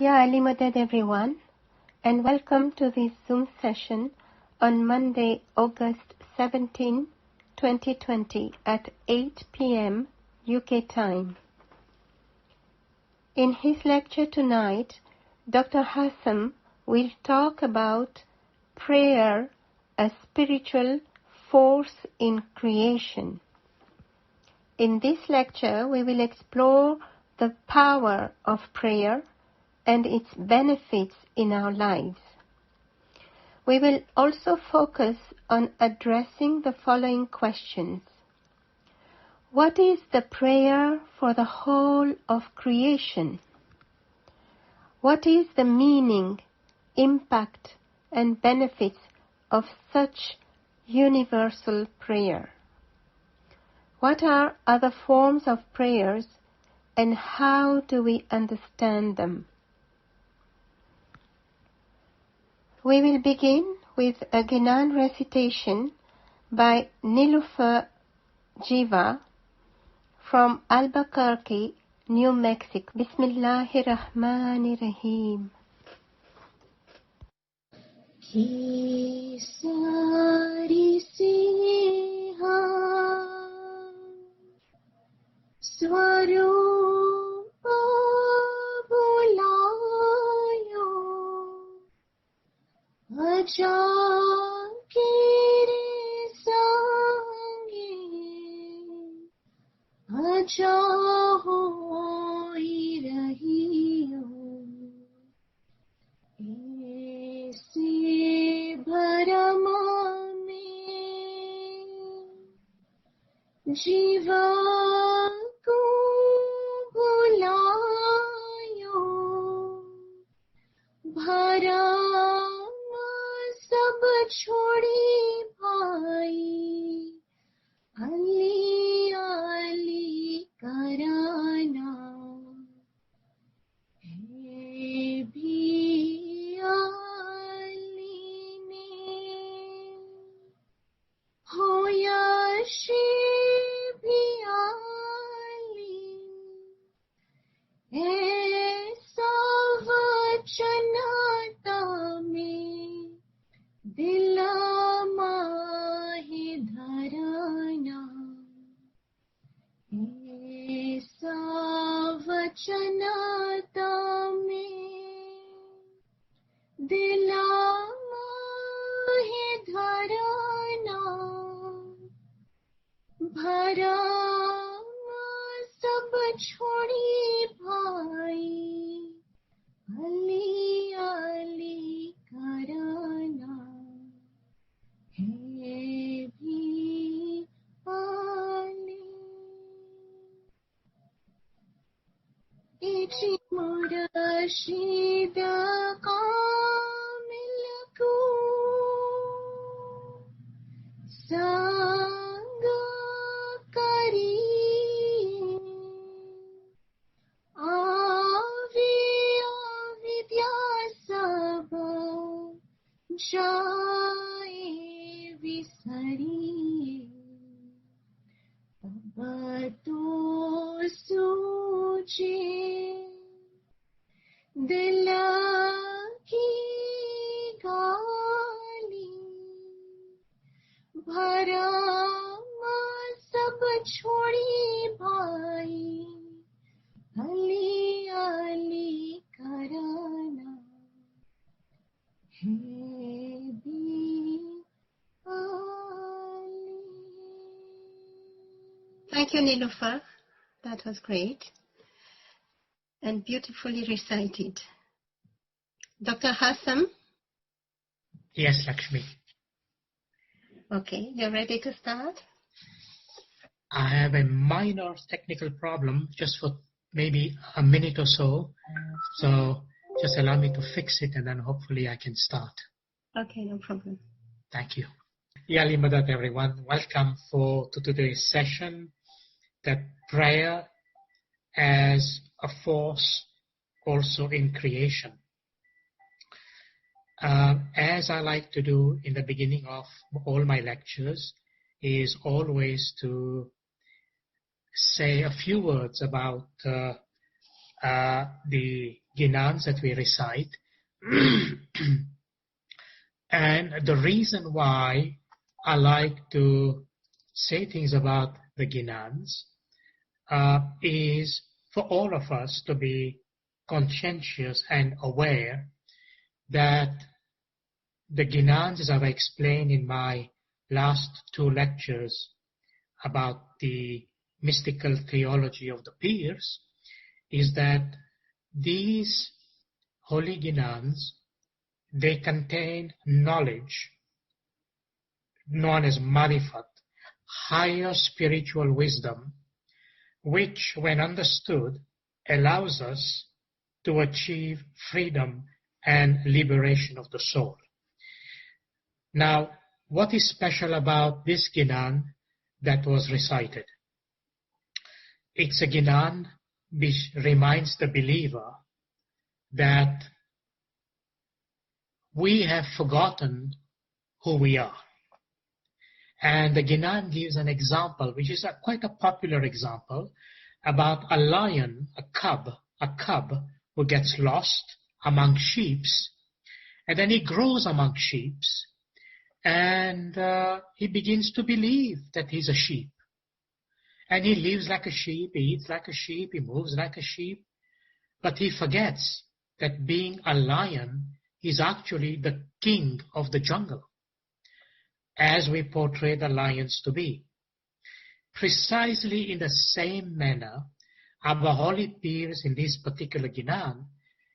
Ya Ali Madad everyone, and welcome to this Zoom session on Monday, August 17, 2020 at 8 p.m. UK time. In his lecture tonight, Dr. HASSAM will talk about prayer as spiritual force in creation. In this lecture, we will explore the power of prayer and its benefits in our lives. We will also focus on addressing the following questions. What is the prayer for the whole of creation? What is the meaning, impact, and benefits of such universal prayer? What are other forms of prayers, and how do we understand them? We will begin with a Gnan recitation by Nilufer Jiva from Albuquerque, New Mexico. Bismillahirrahmanirrahim. Ki sari siha swarupa bulayo Ajakire sange aja hoi rahiyo aise bharama mein jiva ko bulayo bharama sab chhodi bhai Ali Ali karana hai bhi Ali ne hoya shi bhi Ali aisa vachanata mein दिल माहि धरना ऐसा वचनता में दिल माहि धरना भरा सब छोड़ी भाई अली अली करना Ichi murashida kamilku sanga kari avi avidya saba jai visari Bato suci dil ki gali bharama sab chhodi bhai Ali Ali karana hai bhi Thank you, Nilufer. That was great and beautifully recited. Dr. HASSAM? Yes, Lakshmi. Okay, you're ready to start? I have a minor technical problem just for maybe a minute or so. So just allow me to fix it and then hopefully I can start. Okay, no problem. Thank you. Yali Madat, everyone. Welcome to today's session. That prayer as a force also in creation. As I like to do in the beginning of all my lectures, is always to say a few words about the ginans that we recite. And the reason why I like to say things about the ginans is for all of us to be conscientious and aware that the ginans, as I've explained in my last 2 lectures about the mystical theology of the peers, is that these holy ginans, they contain knowledge known as marifat, higher spiritual wisdom, which, when understood, allows us to achieve freedom and liberation of the soul. Now, what is special about this ginan that was recited? It's a ginan which reminds the believer that we have forgotten who we are. And the ginan gives an example, which is quite a popular example, about a lion, a cub who gets lost among sheep, and then he grows among sheep, and he begins to believe that he's a sheep. And he lives like a sheep, he eats like a sheep, he moves like a sheep, but he forgets that being a lion is actually the king of the jungle, as we portray the lions to be. Precisely in the same manner, our holy peers in this particular ginan,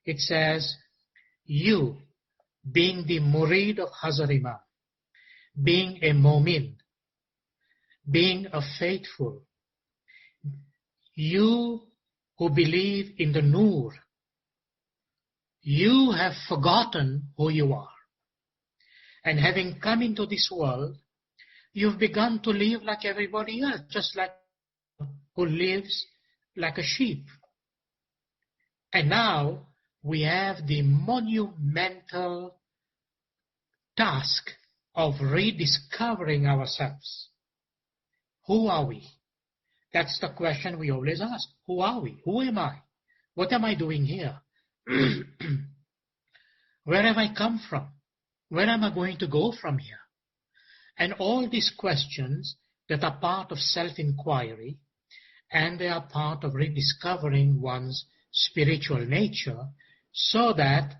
it says, you, being the murid of HASSAM, being a mu'min, being a faithful, you who believe in the Nur, you have forgotten who you are. And having come into this world, you've begun to live like everybody else, just like who lives like a sheep. And now we have the monumental task of rediscovering ourselves. Who are we? That's the question we always ask. Who are we? Who am I? What am I doing here? Where have I come from? Where am I going to go from here? And all these questions that are part of self-inquiry, and they are part of rediscovering one's spiritual nature, so that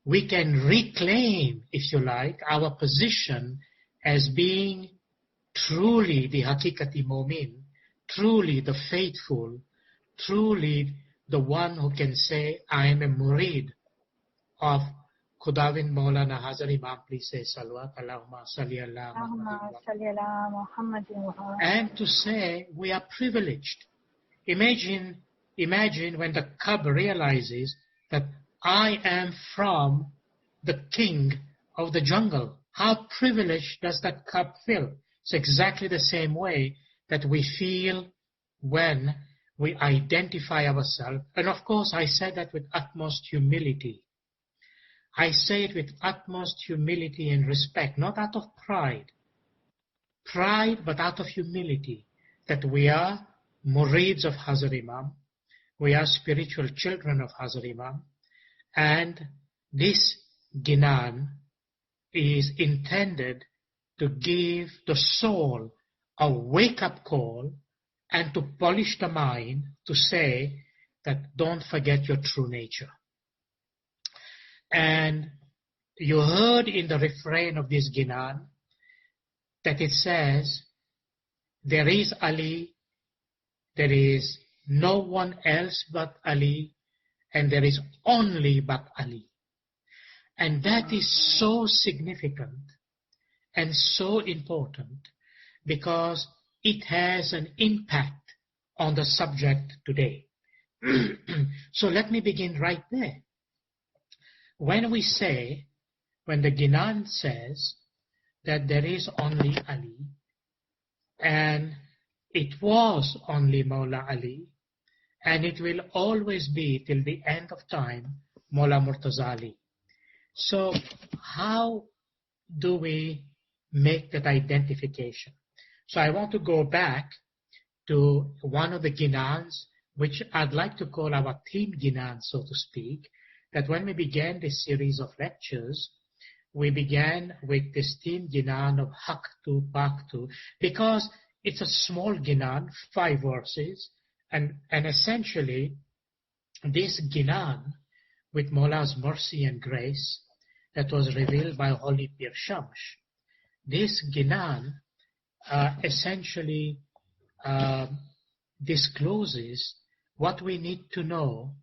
we can reclaim, if you like, our position as being truly the Hakikati Mu'min, truly the faithful, truly the one who can say, I am a murid of Khudawin Maulana Hazar Imam. Please say Salawat Allahumma Salli ala Muhammadin. And to say we are privileged. Imagine when the cub realizes that I am from the king of the jungle. How privileged does that cub feel? It's exactly the same way that we feel when we identify ourselves. And of course, I say that with utmost humility. I say it with utmost humility and respect, not out of pride. Pride, but out of humility, that we are murids of Hazar Imam. We are spiritual children of Hazar Imam. And this ginan is intended to give the soul a wake-up call and to polish the mind to say that don't forget your true nature. And you heard in the refrain of this ginan that it says, there is Ali, there is no one else but Ali, and there is only but Ali. And that is so significant and so important because it has an impact on the subject today. So let me begin right there. When the ginan says that there is only Ali, and it was only Mawla Ali, and it will always be till the end of time, Mawla Murtaza Ali. So how do we make that identification? So I want to go back to one of the ginans which I'd like to call our theme Ginan, so to speak, that when we began this series of lectures, we began with this theme Ginan of Haktu Paktu, because it's a small Ginan, 5 verses, and essentially this Ginan, with Mawla's mercy and grace, that was revealed by Holy Pir Shams, this Ginan essentially discloses what we need to know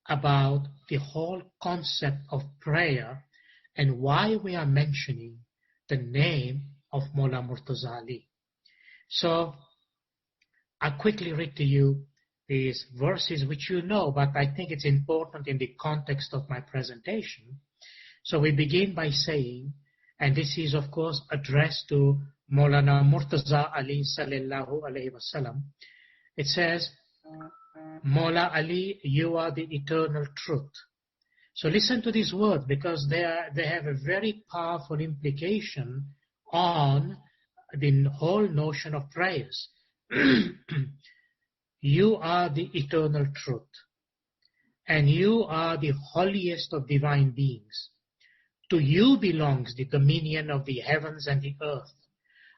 about the whole concept of prayer and why we are mentioning the name of Mawla Murtaza Ali. So I'll quickly read to you these verses which you know, but I think it's important in the context of my presentation. So we begin by saying, and this is of course addressed to Maulana Murtaza Ali sallallahu alayhi wasallam. It says, Mawla Ali, you are the eternal truth. So listen to these words, because they have a very powerful implication on the whole notion of prayers. You are the eternal truth, and you are the holiest of divine beings. To you belongs the dominion of the heavens and the earth.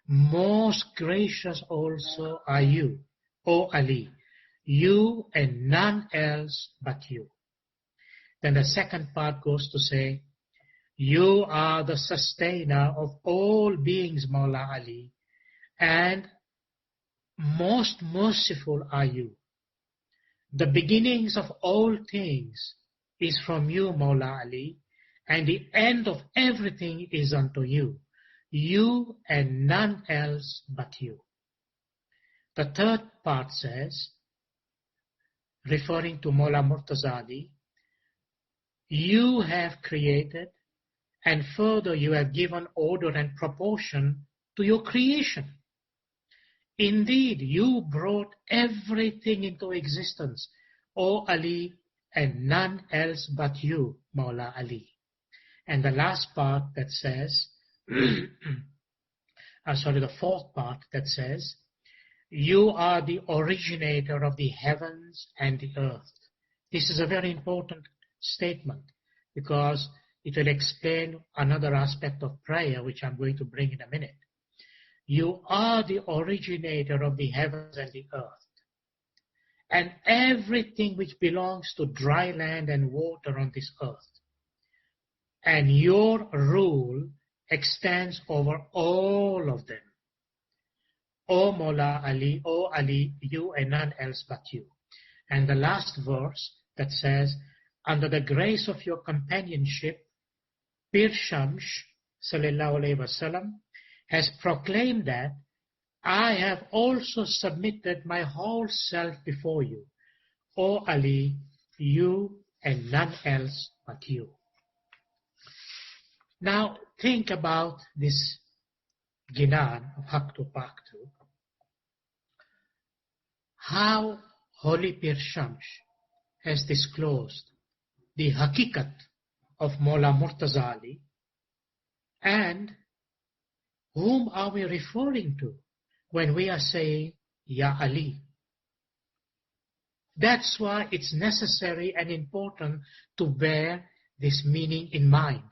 Most gracious also are you, O Ali, you and none else but you. Then the second part goes to say, you are the sustainer of all beings, Mawla Ali, and most merciful are you. The beginnings of all things is from you, Mawla Ali, and the end of everything is unto you. You and none else but you. The third part says, referring to Mawla Murtaza Ali, you have created, and further you have given order and proportion to your creation. Indeed, you brought everything into existence, O Ali, and none else but you, Mawla Ali. And the last part that says, the fourth part that says, you are the originator of the heavens and the earth. This is a very important statement, because it will explain another aspect of prayer, which I'm going to bring in a minute. You are the originator of the heavens and the earth, and everything which belongs to dry land and water on this earth. And your rule extends over all of them. O Mawla Ali, O Ali, you and none else but you. And the last verse that says, under the grace of your companionship, Pir Shams sallallahu alayhi wasallam has proclaimed that I have also submitted my whole self before you, O Ali, you and none else but you. Now think about this Ginan of Haktu Paktu, how Holy Pir Shams has disclosed the hakikat of Mawla Murtaza Ali, and whom are we referring to when we are saying, Ya Ali? That's why it's necessary and important to bear this meaning in mind,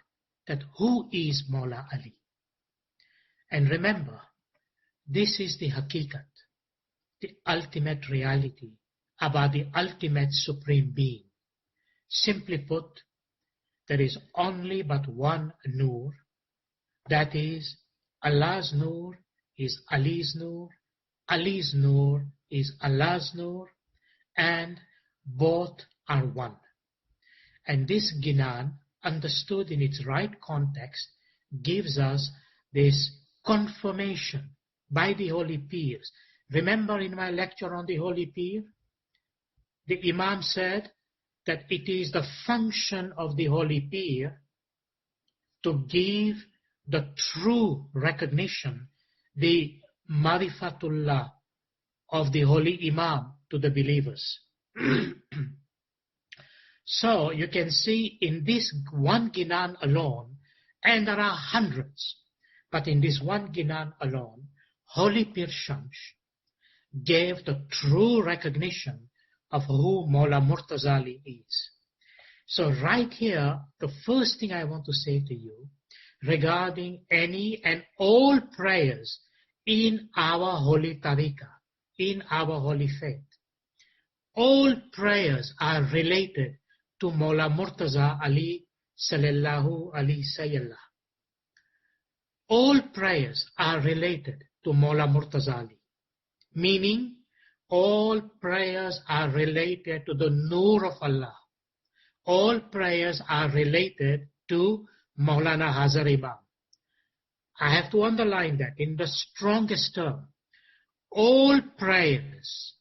that who is Mawla Ali? And remember, this is the hakikat, the ultimate reality about the ultimate supreme being. Simply put, there is only but one Nur, that is, Allah's Nur is Ali's Nur, Ali's Nur is Allah's Nur, and both are one. And this Ginan, understood in its right context, gives us this confirmation by the Holy Pirs. Remember in my lecture on the Holy Pir, the Imam said that it is the function of the Holy Pir to give the true recognition, the Marifatullah of the Holy Imam to the believers. So you can see in this one Ginan alone, and there are hundreds, but in this one Ginan alone, Holy Pir Shams gave the true recognition of who Maula Murtazali is. So right here, the first thing I want to say to you regarding any and all prayers in our holy tariqah, in our holy faith, all prayers are related to Maula Murtaza Ali Sallallahu Alaihi Sayyallah. All prayers are related to Maula Murtaza Ali, meaning all prayers are related to the Nur of Allah. All prayers are related to Maulana Hazar Imam. I have to underline that in the strongest term. All prayers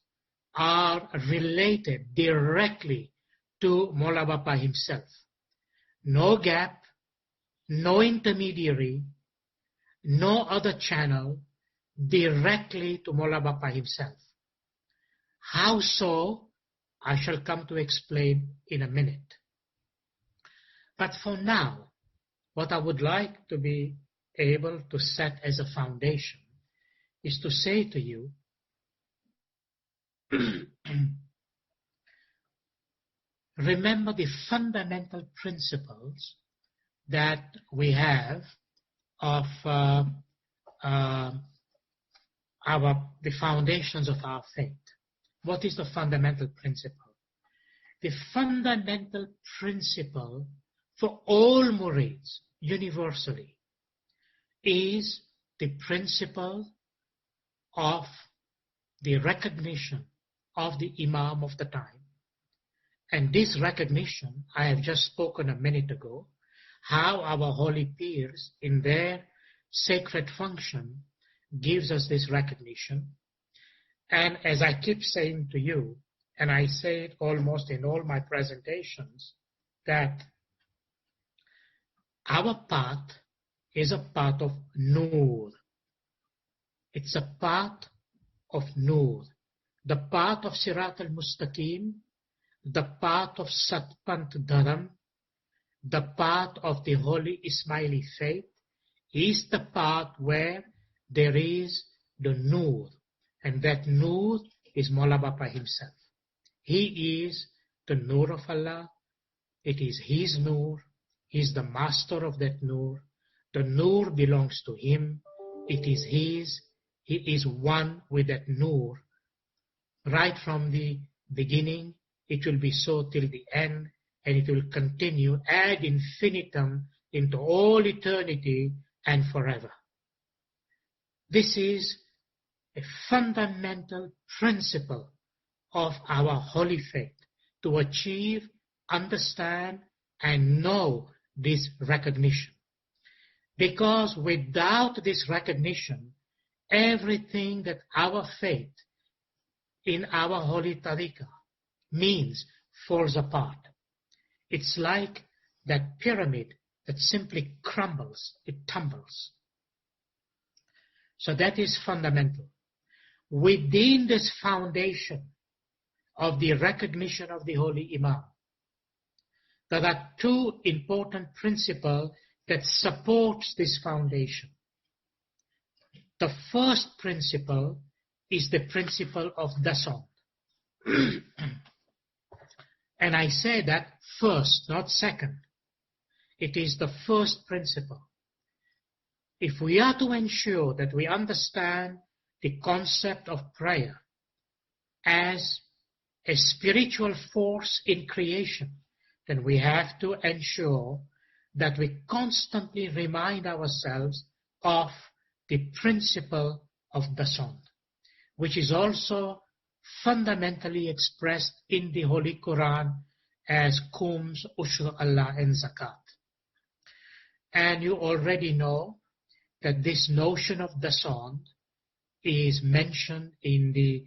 are related directly to Maula Bapa himself. No gap, no intermediary, no other channel, directly to Maula Bapa himself. How so? I shall come to explain in a minute. But for now, what I would like to be able to set as a foundation is to say to you, remember the fundamental principles that we have of the foundations of our faith. What is the fundamental principle? The fundamental principle for all murids universally is the principle of the recognition of the Imam of the time. And this recognition, I have just spoken a minute ago, how our holy peers in their sacred function gives us this recognition. And as I keep saying to you, and I say it almost in all my presentations, that our path is a path of Nur. It's a path of Nur. The path of Sirat al-Mustaqim, the path of Satpant Dharam, the path of the Holy Ismaili faith is the path where there is the Nur. And that Nur is Maula Bapa himself. He is the Nur of Allah. It is his Nur. He is the master of that Nur. The Nur belongs to him. It is his. He is one with that Nur. Right from the beginning, it will be so till the end, and it will continue ad infinitum into all eternity and forever. This is a fundamental principle of our holy faith, to achieve, understand, and know this recognition. Because without this recognition, everything that our faith in our holy tariqah means falls apart. It's like that pyramid that simply crumbles, it tumbles. So that is fundamental. Within this foundation of the recognition of the Holy Imam, there are two important principles that supports this foundation. The first principle is the principle of descent. And I say that first, not second. It is the first principle. If we are to ensure that we understand the concept of prayer as a spiritual force in creation, then we have to ensure that we constantly remind ourselves of the principle of descent, which is also fundamentally expressed in the Holy Quran as Khums, Ushur Allah, and Zakat. And you already know that this notion of descent is mentioned in the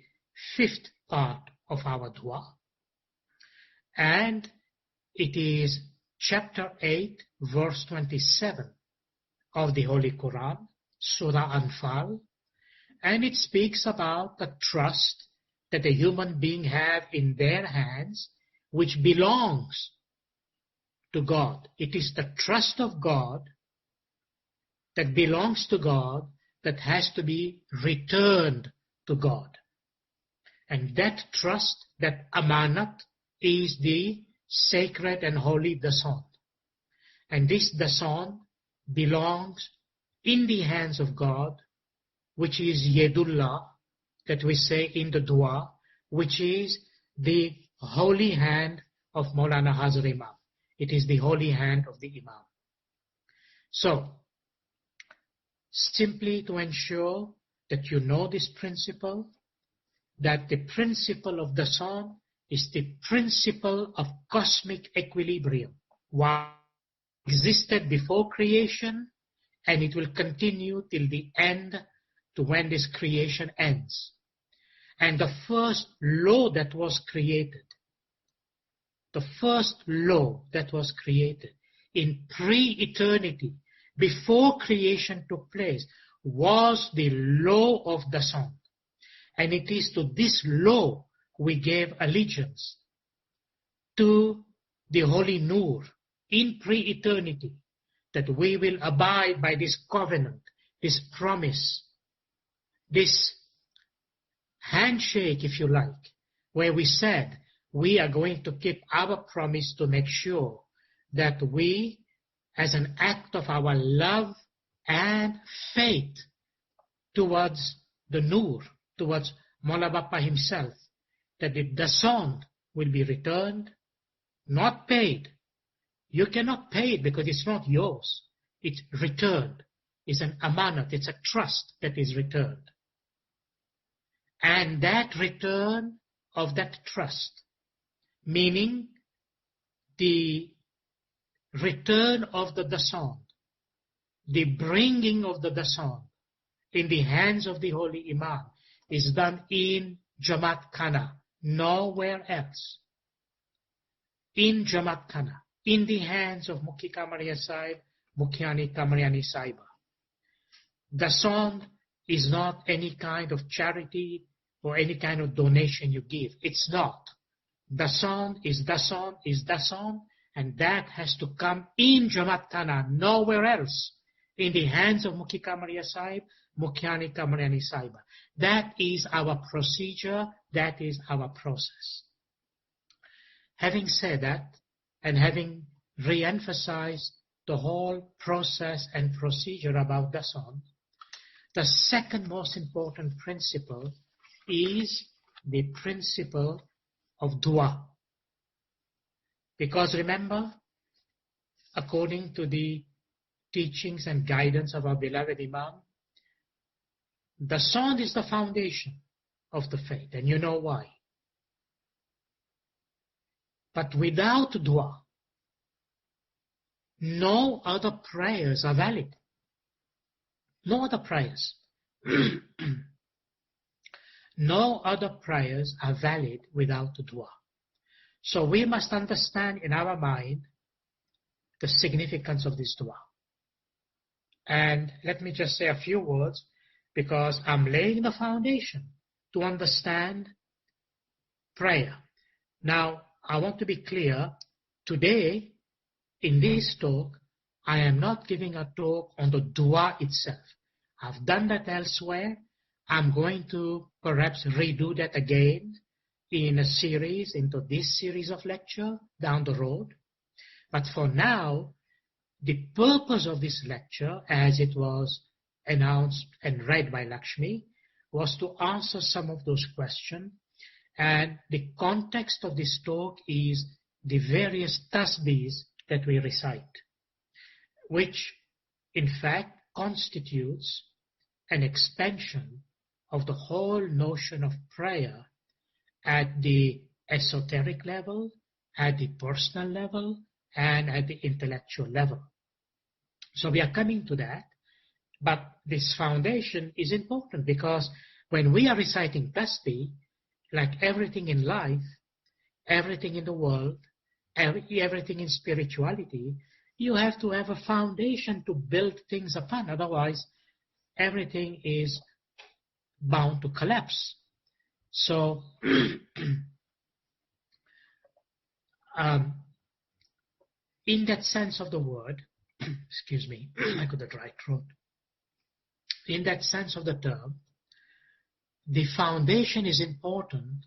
5th part of our dua. And it is chapter 8, verse 27 of the Holy Quran, Surah Anfal. And it speaks about the trust that a human being have in their hands, which belongs to God. It is the trust of God that belongs to God that has to be returned to God. And that trust, that amanat, is the sacred and holy dasant. And this dasant belongs in the hands of God, which is Yedullah, that we say in the dua, which is the holy hand of Maulana Hazar Imam. It is the holy hand of the Imam. So, simply to ensure that you know this principle, that the principle of the sun is the principle of cosmic equilibrium. What existed before creation, and it will continue till the end, to when this creation ends. And the first law that was created, in pre-eternity, before creation took place, was the law of the sun. And it is to this law we gave allegiance, to the Holy Nur in pre-eternity, that we will abide by this covenant, this promise, this handshake, if you like, where we said we are going to keep our promise to make sure that we, as an act of our love and faith towards the Nur, towards Mola Bappa himself, that the song will be returned, not paid. You cannot pay it because it's not yours. It's returned. It's an amanat. It's a trust that is returned. And that return of that trust, meaning the return of the dasant, the bringing of the dasant in the hands of the Holy Imam, is done in Jamaat Khana, nowhere else. In Jamaat Khana, in the hands of Mukhi Kamariya Sahib, Mukhiani Kamariani Sahiba. Dasant is not any kind of charity or any kind of donation you give. It's not. Dasant is dasant is dasant, and that has to come in Jamaat Khana, nowhere else, in the hands of Mukhi Kamariya Sahib, Mukhiani Kamariani Sahiba. That is our procedure, that is our process. Having said that, and having re-emphasized the whole process and procedure about dasant, the second most important principle is the principle of dua. Because remember, according to the teachings and guidance of our beloved Imam, the dasant is the foundation of the faith, and you know why. But without dua, no other prayers are valid. No other prayers. No other prayers are valid without dua. So we must understand in our mind the significance of this dua. And let me just say a few words, because I'm laying the foundation to understand prayer. Now, I want to be clear, today, in this talk, I am not giving a talk on the dua itself. I've done that elsewhere. I'm going to perhaps redo that again in a series, into this series of lecture down the road. But for now, the purpose of this lecture, as it was announced and read by Lakshmi, was to answer some of those questions. And the context of this talk is the various tasbihs that we recite, which in fact constitutes an expansion of the whole notion of prayer at the esoteric level, at the personal level, and at the intellectual level. So we are coming to that, but this foundation is important because when we are reciting tasbih, like everything in life, everything in the world, everything in spirituality, you have to have a foundation to build things upon. Otherwise, everything is bound to collapse. So, in that sense of the word, excuse me, I got a dry throat. In that sense of the term, the foundation is important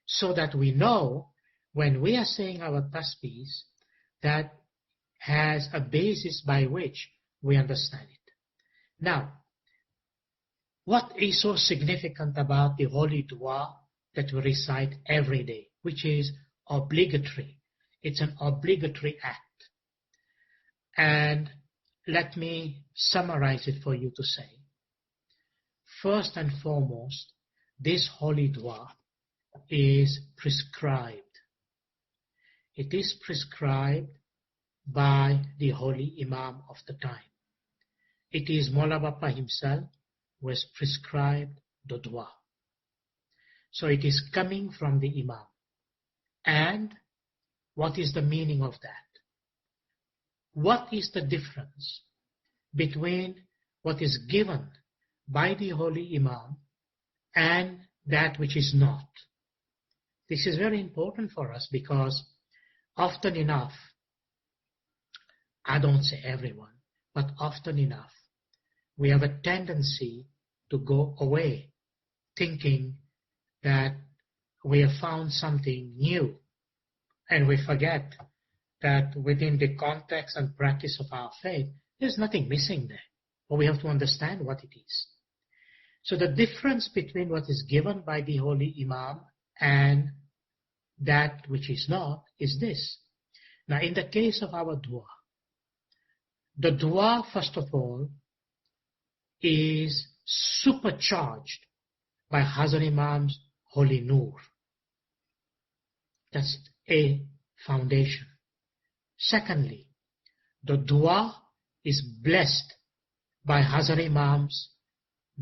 so that we know when we are saying our tasbihs that has a basis by which we understand it. Now, what is so significant about the holy dua that we recite every day, which is obligatory? It's an obligatory act. And let me summarize it for you to say. First and foremost, this holy dua is prescribed. It is prescribed by the holy Imam of the time. It is Maula Bapa himself who has prescribed the dua. So it is coming from the Imam. And what is the meaning of that? What is the difference between what is given by the holy Imam and that which is not? This is very important for us because often enough, I don't say everyone, but often enough, we have a tendency to go away thinking that we have found something new, and we forget that within the context and practice of our faith, there's nothing missing there, but we have to understand what it is. So the difference between what is given by the holy Imam and that which is not is this. Now, in the case of our dua, the dua, first of all, is supercharged by Hazrat Imam's holy Noor. That's a foundation. Secondly, the dua is blessed by Hazrat Imam's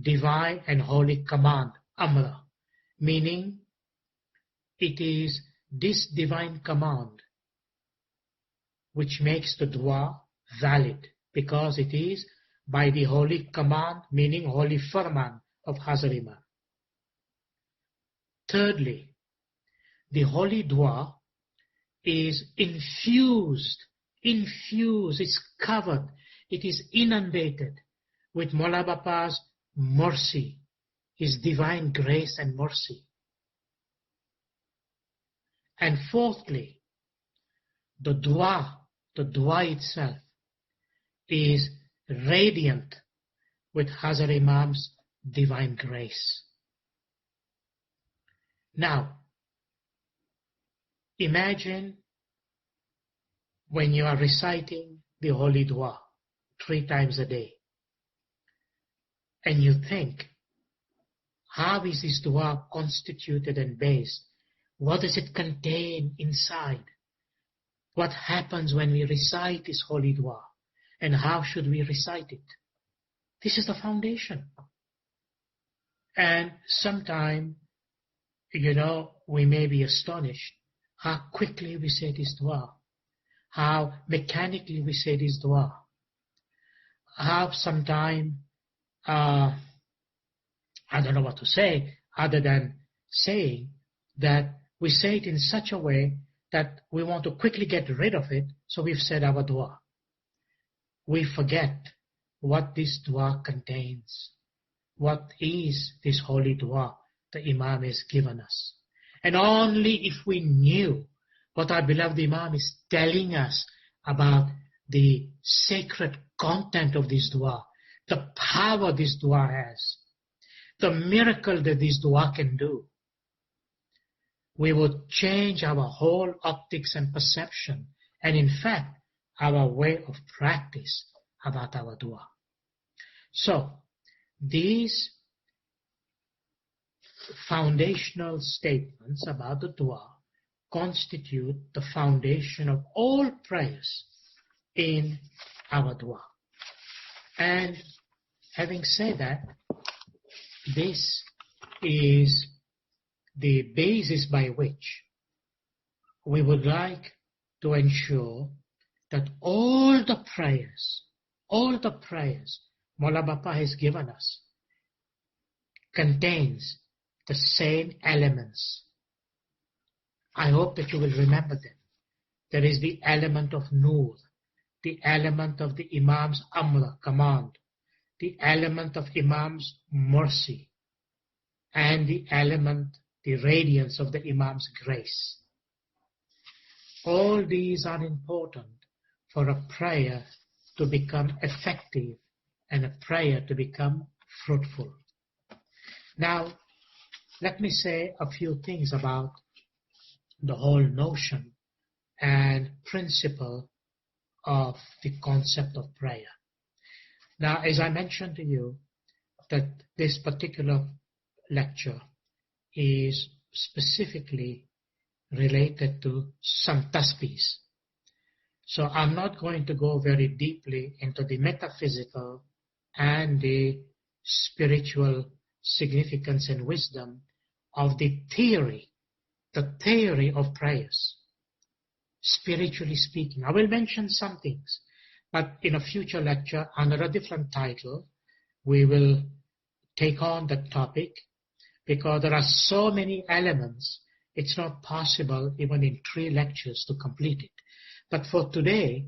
divine and holy command, Amra, meaning it is this divine command which makes the dua valid, because it is by the holy command, meaning holy farman of Hazrat Imam. Thirdly, the holy dua is infused, it's covered, it is inundated with Maula Bapa's mercy, his divine grace and mercy. And fourthly, the dua itself is radiant with Hazrat Imam's divine grace. Now, imagine when you are reciting the holy dua 3 times a day, and you think, how is this dua constituted and based? What does it contain inside? What happens when we recite this holy dua? And how should we recite it? This is the foundation. And sometime, we may be astonished how quickly we say this dua, how mechanically we say this dua, how sometime, I don't know what to say other than saying that we say it in such a way that we want to quickly get rid of it, so we've said our dua. We forget what this dua contains. What is this holy dua the Imam has given us? And only if we knew what our beloved Imam is telling us about the sacred content of this dua, the power this dua has, the miracle that this dua can do, we would change our whole optics and perception, and in fact, our way of practice about our dua. So, these foundational statements about the dua constitute the foundation of all prayers in our dua. And having said that, this is the basis by which we would like to ensure that all the prayers Maula Bapa has given us contains the same elements. I hope that you will remember them. There is the element of Noor, the element of the Imam's Amra, command, the element of Imam's mercy, and the element, the radiance of the Imam's grace. All these are important for a prayer to become effective and a prayer to become fruitful. Now, let me say a few things about the whole notion and principle of the concept of prayer. Now, as I mentioned to you, that this particular lecture is specifically related to some tasbihs. So I'm not going to go very deeply into the metaphysical and the spiritual significance and wisdom of the theory of prayers, spiritually speaking. I will mention some things, but in a future lecture under a different title, we will take on that topic, because there are so many elements, it's not possible even in 3 lectures to complete it. But for today,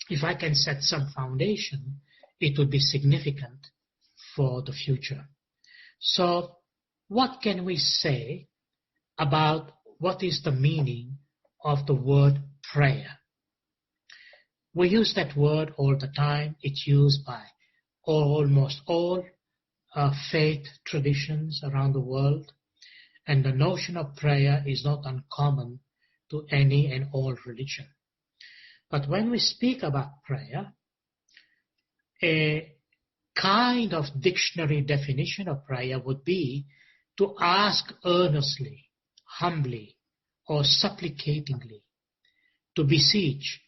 if I can set some foundation, it would be significant for the future. So, what can we say about what is the meaning of the word prayer? We use that word all the time. It's used by almost all faith traditions around the world, and the notion of prayer is not uncommon to any and all religion. But when we speak about prayer, a kind of dictionary definition of prayer would be to ask earnestly, humbly, or supplicatingly, to beseech,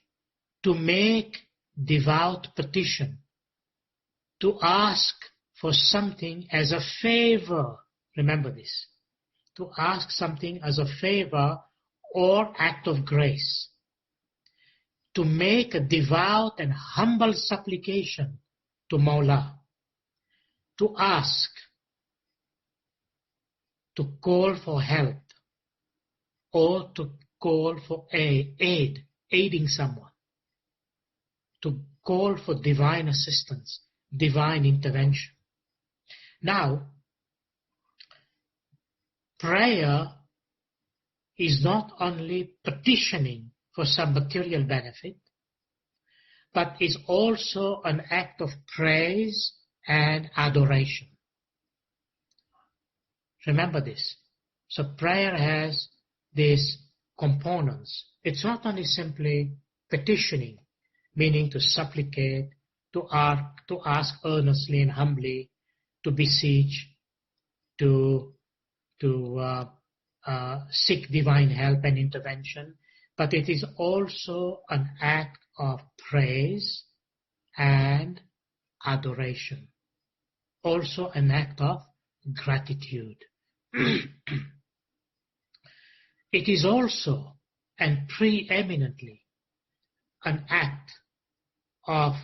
to make devout petition, to ask for something as a favor. Remember this. To ask something as a favor or act of grace. To make a devout and humble supplication to Mawla. To ask. To call for help. Or to call for aiding someone. To call for divine assistance, divine intervention. Now, prayer is not only petitioning for some material benefit, but is also an act of praise and adoration. Remember this. So prayer has these components. It's not only simply petitioning, meaning to supplicate, to ask earnestly and humbly, to beseech, to seek divine help and intervention, but it is also an act of praise and adoration, also an act of gratitude. It is also and preeminently an act of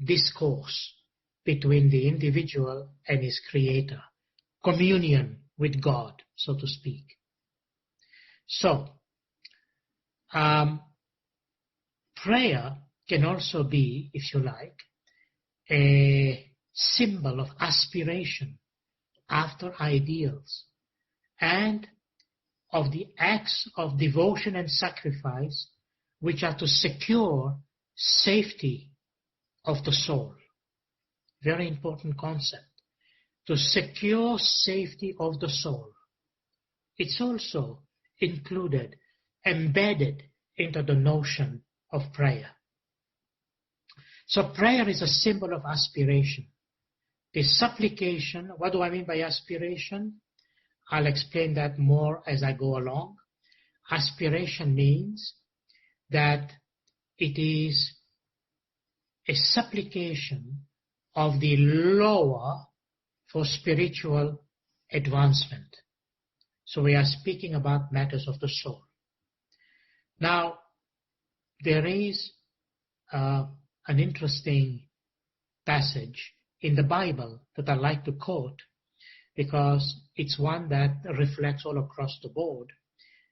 discourse between the individual and his creator, communion with God, so to speak. So, prayer can also be, if you like, a symbol of aspiration after ideals and of the acts of devotion and sacrifice which are to secure safety of the soul. Very important concept. To secure safety of the soul. It's also included, embedded into the notion of prayer. So prayer is a symbol of aspiration. The supplication, what do I mean by aspiration? I'll explain that more as I go along. Aspiration means that it is a supplication of the lower for spiritual advancement. So we are speaking about matters of the soul. Now, there is an interesting passage in the Bible that I like to quote because it's one that reflects all across the board.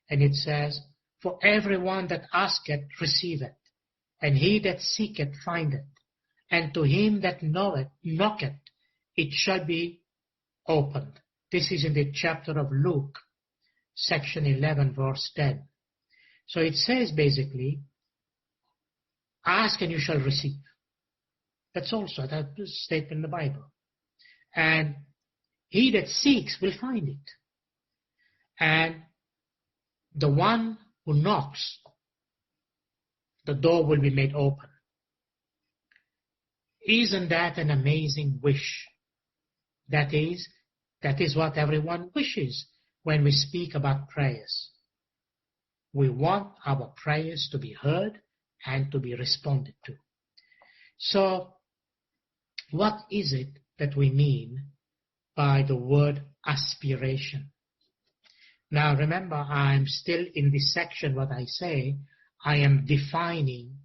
And it says, "For everyone that asketh, receiveth, and he that seeketh, findeth, and to him that knocketh, it shall be opened." This is in the chapter of Luke, section 11, verse 10. So it says basically, ask and you shall receive. That's also that statement in the Bible. And he that seeks will find it. And the one who knocks, the door will be made open. Isn't that an amazing wish? That is what everyone wishes when we speak about prayers. We want our prayers to be heard and to be responded to. So, what is it that we mean by the word aspiration? Now remember, I'm still in this section, what I say, I am defining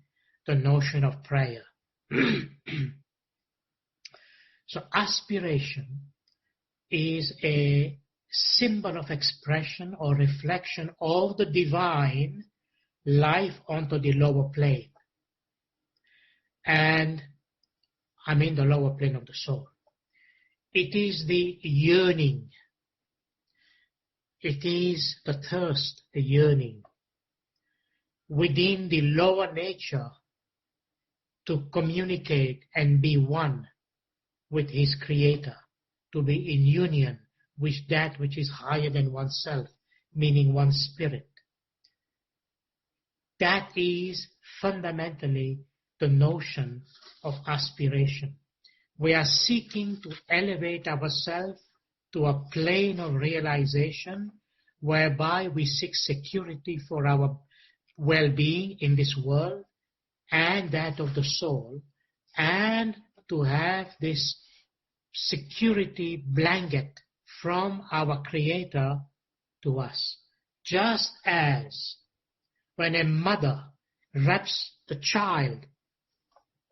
the notion of prayer. So aspiration is a symbol of expression or reflection of the divine life onto the lower plane. And I mean the lower plane of the soul. It is the yearning. It is the thirst, the yearning within the lower nature to communicate and be one with his Creator, to be in union with that which is higher than oneself, meaning one's spirit. That is fundamentally the notion of aspiration. We are seeking to elevate ourselves to a plane of realization whereby we seek security for our well-being in this world and that of the soul, and to have this security blanket from our Creator to us. Just as when a mother wraps the child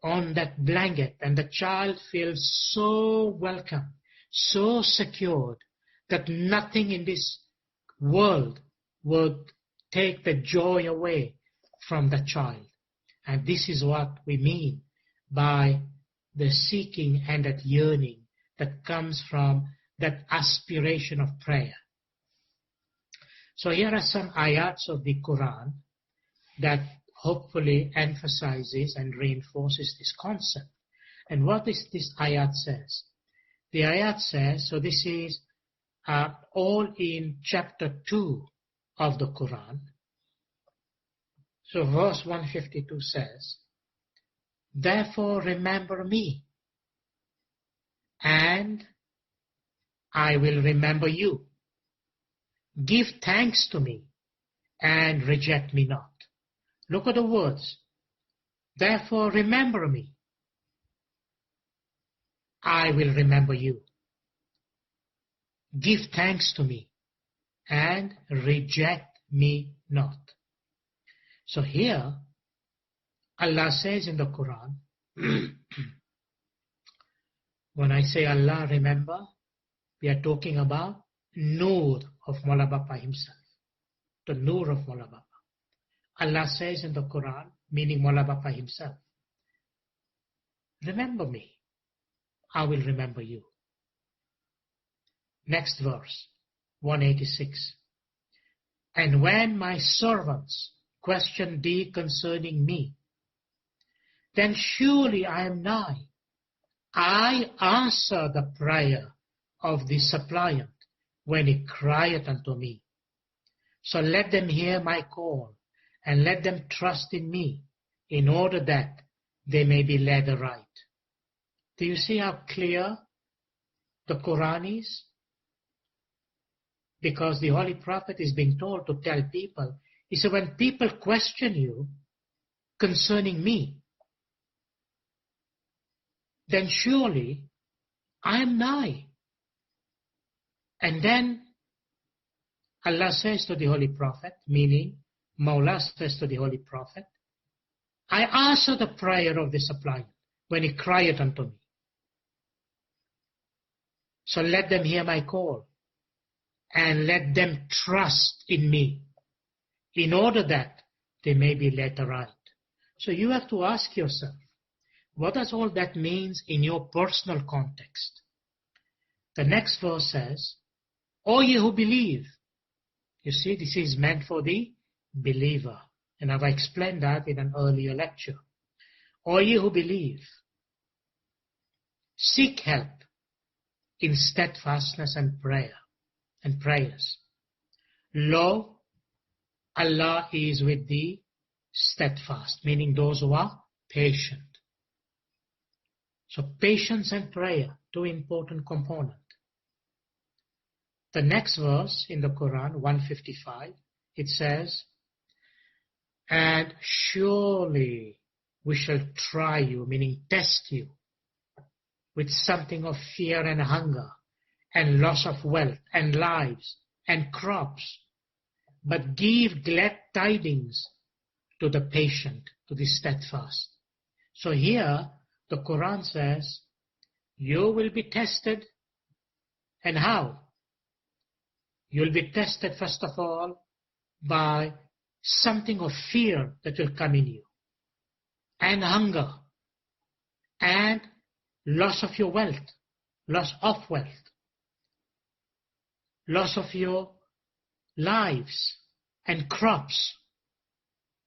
on that blanket and the child feels so welcome, so secured that nothing in this world would take the joy away from the child. And this is what we mean by the seeking and that yearning that comes from that aspiration of prayer. So here are some ayats of the Quran that hopefully emphasizes and reinforces this concept. And what is this ayat says? The ayat says, so this is all in chapter 2 of the Quran. So verse 152 says, therefore remember me, and I will remember you. Give thanks to me, and reject me not. Look at the words. Therefore remember me, I will remember you. Give thanks to me, and reject me not. So here, Allah says in the Quran, when I say Allah, remember, we are talking about Noor of Mawla Bapa himself. The Noor of Mawla Bapa. Allah says in the Quran, meaning Mawla Bapa himself, remember me, I will remember you. Next verse, 186. And when my servants question thee concerning me, then surely I am nigh. I answer the prayer of the suppliant when he crieth unto me. So let them hear my call, and let them trust in me, in order that they may be led aright. Do you see how clear the Quran is? Because the Holy Prophet is being told to tell people, he said, when people question you concerning me, then surely I am nigh. And then Allah says to the Holy Prophet, meaning Mawla says to the Holy Prophet, I answer the prayer of the suppliant when he crieth unto me. So let them hear my call, and let them trust in me, in order that they may be led aright. So you have to ask yourself, what does all that mean in your personal context? The next verse says, O ye who believe. You see, this is meant for the believer. And I've explained that in an earlier lecture. O ye who believe, seek help in steadfastness and prayers. Lo, Allah is with the steadfast, meaning those who are patient. So patience and prayer, two important components. The next verse in the Quran, 155, it says, and surely we shall try you, meaning test you, with something of fear and hunger, and loss of wealth, and lives, and crops. But give glad tidings to the patient, to the steadfast. So here, the Quran says, you will be tested. And how? You'll be tested, first of all, by something of fear that will come in you, and hunger, and loss of your wealth, loss of your lives and crops.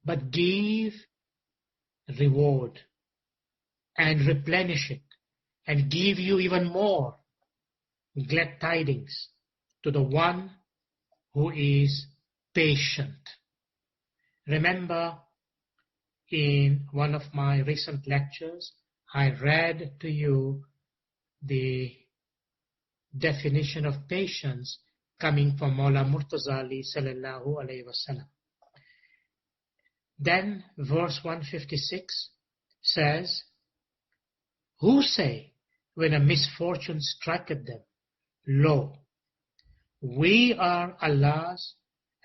But give reward and replenish it, and give you even more glad tidings to the one who is patient. Remember, in one of my recent lectures, I read to you the definition of patience coming from Mawla Murtazali sallallahu alayhi wasallam. Then verse 156 says, who say when a misfortune striketh them, lo, we are Allah's,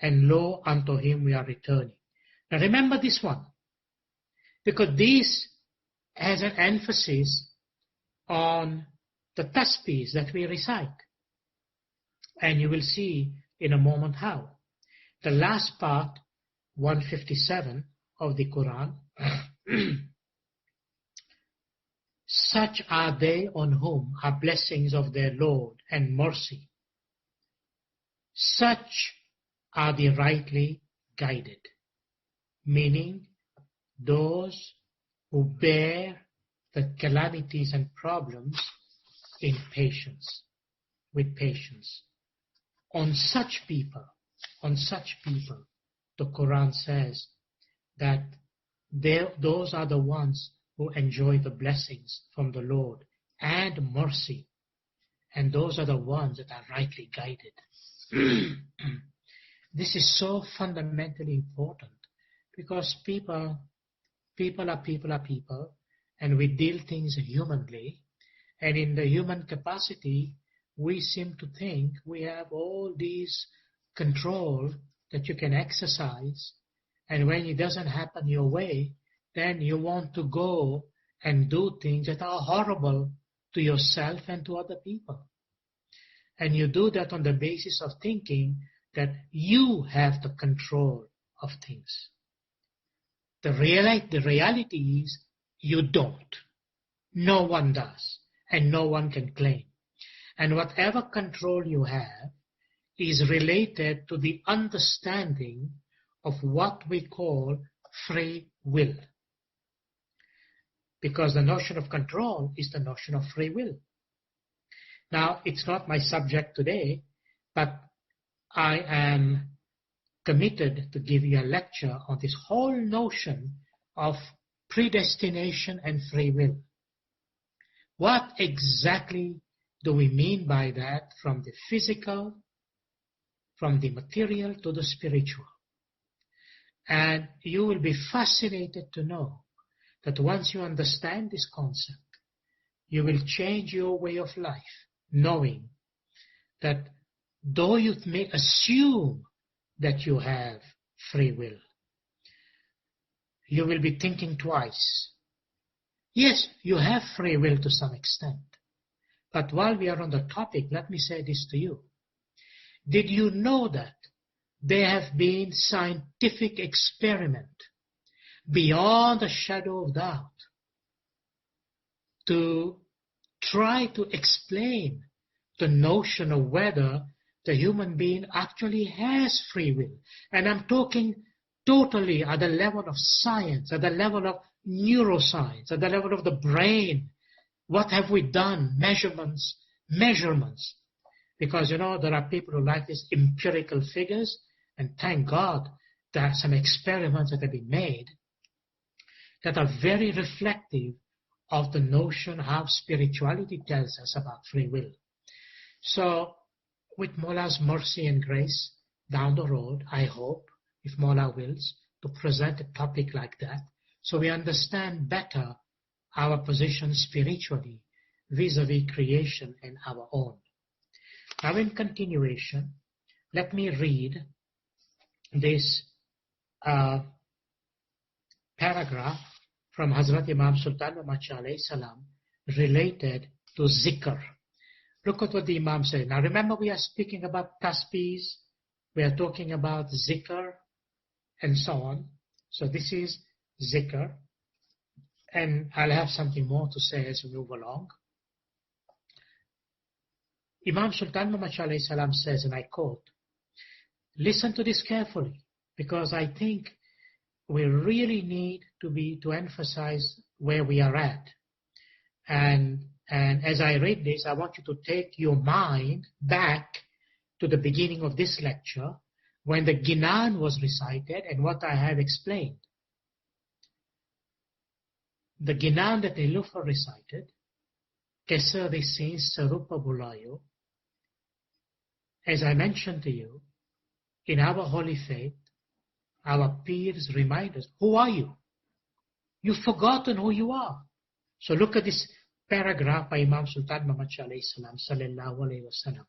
and lo, unto him we are returning. Now remember this one, because this has an emphasis on the tasbihs that we recite. And you will see in a moment how. The last part, 157 of the Quran, such are they on whom are blessings of their Lord and mercy. Such are the rightly guided, meaning those who bear the calamities and problems in patience, with patience. On such people, the Quran says that those are the ones who enjoy the blessings from the Lord and mercy, and those are the ones that are rightly guided. This is so fundamentally important, because people are people, and we deal things humanly, and in the human capacity, we seem to think we have all these control that you can exercise, and when it doesn't happen your way, then you want to go and do things that are horrible to yourself and to other people. And you do that on the basis of thinking that you have the control of things. The reality is you don't. No one does, and no one can claim. And whatever control you have is related to the understanding of what we call free will. Because the notion of control is the notion of free will. Now, it's not my subject today, but I am committed to give you a lecture on this whole notion of predestination and free will. What exactly do we mean by that, from the physical, from the material to the spiritual? And you will be fascinated to know that once you understand this concept, you will change your way of life, knowing that though you may assume that you have free will, you will be thinking twice. Yes, you have free will to some extent. But while we are on the topic, let me say this to you. Did you know that there have been scientific experiments beyond a shadow of doubt to try to explain the notion of whether the human being actually has free will. And I'm talking totally at the level of science, at the level of neuroscience, at the level of the brain. What have we done? Measurements. Because, there are people who like these empirical figures, and thank God there are some experiments that have been made that are very reflective of the notion how spirituality tells us about free will. So, with Mawla's mercy and grace down the road, I hope, if Mawla wills, to present a topic like that, so we understand better our position spiritually vis-a-vis creation and our own. Now, in continuation, let me read this paragraph from Hazrat Imam Sultan alayhi salam related to zikr. Look at what the Imam said. Now remember, we are speaking about tasbihs, we are talking about zikr and so on. So this is zikr, and I'll have something more to say as we move along. Imam Sultan alayhi salam says, and I quote, listen to this carefully, because I think we really need to emphasize where we are at. And as I read this, I want you to take your mind back to the beginning of this lecture when the Ginan was recited and what I have explained. The Ginan that Nilufer recited, Kesa the Saints Sarupa Bulayo, as I mentioned to you, in our holy faith, our peers remind us, who are you? You've forgotten who you are. So look at this paragraph by Imam Sultan Muhammad alayhi salam, sallallahu alayhi wa sallam.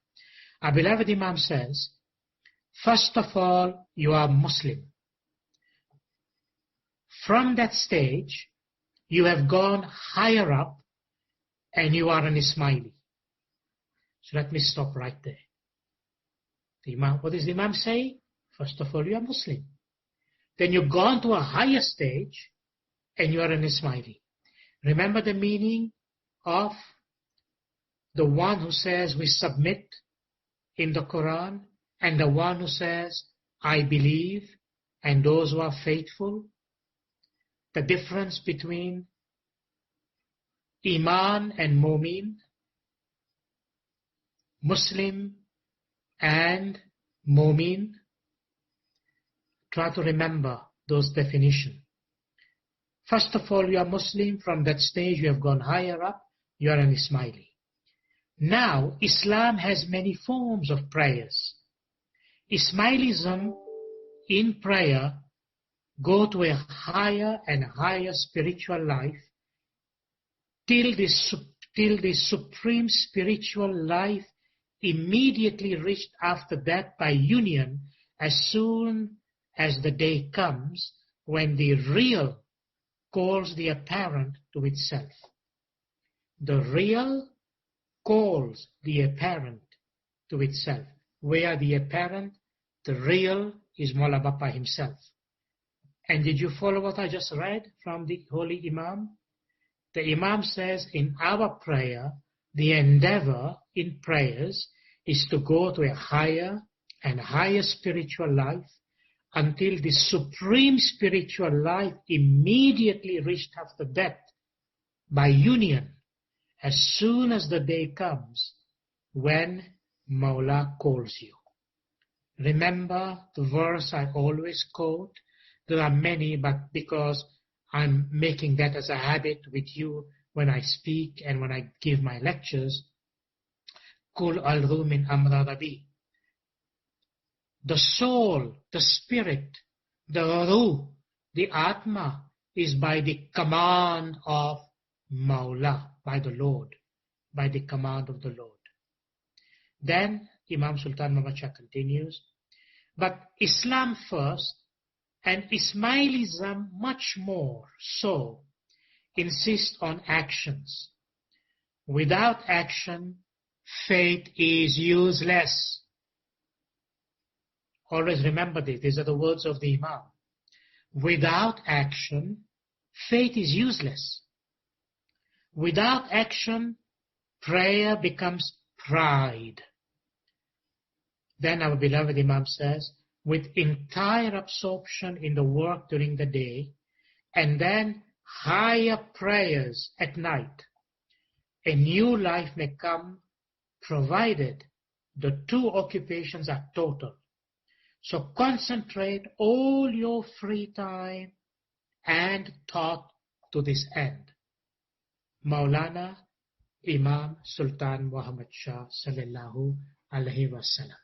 Our beloved Imam says, first of all, you are Muslim. From that stage, you have gone higher up and you are an Ismaili. So let me stop right there. The Imam, what does the Imam say? First of all, you are Muslim. Then you've gone to a higher stage and you are an Ismaili. Remember the meaning of the one who says we submit in the Quran and the one who says I believe and those who are faithful? The difference between Iman and Mu'min, Muslim and Mu'min. Try to remember those definitions. First of all, you are Muslim. From that stage, you have gone higher up. You are an Ismaili. Now, Islam has many forms of prayers. Ismailism in prayer go to a higher and higher spiritual life till the supreme spiritual life immediately reached after that by union, as soon as the day comes when the real calls the apparent to itself. The real calls the apparent to itself. Where the apparent, the real is Mawla Bapa himself. And did you follow what I just read from the Holy Imam? The Imam says in our prayer, the endeavor in prayers is to go to a higher and higher spiritual life until the supreme spiritual life immediately reached after death by union, as soon as the day comes when Mawla calls you. Remember the verse I always quote. There are many, but because I'm making that as a habit with you when I speak and when I give my lectures, Kul al-Ruh min amra Rabbi. The soul, the spirit, the ruh, the atma is by the command of Mawla, by the Lord, by the command of the Lord. Then Imam Sultan Muhammad Shah continues, but Islam first and Ismailism much more so insist on actions. Without action, faith is useless. Always remember this. These are the words of the Imam. Without action, faith is useless. Without action, prayer becomes pride. Then our beloved Imam says, with entire absorption in the work during the day, and then higher prayers at night, a new life may come, provided the two occupations are total. So concentrate all your free time and thought to this end. Maulana Imam Sultan Muhammad Shah Sallallahu Alaihi Wasallam.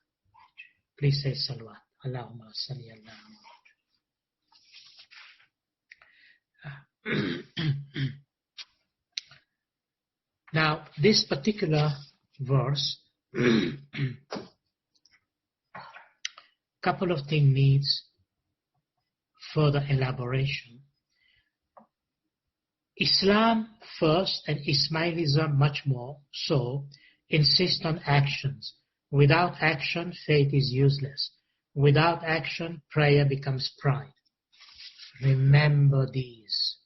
Please say salawat. Allahumma salli ala Muhammad. Now, this particular verse, couple of things needs further elaboration. Islam first and Ismailism much more so insist on actions. Without action, faith is useless. Without action, prayer becomes pride. Remember these.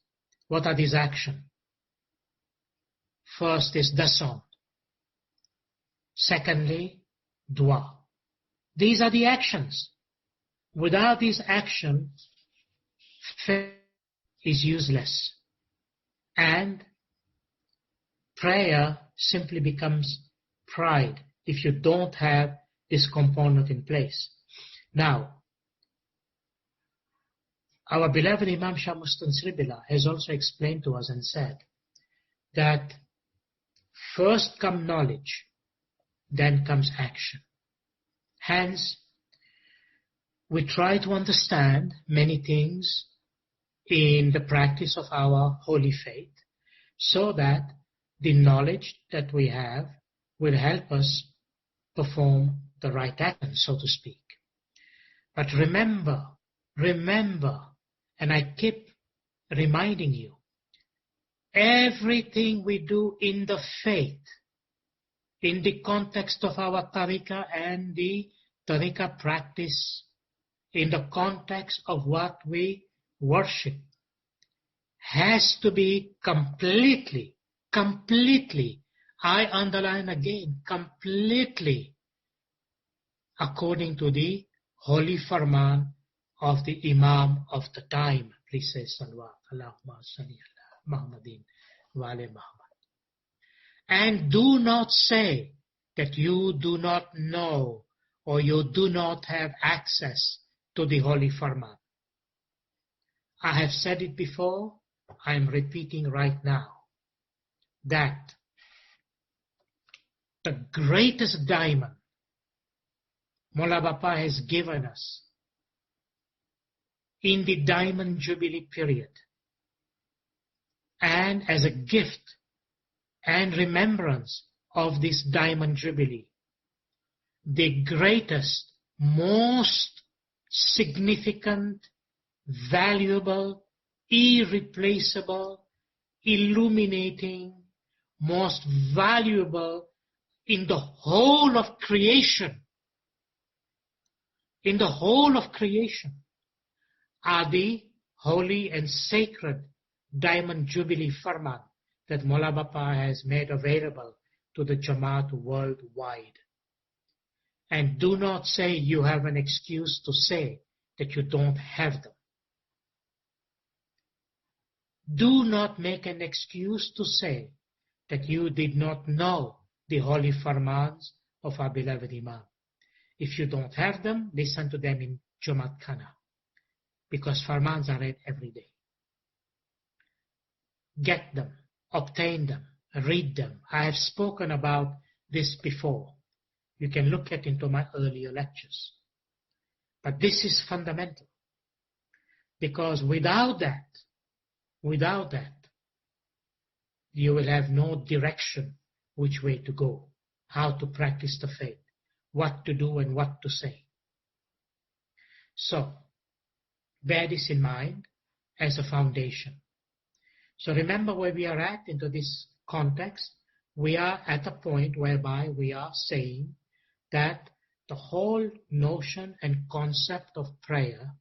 What are these actions? First is dasam. Secondly, dua. These are the actions. Without these actions, faith is useless. And prayer simply becomes pride if you don't have this component in place. Now, our beloved Imam Shah Mustan Sribila has also explained to us and said that first comes knowledge, then comes action. Hence, we try to understand many things in the practice of our holy faith so that the knowledge that we have will help us perform the right action, so to speak. But remember, and I keep reminding you, everything we do in the faith, in the context of our tariqah and the tariqah practice, in the context of what we worship, has to be completely, I underline again, completely according to the holy farman of the Imam of the time. Please say salawat. Allahumma salli ala Muhammadin wa ala Muhammad. And do not say that you do not know or you do not have access to the holy farman. I have said it before, I am repeating right now, that the greatest diamond Mola Bapa has given us in the Diamond Jubilee period, and as a gift and remembrance of this Diamond Jubilee, the greatest, most significant, valuable, irreplaceable, illuminating, most valuable in the whole of creation, are the holy and sacred Diamond Jubilee Farman that Mola Bapa has made available to the Jamaat worldwide. And do not say you have an excuse to say that you don't have them. Do not make an excuse to say that you did not know the holy farmans of our beloved Imam. If you don't have them, listen to them in Jamaat Khana, because farmans are read every day. Get them, obtain them, read them. I have spoken about this before. You can look at into my earlier lectures. But this is fundamental, because without that, you will have no direction which way to go, how to practice the faith, what to do and what to say. So, bear this in mind as a foundation. So remember where we are at into this context. We are at a point whereby we are saying that the whole notion and concept of prayer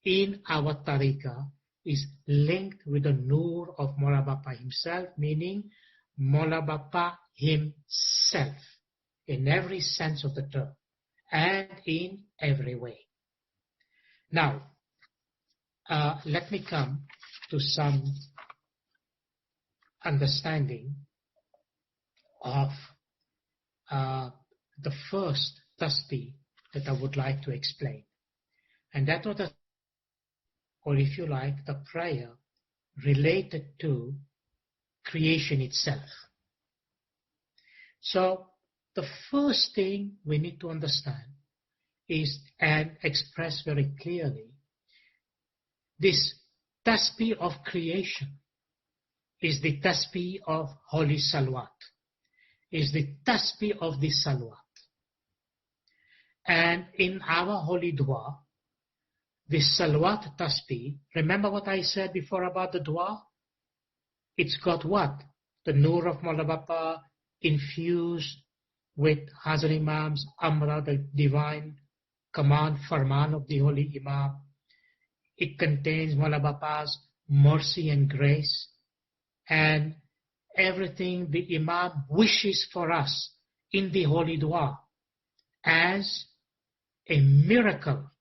in our tariqah is linked with the nur of Mola Bapa himself, meaning Mola Bapa himself, in every sense of the term. and in every way. Now, let me come to some understanding of the first tasbih that I would like to explain. And that was the, or if you like, the prayer related to creation itself. So the first thing we need to understand is, and express very clearly, this tasbih of creation is the tasbih of holy salawat, is the tasbih of the salawat. And in our holy dua, the salawat tasbih, remember what I said before about the dua? It's got what? The nur of Mawla Bapa infused with Hazrat Imam's Amra, the divine command, farman of the Holy Imam. It contains Mawla Bapa's mercy and grace and everything the Imam wishes for us in the Holy Dua as a miracle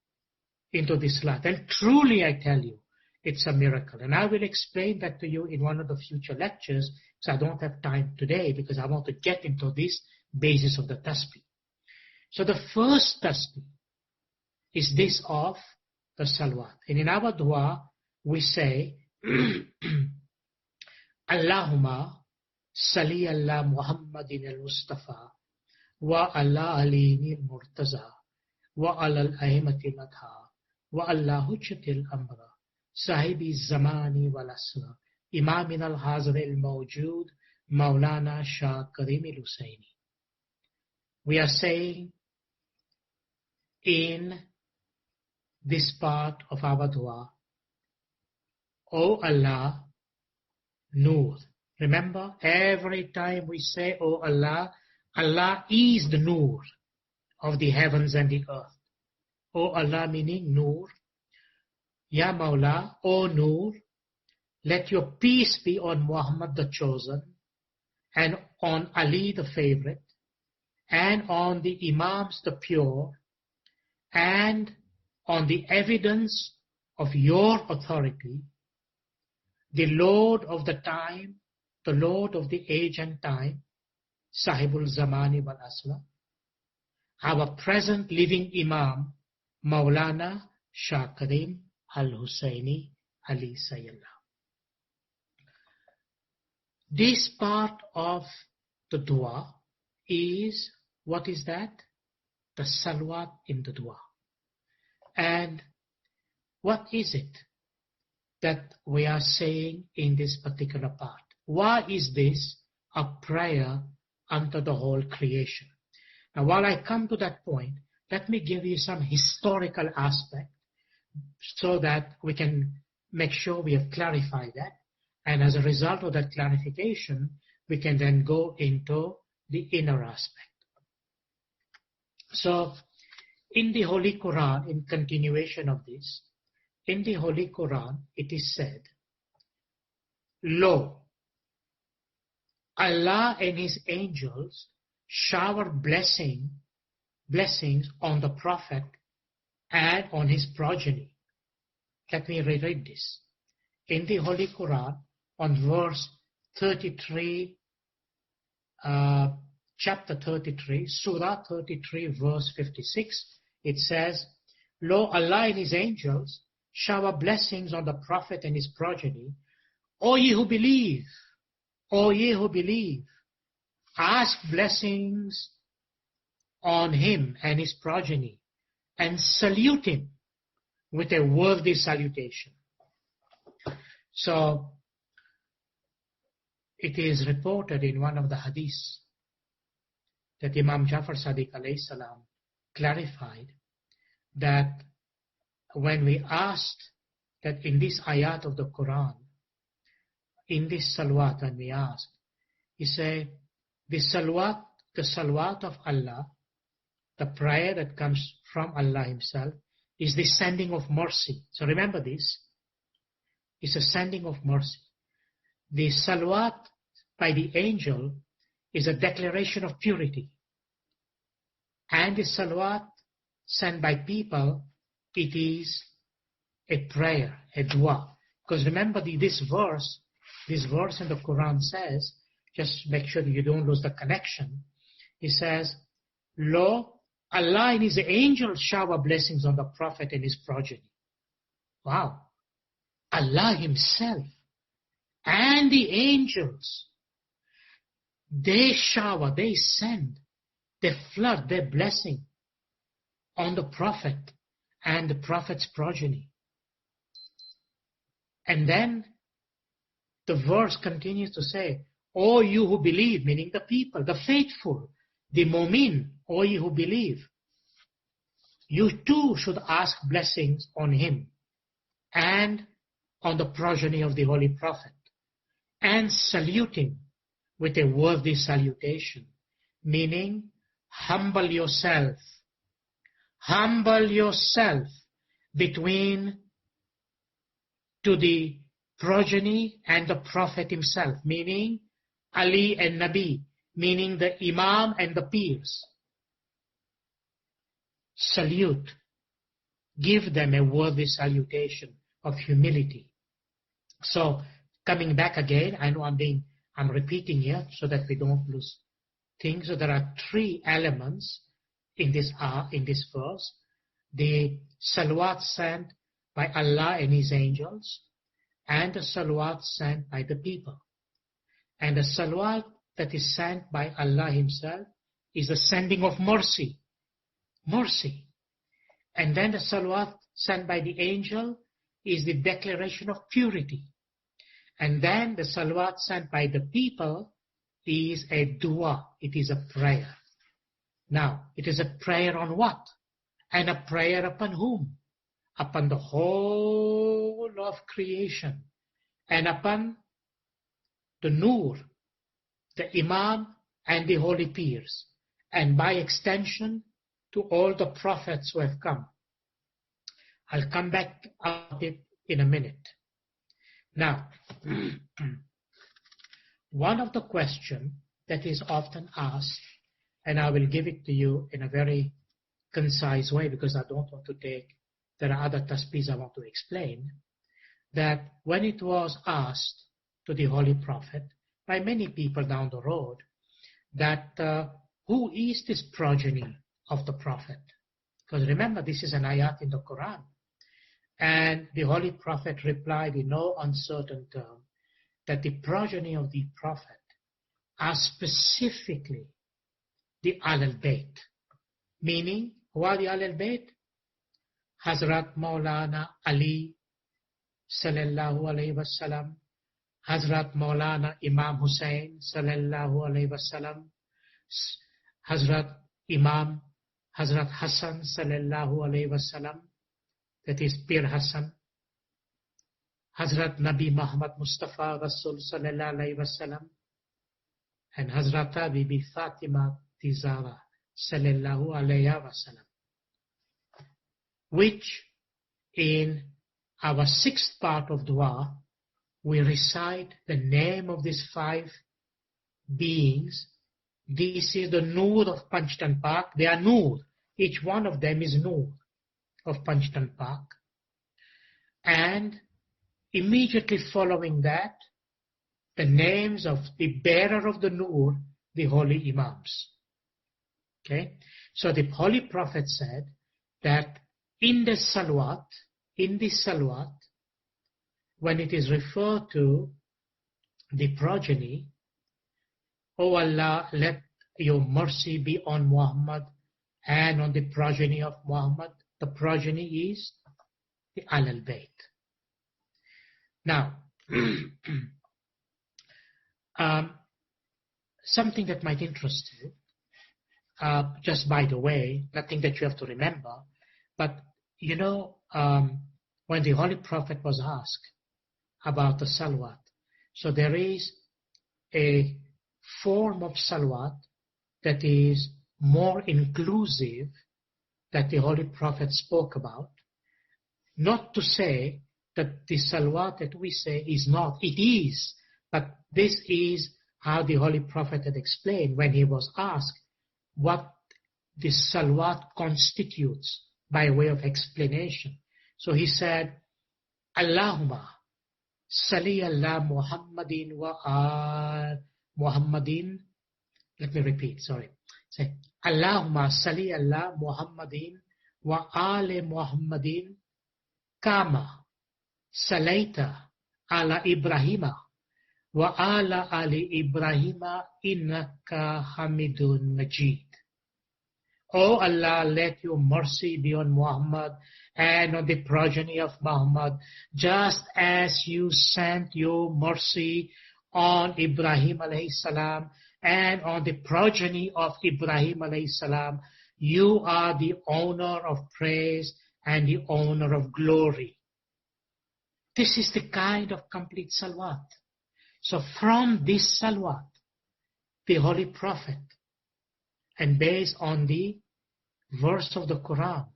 into this life. And truly I tell you, it's a miracle. And I will explain that to you in one of the future lectures, so I don't have time today because I want to get into this basis of the tasbih. So the first tasbih is this of the salawat. And in our dua, we say, Allahumma salli ala Muhammadin al-Mustafa wa ala alihi al-Murtaza wa ala al-aimati al-adha wa ala hujjati al-amra sahibi zamani wal-asra imamin al-hazir al-mawjood Maulana Shah Karim al-Husaini. We are saying in this part of our dua, O Allah, Nur. Remember, every time we say, O Allah, Allah is the Nur of the heavens and the earth. O Allah meaning Nur. Ya Mawla, O Nur, let your peace be on Muhammad the chosen, and on Ali the favorite, and on the Imams the pure, and on the evidence of your authority, the Lord of the time, the Lord of the age and time, Sahibul Zamani wal Asla, our present living Imam, Maulana Shah Karim al-Husaini Ali Sayyidullah. This part of the dua is, what is that? The salawat in the dua. And what is it that we are saying in this particular part? Why is this a prayer unto the whole creation? Now, while I come to that point, let me give you some historical aspect so that we can make sure we have clarified that. And as a result of that clarification, we can then go into the inner aspect. So, in the Holy Quran, in continuation of this, in the Holy Quran, it is said, Lo, Allah and His angels shower blessings on the Prophet and on his progeny. Let me reread this. In the Holy Quran, on verse 33, chapter 33, Surah 33, verse 56, it says, Lo, Allah and His angels shower blessings on the Prophet and his progeny. O ye who believe, ask blessings on him and his progeny, and salute him with a worthy salutation. So, it is reported in one of the hadiths that Imam Jafar Sadiq alayhi salam clarified that when we asked that in this ayat of the Quran, in this salawat, and we asked, he said, the salawat of Allah, the prayer that comes from Allah Himself, is the sending of mercy. So remember this, it's a sending of mercy. The salawat by the angel is a declaration of purity. And the salawat sent by people, it is a prayer, a dua. Because remember this verse in the Quran says, just make sure that you don't lose the connection. It says, Lo, Allah and His angels shower blessings on the Prophet and his progeny. Wow. Allah Himself and the angels, they shower, they send, they flood their blessing on the Prophet and the Prophet's progeny. And then the verse continues to say, O you who believe, meaning the people, the faithful, the mu'min, O you who believe, you too should ask blessings on him and on the progeny of the Holy Prophet, and salute him with a worthy salutation, meaning humble yourself between to the progeny and the Prophet himself, meaning Ali and Nabi, meaning the Imam and the peers. Salute. Give them a worthy salutation of humility. So, coming back again, I know I'm repeating here so that we don't lose things. So there are three elements in this verse. The salawat sent by Allah and His angels, and the salawat sent by the people. And the salawat that is sent by Allah Himself is the sending of mercy. Mercy. And then the salawat sent by the angel is the declaration of purity. And then the salawat sent by the people is a dua. It is a prayer. Now, it is a prayer on what? And a prayer upon whom? Upon the whole of creation. And upon the Nur, the Imam and the holy peers. And by extension, to all the prophets who have come. I'll come back to it in a minute. Now, one of the questions that is often asked, and I will give it to you in a very concise way because I don't want to there are other tasbihs I want to explain, that when it was asked to the Holy Prophet by many people down the road, that who is this progeny of the Prophet? Because remember, this is an ayat in the Quran. And the Holy Prophet replied in no uncertain term that the progeny of the Prophet are specifically the Ahl-Bayt. Meaning, who are the Ahl-Bayt? Hazrat Maulana Ali sallallahu alayhi wasallam, Hazrat Maulana Imam Hussain sallallahu alayhi wasallam, Hazrat Imam Hazrat Hassan sallallahu alayhi wasallam, that is Pir Hassan, Hazrat Nabi Muhammad Mustafa Rasul sallallahu alayhi wasallam, and Hazrat Bibi Fatima Tizara sallallahu alayhi wasallam, which in our sixth part of dua, we recite the name of these five beings. This is the Nur of Panchtan Park. They are Nur. Each one of them is Nur of Panchtan Park. And immediately following that, the names of the bearer of the Nur, the holy Imams. Okay? So the Holy Prophet said that in the salawat, when it is referred to the progeny, O Allah, let your mercy be on Muhammad and on the progeny of Muhammad. The progeny is the Ahl-Bayt. Now, something that might interest you, just by the way, nothing that you have to remember, but you know, when the Holy Prophet was asked about the salawat, so there is a form of salawat that is more inclusive that the Holy Prophet spoke about. Not to say that the salawat that we say is not, it is, but this is how the Holy Prophet had explained when he was asked what this salawat constitutes by way of explanation. So he said, Allahumma salli ala Muhammadin wa al Muhammadin. Let me repeat, sorry. Say, Allahumma salli ala Muhammadin wa al Muhammadin kama salaita ala Ibrahima wa ala ali Ibrahima innaka hamidun majid. O Allah, let your mercy be on Muhammad and on the progeny of Muhammad, just as you sent your mercy on Ibrahim alayhi salam and on the progeny of Ibrahim alayhi salam. You are the owner of praise and the owner of glory. This is the kind of complete salawat. So from this salawat, the Holy Prophet, and based on the verse of the Quran,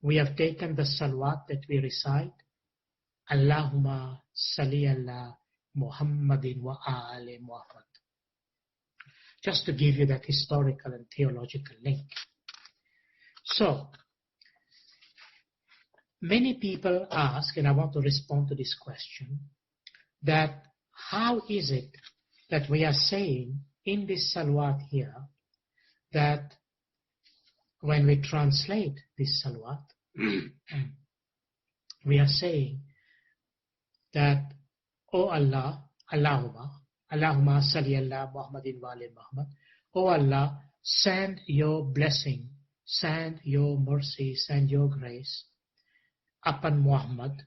we have taken the salawat that we recite, Allahumma salli ala Muhammadin wa ali Muhammad. Just to give you that historical and theological link. So, many people ask, and I want to respond to this question, that how is it that we are saying in this salawat here that when we translate this salawat, we are saying that, O Allah, Allahumma salli ala Muhammadin wa ali Muhammad, O Allah, send your blessing, send your mercy, send your grace upon Muhammad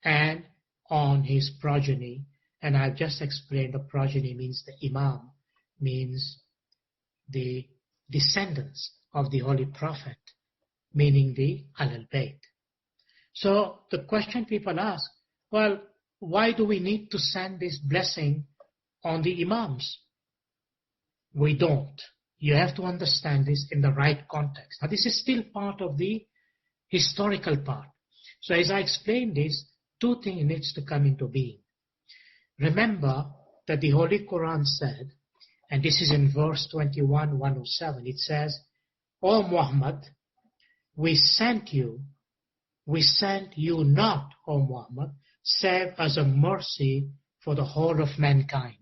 and on his progeny. And I've just explained the progeny means the Imam, means the descendants of the Holy Prophet, meaning the Ahlul Bayt. So the question people ask, well, why do we need to send this blessing on the Imams? We don't. You have to understand this in the right context. Now this is still part of the historical part. So as I explained this, two things needs to come into being. Remember that the Holy Quran said, and this is in verse 21, 107, it says, O Muhammad, we sent you not, O Muhammad, save as a mercy for the whole of mankind.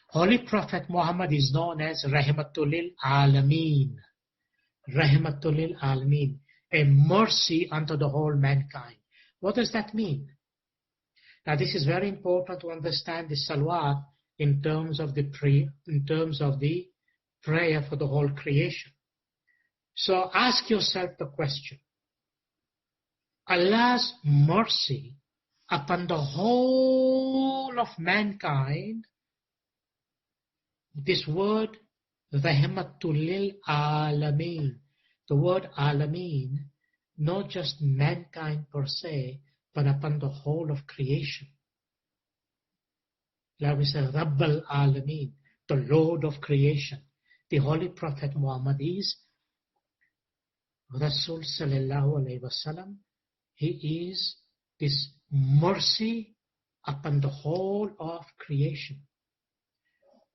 Holy Prophet Muhammad is known as Rahmatul lil Alameen. Rahmatul lil Alameen, a mercy unto the whole mankind. What does that mean? Now this is very important to understand the salawat in terms of the prayer for the whole creation. So ask yourself the question, Allah's mercy upon the whole of mankind, this word Rahmatul lil Alameen, the word Alameen, not just mankind per se, but upon the whole of creation. Like we say, Rabbal Alameen, the Lord of creation. The Holy Prophet Muhammad is Rasul Sallallahu Alaihi Wasallam. He is this mercy upon the whole of creation.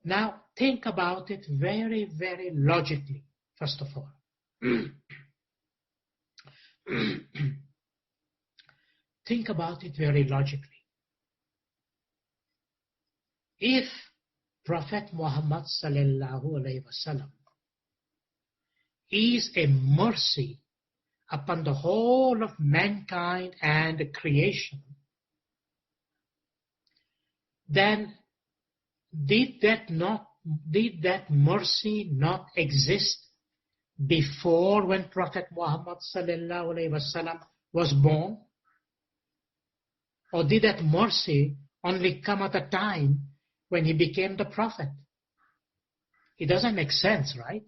Now, think about it very, very logically, first of all. Think about it very logically. If Prophet Muhammad Sallallahu Alaihi Wasallam is a mercy upon the whole of mankind and creation, then did that mercy not exist before when Prophet Muhammad Sallallahu Alaihi Wasallam was born? Or did that mercy only come at a time when he became the prophet? It doesn't make sense, right?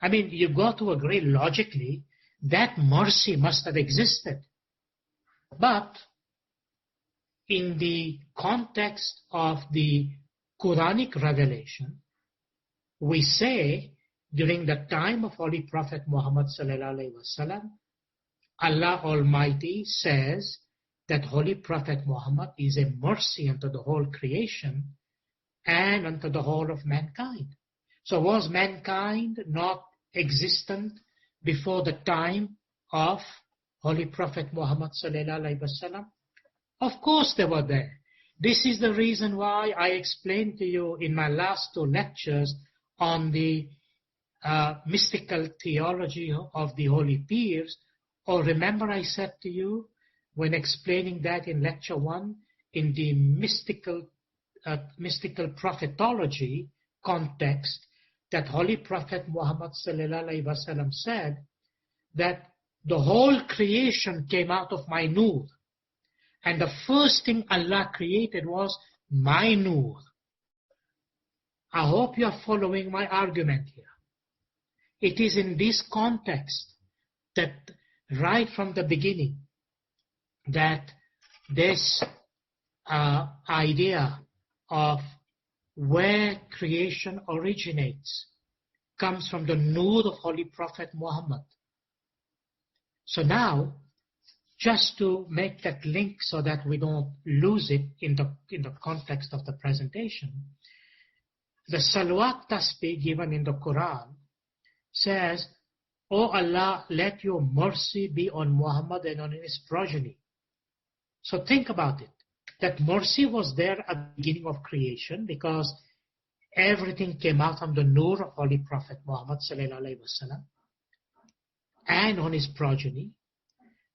I mean, you got to agree logically that mercy must have existed. But in the context of the Quranic revelation, we say during the time of Holy Prophet Muhammad Sallallahu Alaihi Wasallam, Allah Almighty says that Holy Prophet Muhammad is a mercy unto the whole creation and unto the whole of mankind. So was mankind not existent before the time of Holy Prophet Muhammad sallallahu alaihi wasallam? Of course they were there. This is the reason why I explained to you in my last 2 lectures on the mystical theology of the holy peers. Or remember I said to you when explaining that in lecture 1, in the mystical prophetology context, that Holy Prophet Muhammad sallallahu alaihi wasallam said that the whole creation came out of my nur. And the first thing Allah created was my nur. I hope you are following my argument here. It is in this context that right from the beginning that this idea of where creation originates comes from the nur of Holy Prophet Muhammad. So now, just to make that link so that we don't lose it in the context of the presentation, the Salawat Tasbih given in the Quran says, "O Allah, let your mercy be on Muhammad and on his progeny." So think about it. That mercy was there at the beginning of creation because everything came out from the nur of Holy Prophet Muhammad sallallahu alaihi wasallam and on his progeny.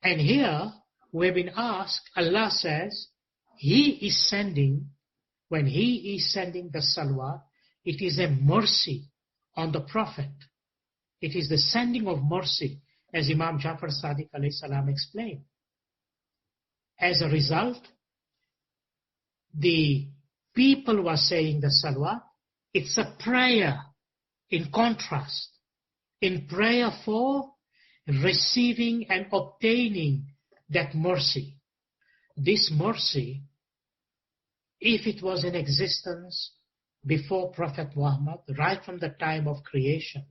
And here we've been asked, Allah says, He is sending, when He is sending the salawat, it is a mercy on the Prophet. It is the sending of mercy, as Imam Jafar Sadiq alayhi salam explained. As a result, the people were saying the salawat, it's a prayer in contrast, in prayer for receiving and obtaining that mercy. This mercy, if it was in existence before Prophet Muhammad, right from the time of creation,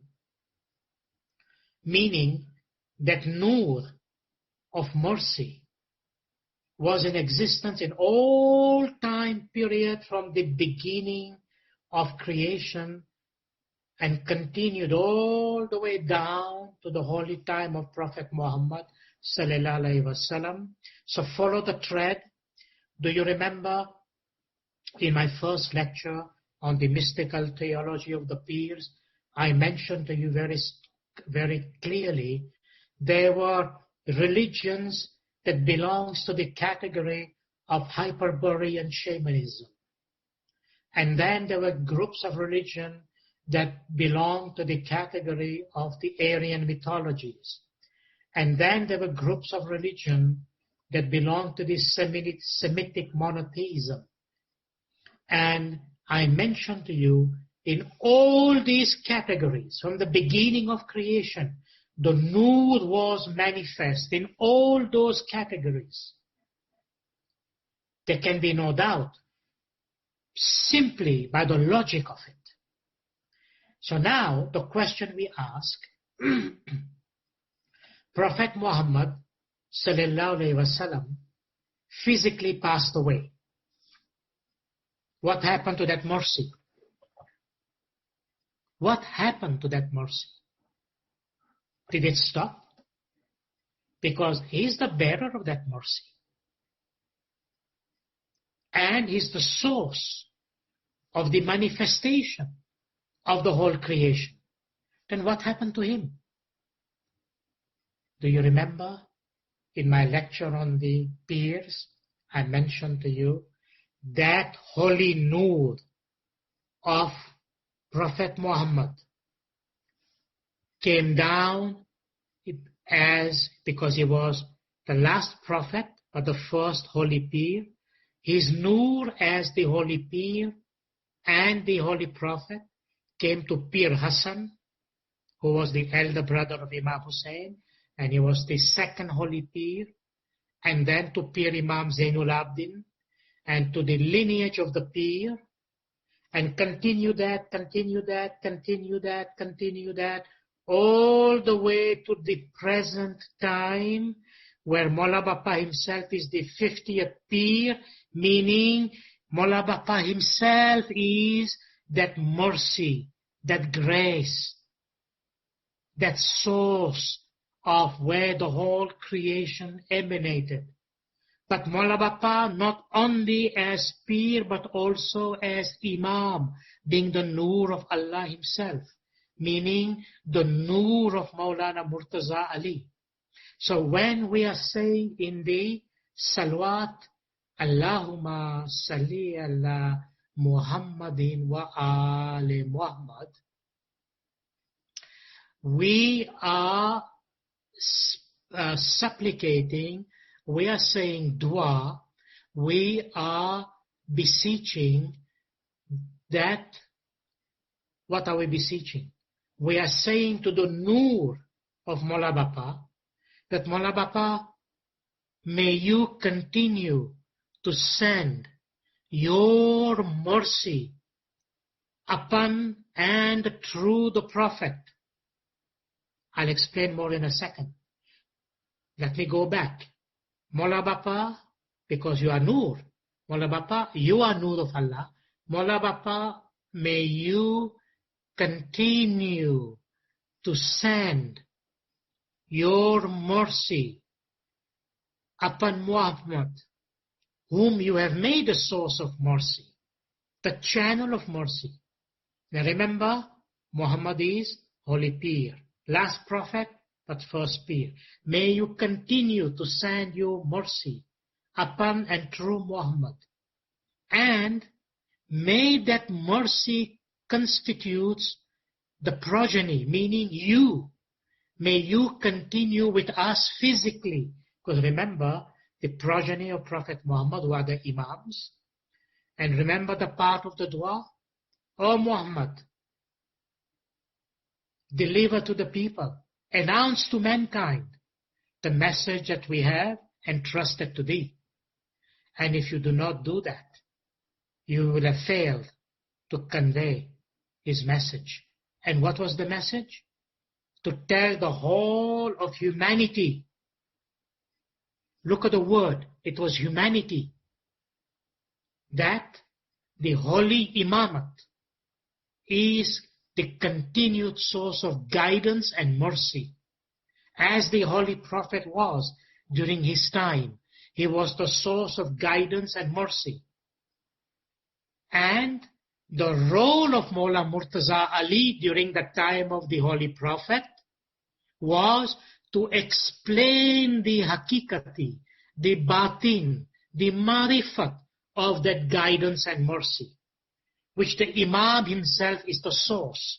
meaning that nur of mercy was in existence in all time period from the beginning of creation and continued all the way down to the holy time of Prophet Muhammad sallallahu alaihi wasallam. So follow the thread. Do you remember in my first lecture on the mystical theology of the peers, I mentioned to you very clearly there were religions that belongs to the category of Hyperborean shamanism. And then there were groups of religion that belonged to the category of the Aryan mythologies. And then there were groups of religion that belonged to the Semitic monotheism. And I mentioned to you, in all these categories, from the beginning of creation, the nur was manifest in all those categories. There can be no doubt, simply by the logic of it. So now, the question we ask, Prophet Muhammad sallallahu alaihi wasallam physically passed away. What happened to that mercy? What happened to that mercy? Did it stop? Because He is the bearer of that mercy. And He is the source of the manifestation of the whole creation. Then what happened to Him? Do you remember in my lecture on the peers, I mentioned to you that holy nur of Prophet Muhammad came down because he was the last prophet, but the first holy peer. His nur as the holy peer and the holy prophet came to Pir HASSAM, who was the elder brother of Imam Hussein, and he was the second holy peer, and then to Pir Imam Zainul Abdin, and to the lineage of the peer, and continue that, all the way to the present time, where Mola Bapa himself is the 50th peer, meaning Mola Bapa himself is that mercy, that grace, that source of where the whole creation emanated. But Maula Bapa not only as Peer but also as Imam, being the Noor of Allah Himself, meaning the Noor of Maulana Murtaza Ali. So when we are saying in the Salawat, Allahumma salli ala Muhammadin wa ali Muhammad, we are supplicating, we are saying dua, we are beseeching that, what are we beseeching? We are saying to the Noor of Maula Bapa, that Maula Bapa, may you continue to send your mercy upon and through the Prophet. I'll explain more in a second. Let me go back. Maula Bapa, because you are Noor. Maula Bapa, you are Noor of Allah. Maula Bapa, may you continue to send your mercy upon Muhammad, whom you have made a source of mercy, the channel of mercy. Now remember, Muhammad is Holy Peer, last prophet, but first Peer. May you continue to send your mercy upon and through Muhammad. And may that mercy constitutes the progeny, meaning you. May you continue with us physically. Because remember, the progeny of Prophet Muhammad were the Imams. And remember the part of the dua? O Muhammad, deliver to the people, announce to mankind the message that we have entrusted to thee. And if you do not do that, you will have failed to convey his message. And what was the message? To tell the whole of humanity. Look at the word, it was humanity. That the holy Imamat is the continued source of guidance and mercy. As the Holy Prophet was during his time, he was the source of guidance and mercy. And the role of Maula Murtaza Ali during the time of the Holy Prophet was to explain the hakikati, the batin, the marifat of that guidance and mercy, which the Imam himself is the source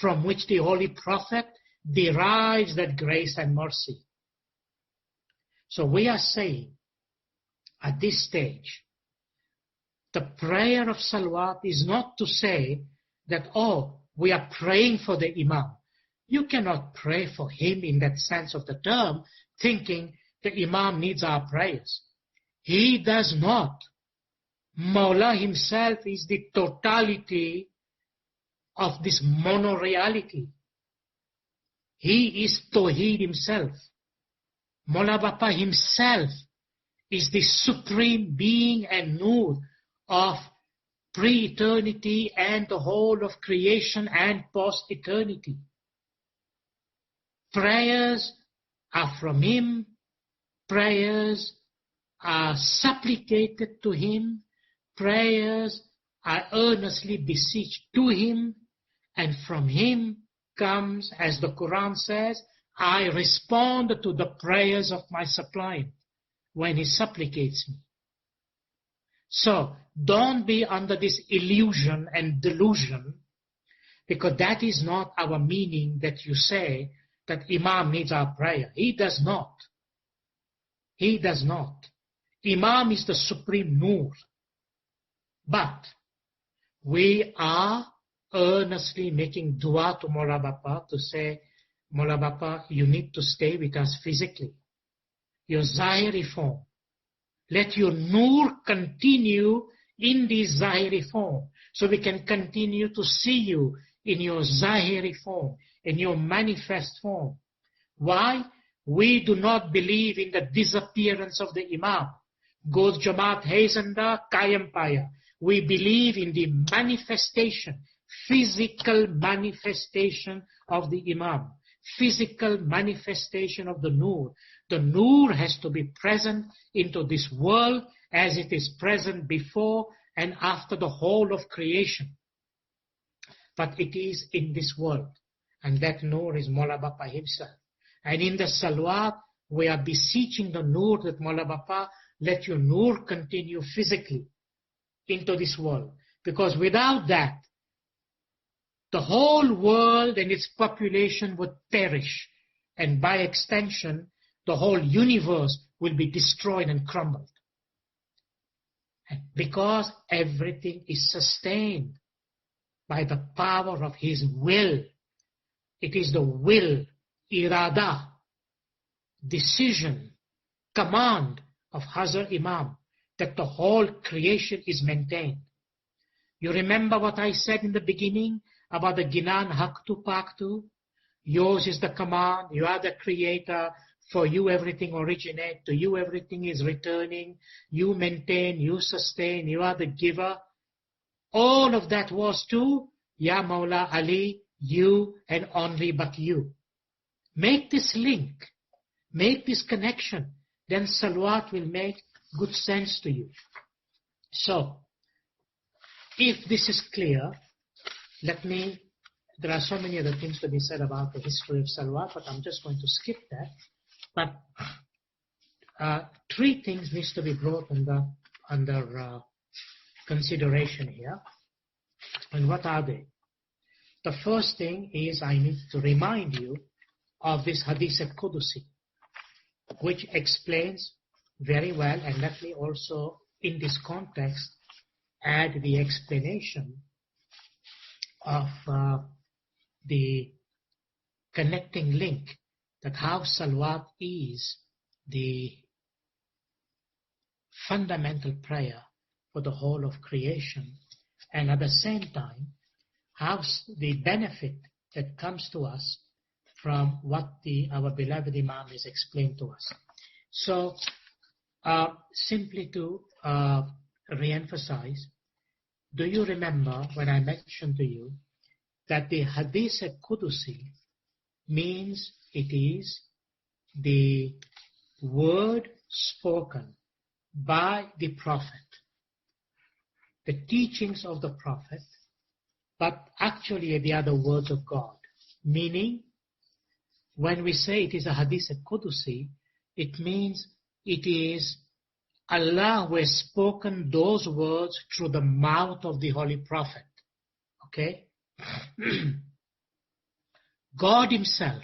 from which the Holy Prophet derives that grace and mercy. So we are saying at this stage, the prayer of Salawat is not to say that, oh, we are praying for the Imam. You cannot pray for him in that sense of the term, thinking the Imam needs our prayers. He does not. Maula himself is the totality of this mono-reality. He is Tawheed himself. Maula Bapa himself is the supreme being and Noor of pre-eternity and the whole of creation and post-eternity. Prayers are from him. Prayers are supplicated to him. Prayers are earnestly beseeched to him. And from him comes, as the Quran says, I respond to the prayers of my suppliant when he supplicates me. So, don't be under this illusion and delusion, because that is not our meaning that you say that Imam needs our prayer. He does not. He does not. Imam is the supreme Noor. But we are earnestly making dua to Maula Bapa to say, Maula Bapa, you need to stay with us physically. Your Zahiri form. Let your Noor continue in this Zahiri form, so we can continue to see you in your Zahiri form, in your manifest form. Why? We do not believe in the disappearance of the Imam. Goes Jamaat Hazanda Kayam Paya. We believe in the manifestation, physical manifestation of the Imam, physical manifestation of the Nur. The Nur has to be present into this world as it is present before and after the whole of creation. But it is in this world. And that Nur is Mola Bapa himself. And in the Salawat, we are beseeching the Nur that Mola Bapa, let your Nur continue physically into this world. Because without that, the whole world and its population would perish. And by extension, the whole universe will be destroyed and crumbled. Because everything is sustained by the power of His will. It is the will, irada, decision, command of Hazrat Imam that the whole creation is maintained. You remember what I said in the beginning about the Ginan Haktu Paktu? Yours is the command, you are the creator, for you everything originates, to you everything is returning, you maintain, you sustain, you are the giver. All of that was to Ya Mawla Ali, you and only but you. Make this link, make this connection, then Salawat will make good sense to you. So, if this is clear, there are so many other things to be said about the history of Salawat, but I'm just going to skip that. But three things needs to be brought under consideration here. And what are they? The first thing is I need to remind you of this Hadith al-Qudusi, which explains very well, and let me also, in this context, add the explanation of the connecting link, that how Salawat is the fundamental prayer for the whole of creation, and at the same time, how the benefit that comes to us from what our beloved Imam has explained to us. So, simply to re-emphasize, do you remember when I mentioned to you that the Hadith al-Qudusi means it is the word spoken by the Prophet, the teachings of the Prophet, but actually they are the words of God. Meaning, when we say it is a Hadith al-Qudusi, it means it is Allah who has spoken those words through the mouth of the Holy Prophet. Okay? God Himself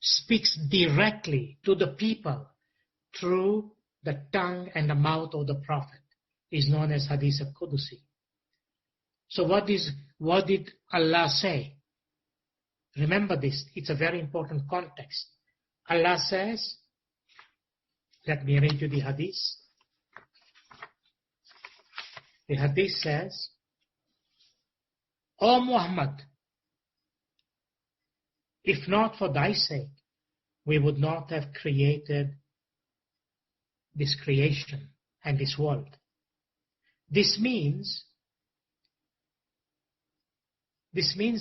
speaks directly to the people through the tongue and the mouth of the Prophet. Is known as Hadith al-Qudusi. So what did Allah say? Remember this, it's a very important context. Allah says, let me read you the Hadith. The Hadith says, O Muhammad, if not for thy sake, we would not have created this creation and this world. This means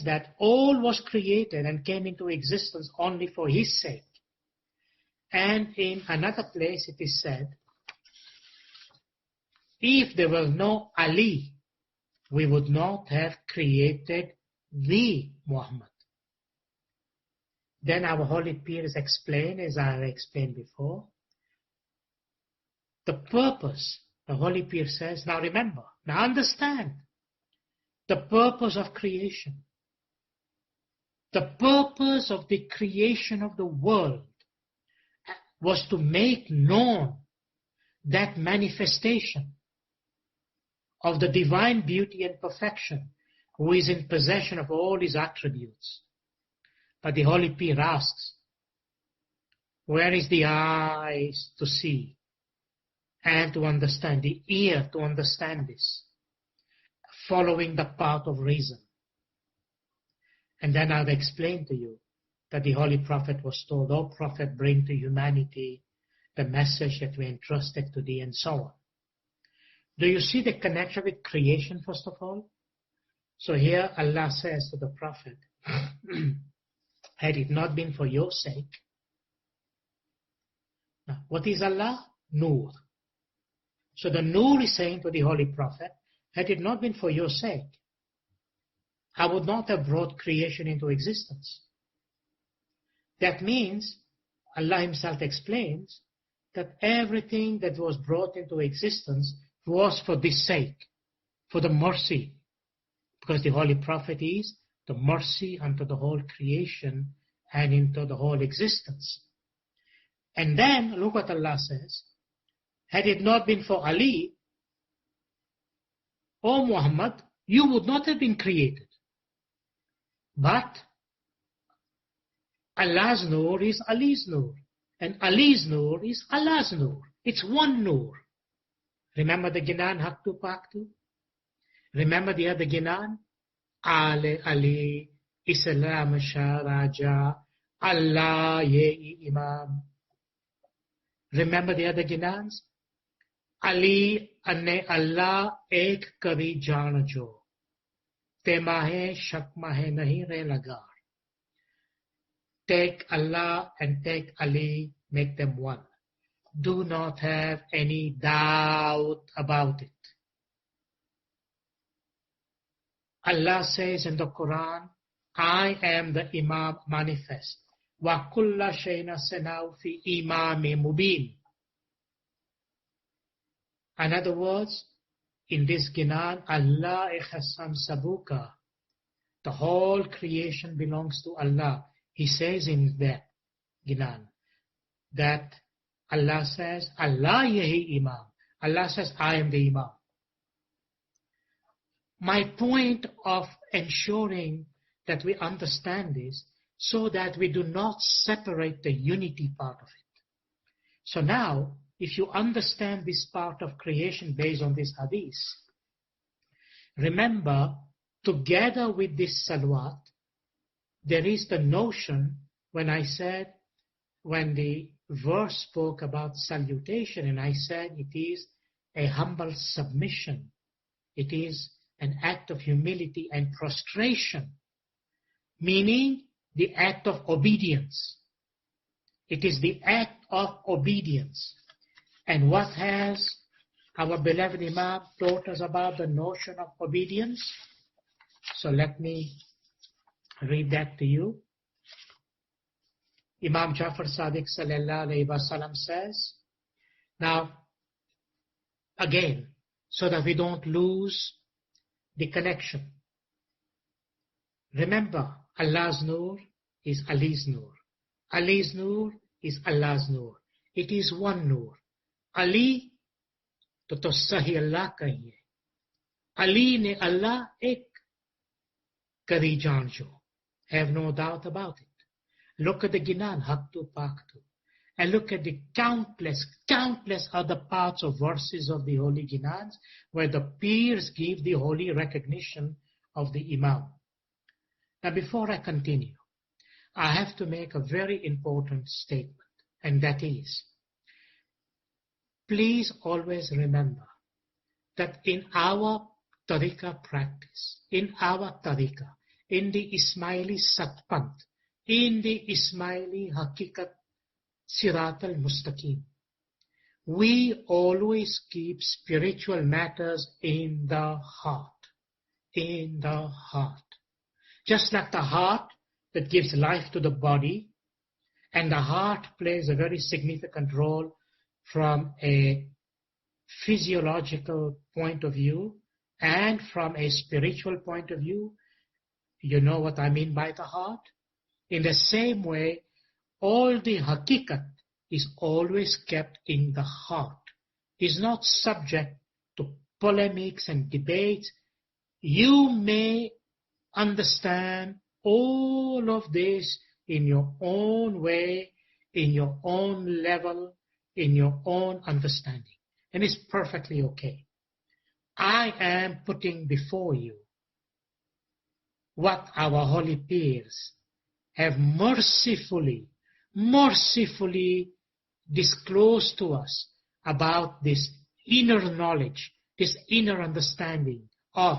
that all was created and came into existence only for His sake. And in another place it is said, if there was no Ali, we would not have created thee, Muhammad. Then our holy peers explain, as I have explained before, the purpose. The holy peer says, now remember, now understand the purpose of creation. The purpose of the creation of the world was to make known that manifestation of the divine beauty and perfection who is in possession of all His attributes. But the holy peer asks, where is the eyes to see and to understand, the ear to understand this, following the path of reason? And then I've explained to you that the Holy Prophet was told, O Prophet, bring to humanity the message that we entrusted to thee, and so on. Do you see the connection with creation, first of all? So here Allah says to the Prophet, had it not been for your sake. Now, what is Allah? Nur. So the Nur is saying to the Holy Prophet, had it not been for your sake, I would not have brought creation into existence. That means, Allah Himself explains, that everything that was brought into existence was for this sake, for the mercy. Because the Holy Prophet is the mercy unto the whole creation and into the whole existence. And then, look what Allah says, had it not been for Ali, O Muhammad, you would not have been created. But Allah's Nur is Ali's Nur. And Ali's Nur is Allah's Nur. It's one Nur. Remember the Ginan Haktu Paktu? Remember the other Ginan? Ale Ali, Islam Shah Raja, Allah Ye Imam. Remember the other Ginans? Ali Anne Allah Ek Kari Jaan Jo. Temahe Shakmahe Nahi Re Lagar. Take Allah and take Ali, make them one. Do not have any doubt about it. Allah says in the Quran, I am the Imam manifest. Wa kulla shayna sanau fi imami mubin. In other words, in this Ginan, Allah HASSAM sabuka. The whole creation belongs to Allah. He says in that Ginan that Allah says, Allah yahi Imam. Allah says, I am the Imam. My point of ensuring that we understand this so that we do not separate the unity part of it. So now, if you understand this part of creation based on this hadith, remember, together with this salawat, there is the notion when I said, when the verse spoke about salutation, and I said it is a humble submission. It is an act of humility and prostration, meaning the act of obedience. It is the act of obedience. And what has our beloved Imam taught us about the notion of obedience? So let me read that to you. Imam Jafar Sadiq sallallahu alayhi wa sallam says, now, again, so that we don't lose the connection. Remember, Allah's Nur is Ali's Nur. Ali's Nur is Allah's Nur. It is one Nur. Ali, to sahi Allah kahiye. Ali ne Allah ek kari jaan jo. Have no doubt about it. Look at the Ginan, Haktu Paktu. And look at the countless other parts of verses of the Holy Ginans where the peers give the holy recognition of the Imam. Now before I continue, I have to make a very important statement, and that is, please always remember that in our tariqah practice, in our tariqah, in the Ismaili Satpant, in the Ismaili Hakikat Sirat al-Mustaqim, we always keep spiritual matters in the heart. In the heart. Just like the heart that gives life to the body, and the heart plays a very significant role from a physiological point of view and from a spiritual point of view. You know what I mean by the heart? In the same way, all the hakikat is always kept in the heart. Is not subject to polemics and debates. You may understand all of this in your own way, in your own level, in your own understanding. And it's perfectly okay. I am putting before you what our holy peers have mercifully disclosed to us about this inner knowledge, this inner understanding of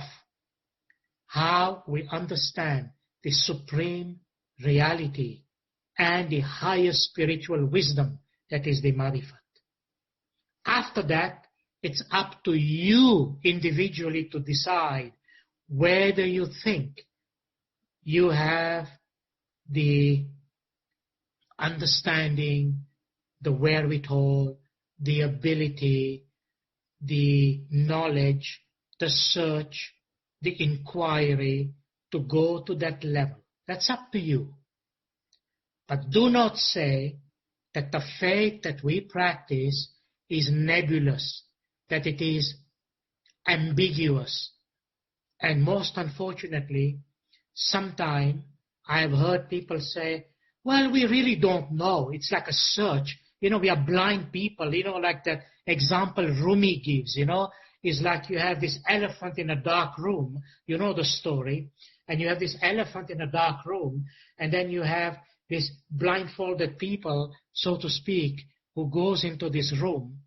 how we understand the supreme reality and the higher spiritual wisdom that is the marifat. After that, it's up to you individually to decide whether you think you have the understanding, the wherewithal, the ability, the knowledge, the search, the inquiry to go to that level. That's up to you. But do not say that the faith that we practice is nebulous, that it is ambiguous. And most unfortunately, sometimes I have heard people say, well, we really don't know. It's like a search. We are blind people, like that example Rumi gives, is like you have this elephant in a dark room. You know the story. And you have this elephant in a dark room, and then you have this blindfolded people, so to speak, who goes into this room,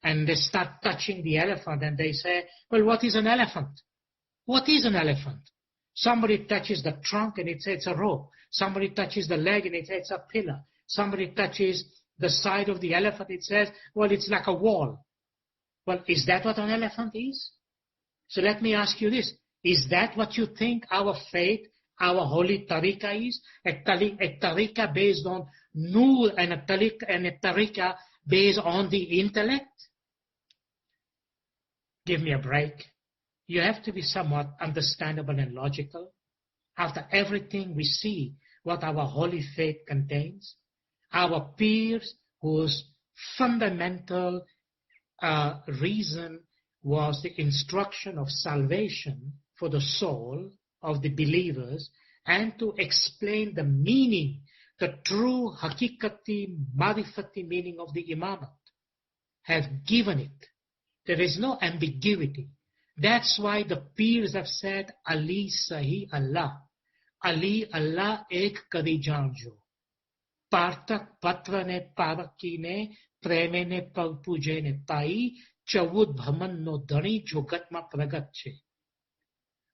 and they start touching the elephant, and they say, well, what is an elephant? What is an elephant? Somebody touches the trunk, and it says it's a rope. Somebody touches the leg, and it says it's a pillar. Somebody touches the side of the elephant, it says, well, it's like a wall. Well, is that what an elephant is? So let me ask you this. Is that what you think our faith, our holy tariqah is? A tariqah based on nur and a tariqah based on the intellect? Give me a break. You have to be somewhat understandable and logical. After everything we see what our holy faith contains, our peers whose fundamental reason was the instruction of salvation for the soul of the believers, and to explain the meaning, the true hakikati, marifati meaning of the imamat, have given it. There is no ambiguity. That's why the peers have said, Ali Sahi Allah. Ali Allah ek kadi janjo. Partak patra ne paraki ne preme ne puje ne pai chavud bhaman no dhani jogatma pragatche.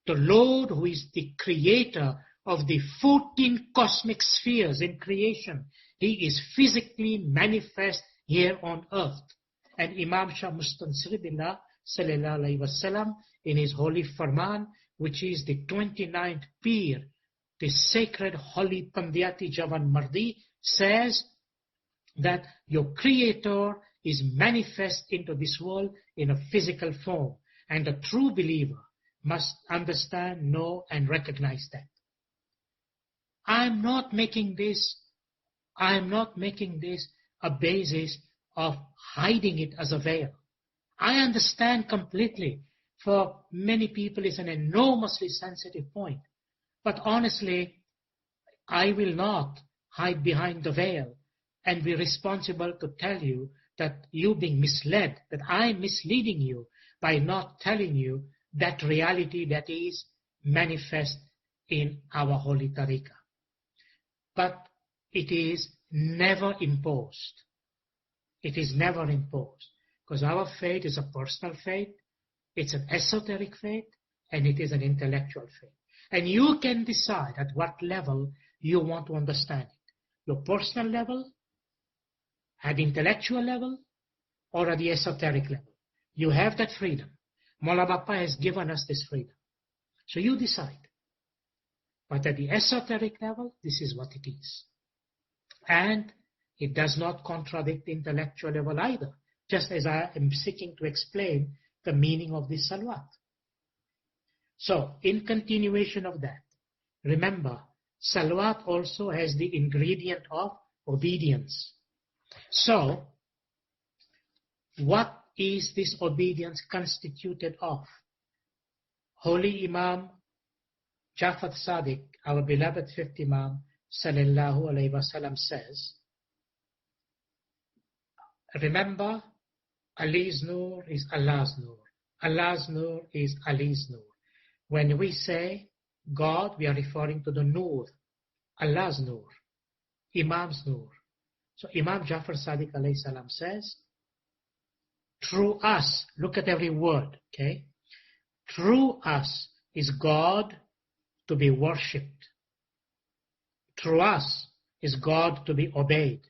The Lord, who is the creator of the 14 cosmic spheres in creation, He is physically manifest here on earth. And Imam Shah Mustansir Billah Sallallahu Alaihi Wasallam, in his holy Farman, which is the 29th Peer, the sacred holy Pandiyati Javan Mardi, says that your creator is manifest into this world in a physical form, and the true believer must understand, know, and recognize that. I'm not making this a basis of hiding it as a veil. I understand completely. For many people, it's an enormously sensitive point. But honestly, I will not hide behind the veil and be responsible to tell you that you're being misled, that I'm misleading you by not telling you that reality that is manifest in our holy tariqah. But it is never imposed. It is never imposed. Because our faith is a personal faith, it's an esoteric faith, and it is an intellectual faith. And you can decide at what level you want to understand it. Your personal level, at the intellectual level, or at the esoteric level. You have that freedom. Mola Bappa has given us this freedom. So you decide. But at the esoteric level, this is what it is. And it does not contradict the intellectual level either, just as I am seeking to explain the meaning of this salawat. So, in continuation of that, remember, salawat also has the ingredient of obedience. So, what is this obedience constituted of? Holy Imam Jafar Sadiq, our beloved fifth Imam, Sallallahu Alaihi Wasallam, says, remember, Ali's Nur is Allah's Nur. Allah's Nur is Ali's Nur. When we say God, we are referring to the Nur, Allah's Nur, Imam's Nur. So Imam Jafar Sadiq alayhi salam says, through us, look at every word, okay? Through us is God to be worshipped. through us is God to be obeyed.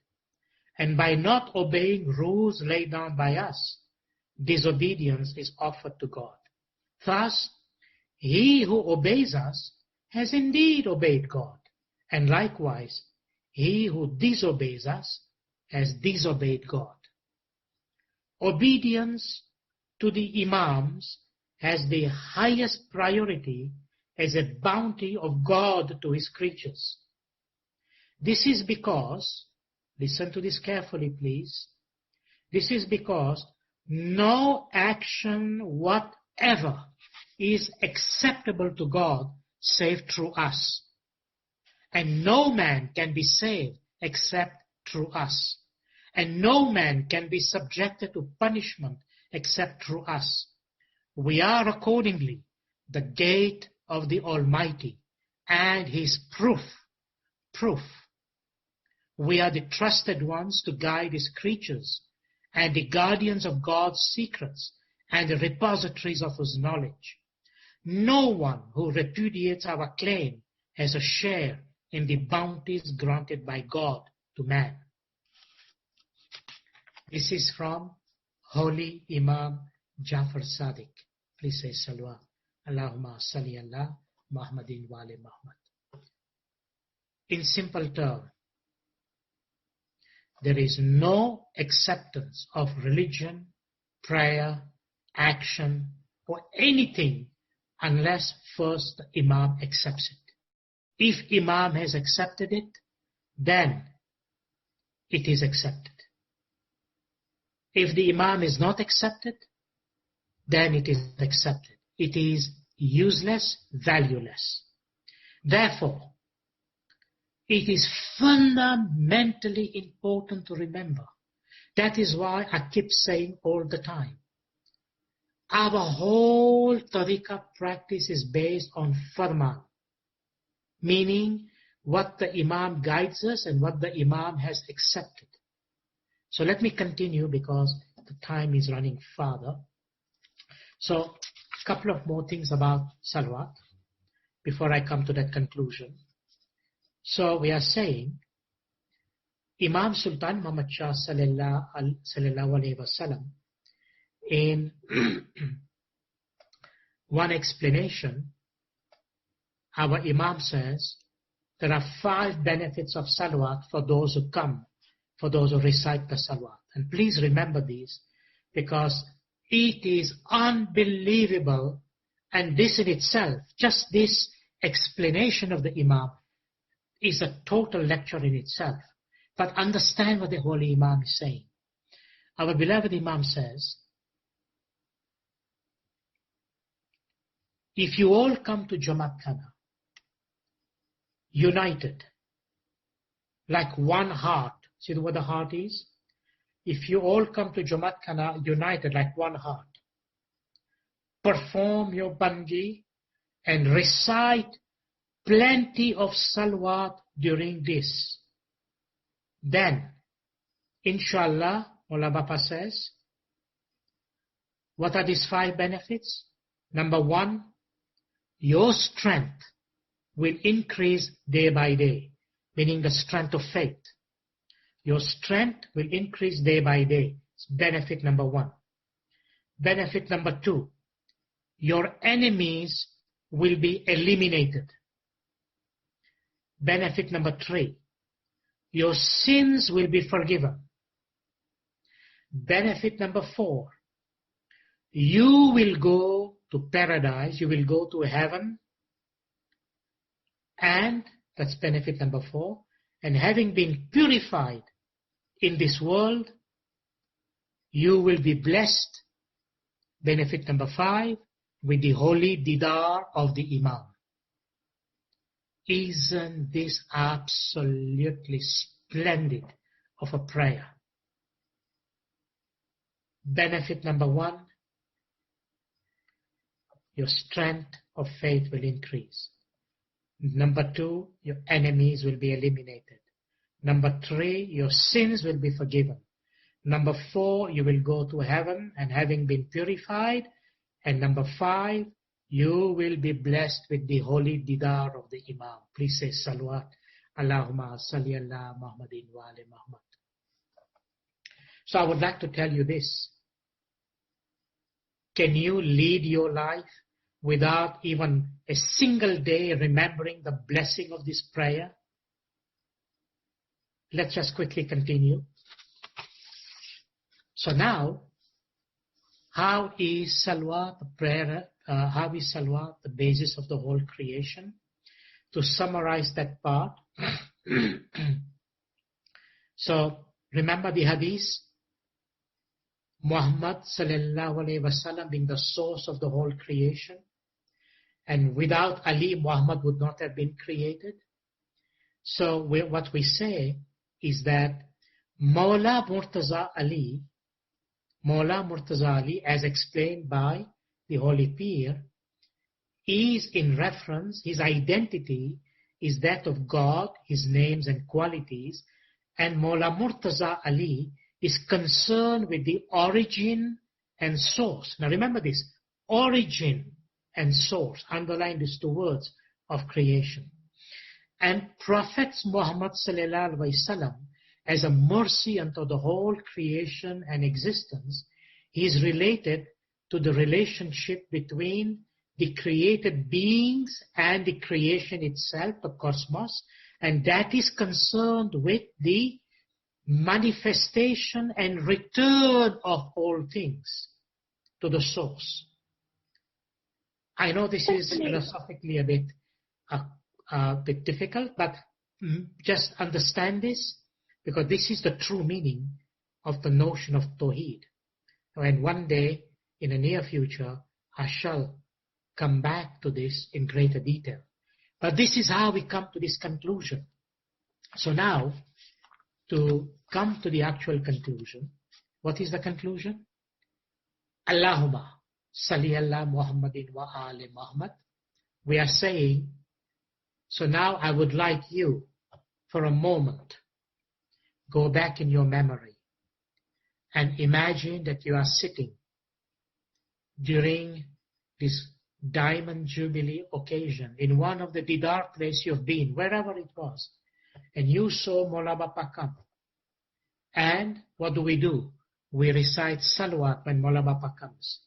And by not obeying rules laid down by us, disobedience is offered to God. Thus, he who obeys us has indeed obeyed God, and likewise, he who disobeys us has disobeyed God. Obedience to the Imams has the highest priority as a bounty of God to his creatures. This is because, listen to this carefully please, this is because no action whatever is acceptable to God save through us. And no man can be saved except through us. And no man can be subjected to punishment except through us. We are accordingly the gate of the Almighty and his proof. We are the trusted ones to guide his creatures and the guardians of God's secrets and the repositories of his knowledge. No one who repudiates our claim has a share in the bounties granted by God to man. This is from Holy Imam Jafar Sadiq. Please say Salwa. Allahumma salli ala Muhammadin wa ali Muhammad. In simple terms, there is no acceptance of religion, prayer, action, or anything unless first the Imam accepts it. If Imam has accepted it, then it is accepted. If the Imam is not accepted, then it is accepted. It is useless, valueless. Therefore, it is fundamentally important to remember. That is why I keep saying all the time, our whole tariqah practice is based on farman, meaning what the Imam guides us and what the Imam has accepted. So let me continue because the time is running farther. So a couple of more things about Salawat before I come to that conclusion. So we are saying Imam Sultan Muhammad Shah sallallahu alaihi wasallam, in one explanation, our Imam says there are 5 benefits of Salawat for those who come, for those who recite the Salawat. And please remember these, because it is unbelievable, and this in itself, just this explanation of the Imam, is a total lecture in itself. But understand what the Holy Imam is saying. Our beloved Imam says, if you all come to Jamaat Khana, united, like one heart, see what the heart is? If you all come to Jamaat Khana united like one heart, perform your bangi and recite plenty of salawat during this, then, inshallah, Mullah Bapa says, what are these 5 benefits? Number 1, your strength will increase day by day, meaning the strength of faith. Your strength will increase day by day. It's benefit number 1. Benefit number 2, your enemies will be eliminated. Benefit number 3, your sins will be forgiven. Benefit number 4, you will go to paradise, you will go to heaven, and that's benefit number 4. And having been purified in this world, you will be blessed, benefit number 5, with the holy didar of the Imam. Isn't this absolutely splendid of a prayer? Benefit number 1, your strength of faith will increase. Number 2, your enemies will be eliminated. Number 3, your sins will be forgiven. Number 4, you will go to heaven and having been purified. And number 5, you will be blessed with the holy didar of the Imam. Please say salawat Allahumma salli ala Muhammadin wa ali Muhammad. So I would like to tell you this. Can you lead your life without even a single day remembering the blessing of this prayer? Let's just quickly continue. So now, how is salawat the prayer? How is salawat the basis of the whole creation? To summarize that part, so remember the hadith, Muhammad sallallahu alaihi wasallam being the source of the whole creation, and without Ali, Muhammad would not have been created. So what we say is that Mawla Murtaza Ali, as explained by the Holy Pir, is in reference, his identity is that of God, his names and qualities, and Mawla Murtaza Ali is concerned with the origin and source. Now remember this, origin and source, underline these two words, of creation. And Prophet Muhammad sallallahu alaihi wasallam, as a mercy unto the whole creation and existence, he is related to the relationship between the created beings and the creation itself, the cosmos, and that is concerned with the manifestation and return of all things to the source. I know this is philosophically a bit difficult, but just understand this, because this is the true meaning of the notion of Tawheed. And one day, in the near future, I shall come back to this in greater detail. But this is how we come to this conclusion. So now, to come to the actual conclusion, what is the conclusion? Allahumma salli ala Muhammadin wa ali Muhammad. We are saying, so now I would like you, for a moment, go back in your memory and imagine that you are sitting during this Diamond Jubilee occasion in one of the Didar places you've been, wherever it was, and you saw Mola Bapa come. And what do? We recite Salawat when Mola Bapa comes.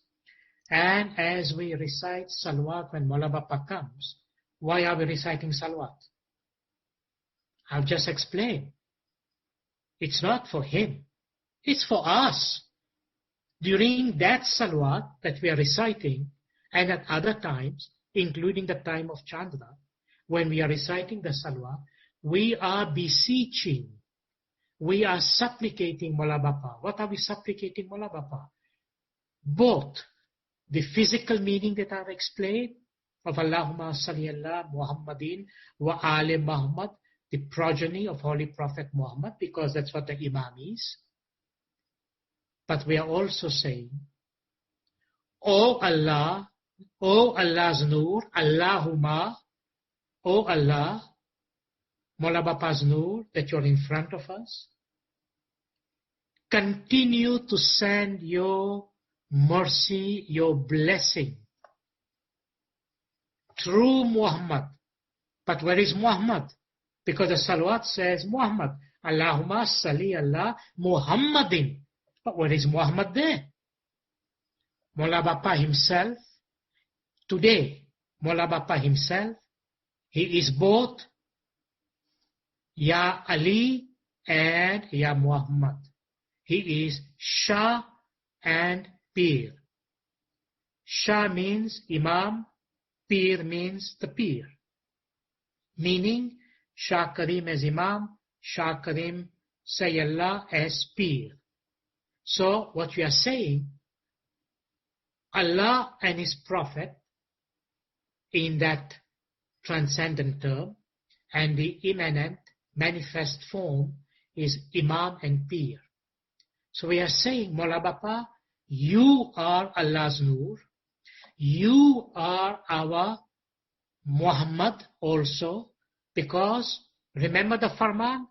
And as we recite Salawat when Mola Bapa comes, why are we reciting Salawat? I'll just explain. It's not for him. It's for us. During that Salawat that we are reciting, and at other times, including the time of Chandra, when we are reciting the Salawat, we are beseeching, we are supplicating Mola Bapa. What are we supplicating Mola Bapa? Both the physical meaning that I've explained of Allahumma salli ala Muhammadin wa ali Muhammad, the progeny of Holy Prophet Muhammad, because that's what the Imam is. But we are also saying, O Allah, O Allah's Noor, Allahumma, O Allah, Mola Bapa's Noor, that you're in front of us, continue to send your mercy, your blessing through Muhammad. But where is Muhammad? Because the Salawat says Muhammad, Allahumma salli ala Muhammadin. But where is Muhammad there? Mola Bapa himself, today, Mola Bapa himself, he is both Ya Ali and Ya Muhammad. He is Shah and Pir. Shah means Imam, Pir means the Pir. Meaning, Shah Karim as Imam, Shah Karim Sayyallah as Pir. So, what we are saying, Allah and His Prophet, in that transcendent term, and the immanent, manifest form is Imam and Pir. So we are saying, Mola Bapa, you are Allah's Noor, you are our Muhammad also, because remember the Farman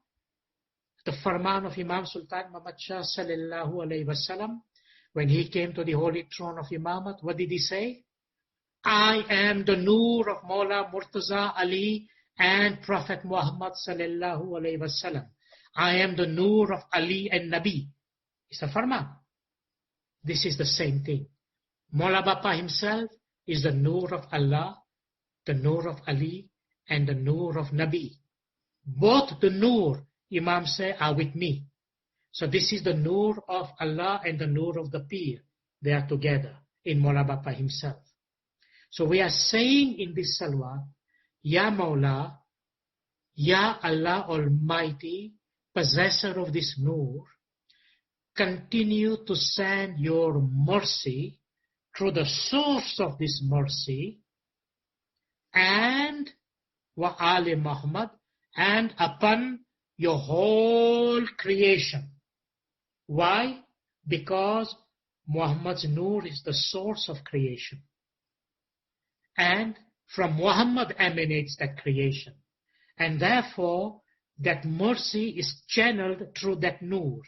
of Imam Sultan Muhammad Shah sallallahu alayhi wasallam, when he came to the holy throne of Imamat, what did he say? I am the Noor of Mawla Murtaza Ali, and Prophet Muhammad sallallahu alaihi wasallam. I am the Nur of Ali and Nabi. It's a farman. This is the same thing. Maula Bapa himself is the Nur of Allah, the Nur of Ali, and the Nur of Nabi. Both the Nur, Imam say, are with me. So this is the Nur of Allah and the Nur of the Pir. They are together in Maula Bapa himself. So we are saying in this salawat, Ya Maula, Ya Allah Almighty, possessor of this Nur, continue to send your mercy through the source of this mercy and wa Ali Muhammad and upon your whole creation. Why? Because Muhammad's Nur is the source of creation. And from Muhammad emanates that creation. And therefore, that mercy is channeled through that Nur.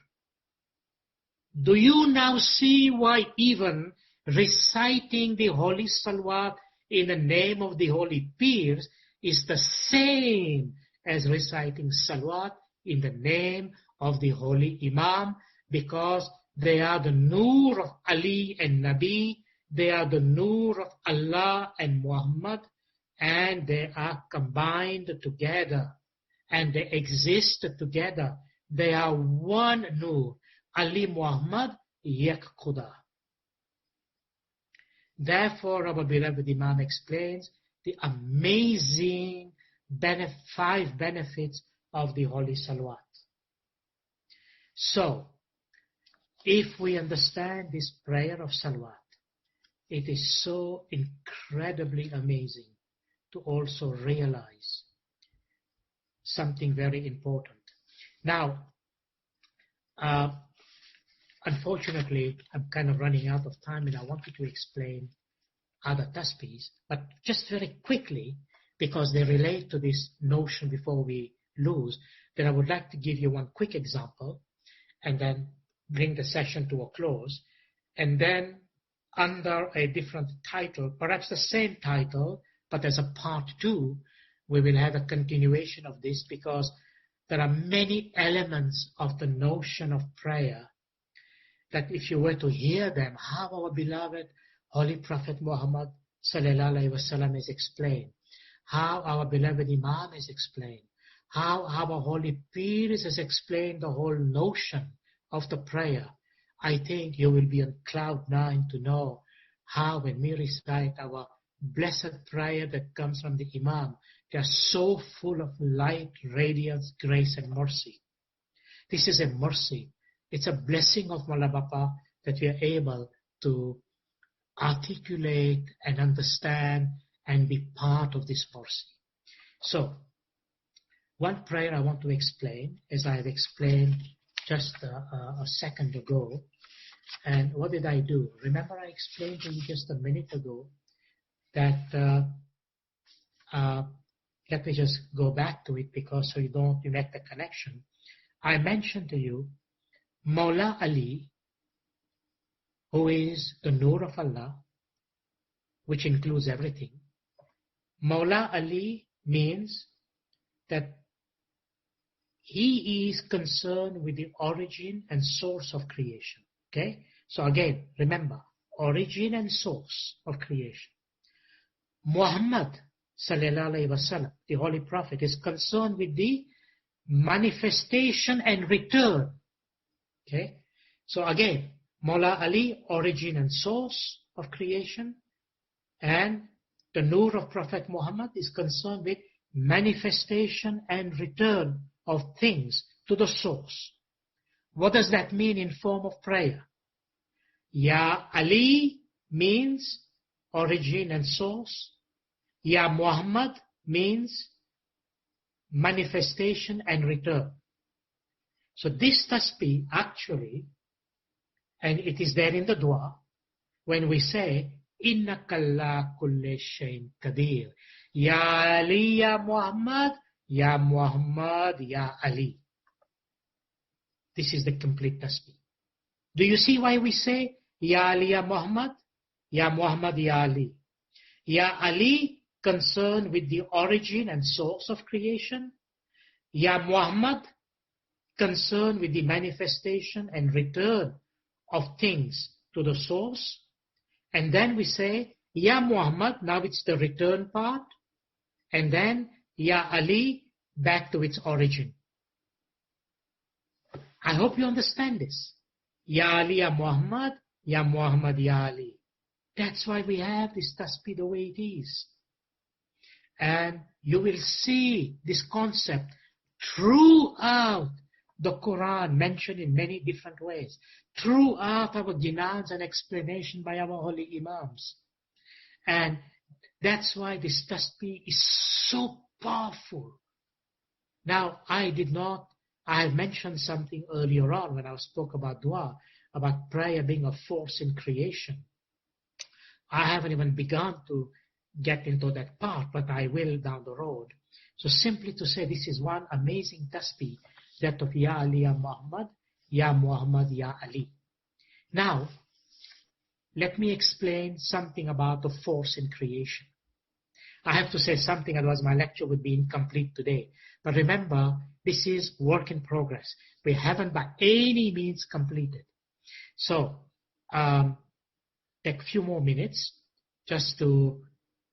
Do you now see why even reciting the Holy Salawat in the name of the Holy Pirs is the same as reciting Salawat in the name of the Holy Imam? Because they are the Nur of Ali and Nabi, they are the Nur of Allah and Muhammad, and they are combined together, and they exist together. They are one Nur. Ali Muhammad Yek Khuda. Therefore, our beloved Imam explains the amazing 5 benefits of the Holy Salawat. So, if we understand this prayer of Salawat, it is so incredibly amazing to also realize something very important. Now, unfortunately, I'm kind of running out of time and I wanted to explain other tasbihs, but just very quickly, because they relate to this notion before we lose, then I would like to give you one quick example and then bring the session to a close. And then under a different title, perhaps the same title, but as a part 2, we will have a continuation of this, because there are many elements of the notion of prayer that if you were to hear them, how our beloved Holy Prophet Muhammad sallallahu alaihi wasallam is explained, how our beloved Imam is explained, how our Holy Pirs has explained the whole notion of the prayer, I think you will be on cloud 9 to know how when we recite our blessed prayer that comes from the Imam, they are so full of light, radiance, grace and mercy. This is a mercy. It's a blessing of Maula Bapa that we are able to articulate and understand and be part of this mercy. So, one prayer I want to explain, as I have explained just a second ago. And what did I do? Remember, I explained to you just a minute ago that, let me just go back to it because so you make the connection. I mentioned to you Maula Ali, who is the Nur of Allah, which includes everything. Maula Ali means that he is concerned with the origin and source of creation. Okay? So again, remember, origin and source of creation. Muhammad sallallahu alaihi wasallam, the Holy Prophet, is concerned with the manifestation and return. Okay? So again, Maula Ali, origin and source of creation, and the Nur of Prophet Muhammad is concerned with manifestation and return of things to the source. What does that mean in form of prayer? Ya Ali means origin and source. Ya Muhammad means manifestation and return. So this tasbih actually, and it is there in the dua, when we say, Innaka ala kulli shayin qadir. Ya Ali, Ya Muhammad, Ya Muhammad, Ya Ali. This is the complete tasbih. Do you see why we say, Ya Ali, Ya Muhammad, Ya Muhammad, Ya Ali? Ya Ali concerned with the origin and source of creation. Ya Muhammad, concerned with the manifestation and return of things to the source. And then we say, Ya Muhammad, now it's the return part. And then, Ya Ali, back to its origin. I hope you understand this. Ya Ali, Ya Muhammad, Ya Muhammad, Ya Ali. That's why we have this tasbih the way it is. And you will see this concept throughout the Quran, mentioned in many different ways, throughout our ginans and explanation by our holy imams. And that's why this tasbih is so powerful. Now, I have mentioned something earlier on when I spoke about dua, about prayer being a force in creation. I haven't even begun to get into that part, but I will down the road. So simply to say, this is one amazing tasbih, that of Ya Ali, Ya Muhammad, Ya Muhammad, Ya Ali. Now, let me explain something about the force in creation. I have to say something, otherwise my lecture would be incomplete today. But remember, this is work in progress. We haven't by any means completed. So, take a few more minutes just to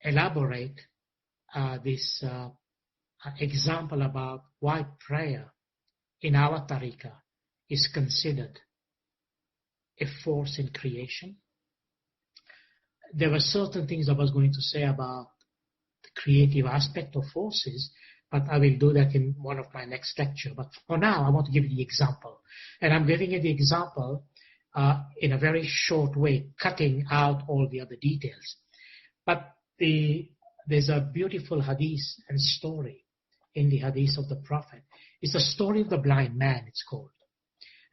elaborate this example about why prayer in our tariqah is considered a force in creation. There were certain things I was going to say about the creative aspect of forces, but I will do that in one of my next lecture. But for now, I want to give you the example. And I'm giving you the example in a very short way, cutting out all the other details. But there's a beautiful hadith and story in the hadith of the Prophet. It's the story of the blind man, it's called.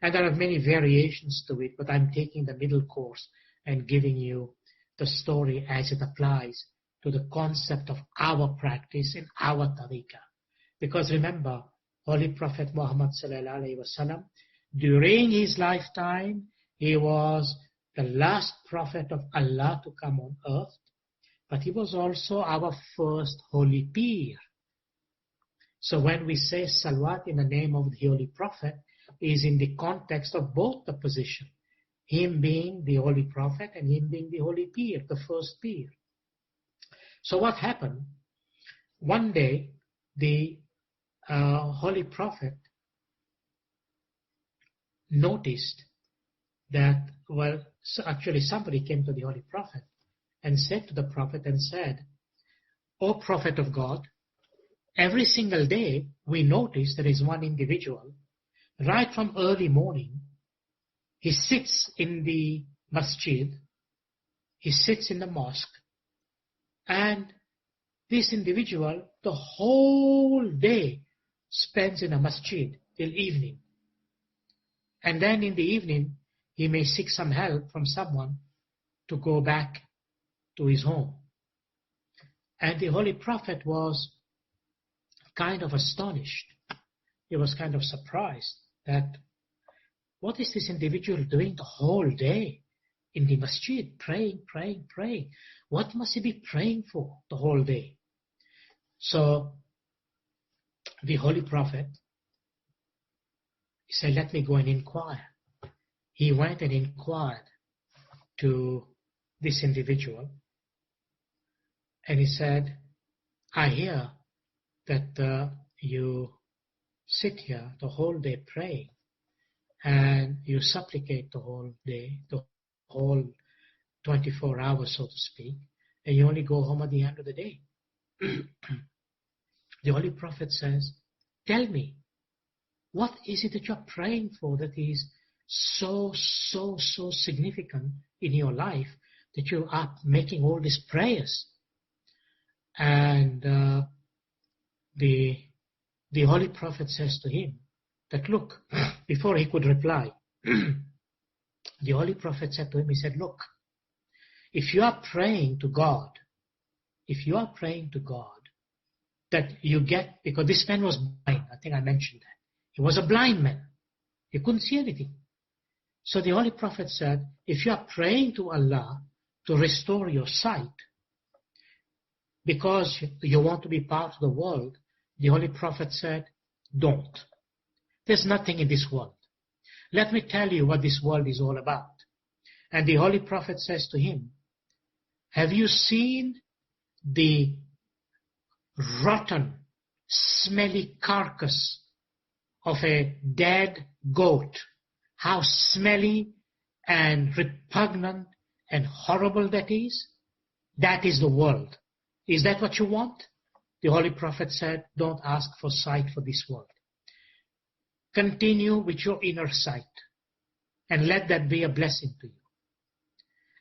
And there are many variations to it, but I'm taking the middle course and giving you the story as it applies to the concept of our practice in our tariqah. Because remember, Holy Prophet Muhammad sallallahu alaihi wasallam, during his lifetime, he was the last prophet of Allah to come on earth, but he was also our first holy peer. So when we say salawat in the name of the Holy Prophet, is in the context of both the position, him being the Holy Prophet and him being the holy peer, the first peer. So what happened? One day, the Holy Prophet noticed that, actually somebody came to the Holy Prophet and said to the Prophet and said, O Prophet of God, every single day we notice there is one individual, right from early morning, he sits in the masjid, he sits in the mosque, and this individual the whole day spends in a masjid till evening. And then in the evening, he may seek some help from someone to go back to his home. And the Holy Prophet was kind of astonished. He was kind of surprised that what is this individual doing the whole day in the masjid, praying, praying, praying? What must he be praying for the whole day? So the Holy Prophet, he said, let me go and inquire. He went and inquired to this individual, and he said, I hear that you sit here the whole day praying, and you supplicate the whole day, the whole 24 hours, so to speak, and you only go home at the end of the day. The Holy Prophet says, tell me, what is it that you're praying for that is so significant in your life that you are making all these prayers? And the Holy Prophet says to him that, look, before he could reply, the Holy Prophet said to him, he said, look, if you are praying to God, that you get, because this man was blind, I think I mentioned that. He was a blind man. He couldn't see anything. So the Holy Prophet said, if you are praying to Allah to restore your sight, because you want to be part of the world, the Holy Prophet said, don't. There's nothing in this world. Let me tell you what this world is all about. And the Holy Prophet says to him, have you seen the rotten, smelly carcass of a dead goat? How smelly and repugnant and horrible that is? That is the world. Is that what you want? The Holy Prophet said, don't ask for sight for this world. Continue with your inner sight and let that be a blessing to you.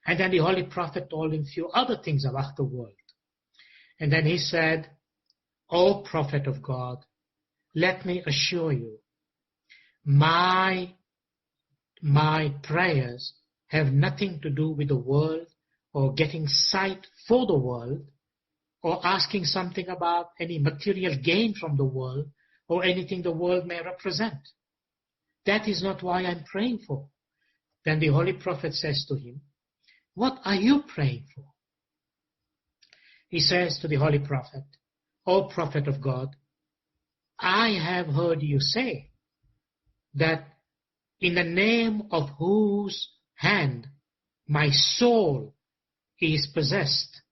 And then the Holy Prophet told him a few other things about the world. And then he said, O Prophet of God, let me assure you, my prayers have nothing to do with the world or getting sight for the world or asking something about any material gain from the world or anything the world may represent. That is not why I'm praying for. Then the Holy Prophet says to him, what are you praying for? He says to the Holy Prophet, O Prophet of God, I have heard you say that in the name of whose hand my soul is possessed.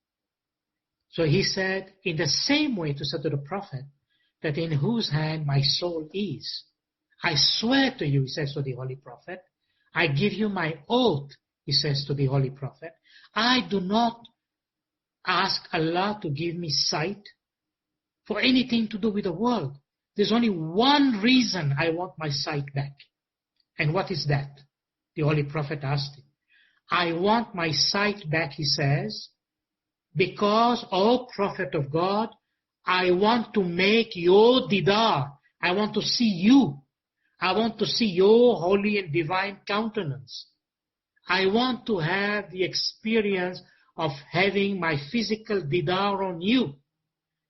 So he said, in the same way to say to the Prophet, that in whose hand my soul is. I swear to you, he says to the Holy Prophet, I give you my oath, he says to the Holy Prophet, I do not ask Allah to give me sight for anything to do with the world. There's only one reason I want my sight back. And what is that? The Holy Prophet asked him. I want my sight back, he says, because, O Prophet of God, I want to make your didar. I want to see you. I want to see your holy and divine countenance. I want to have the experience of having my physical didar on you.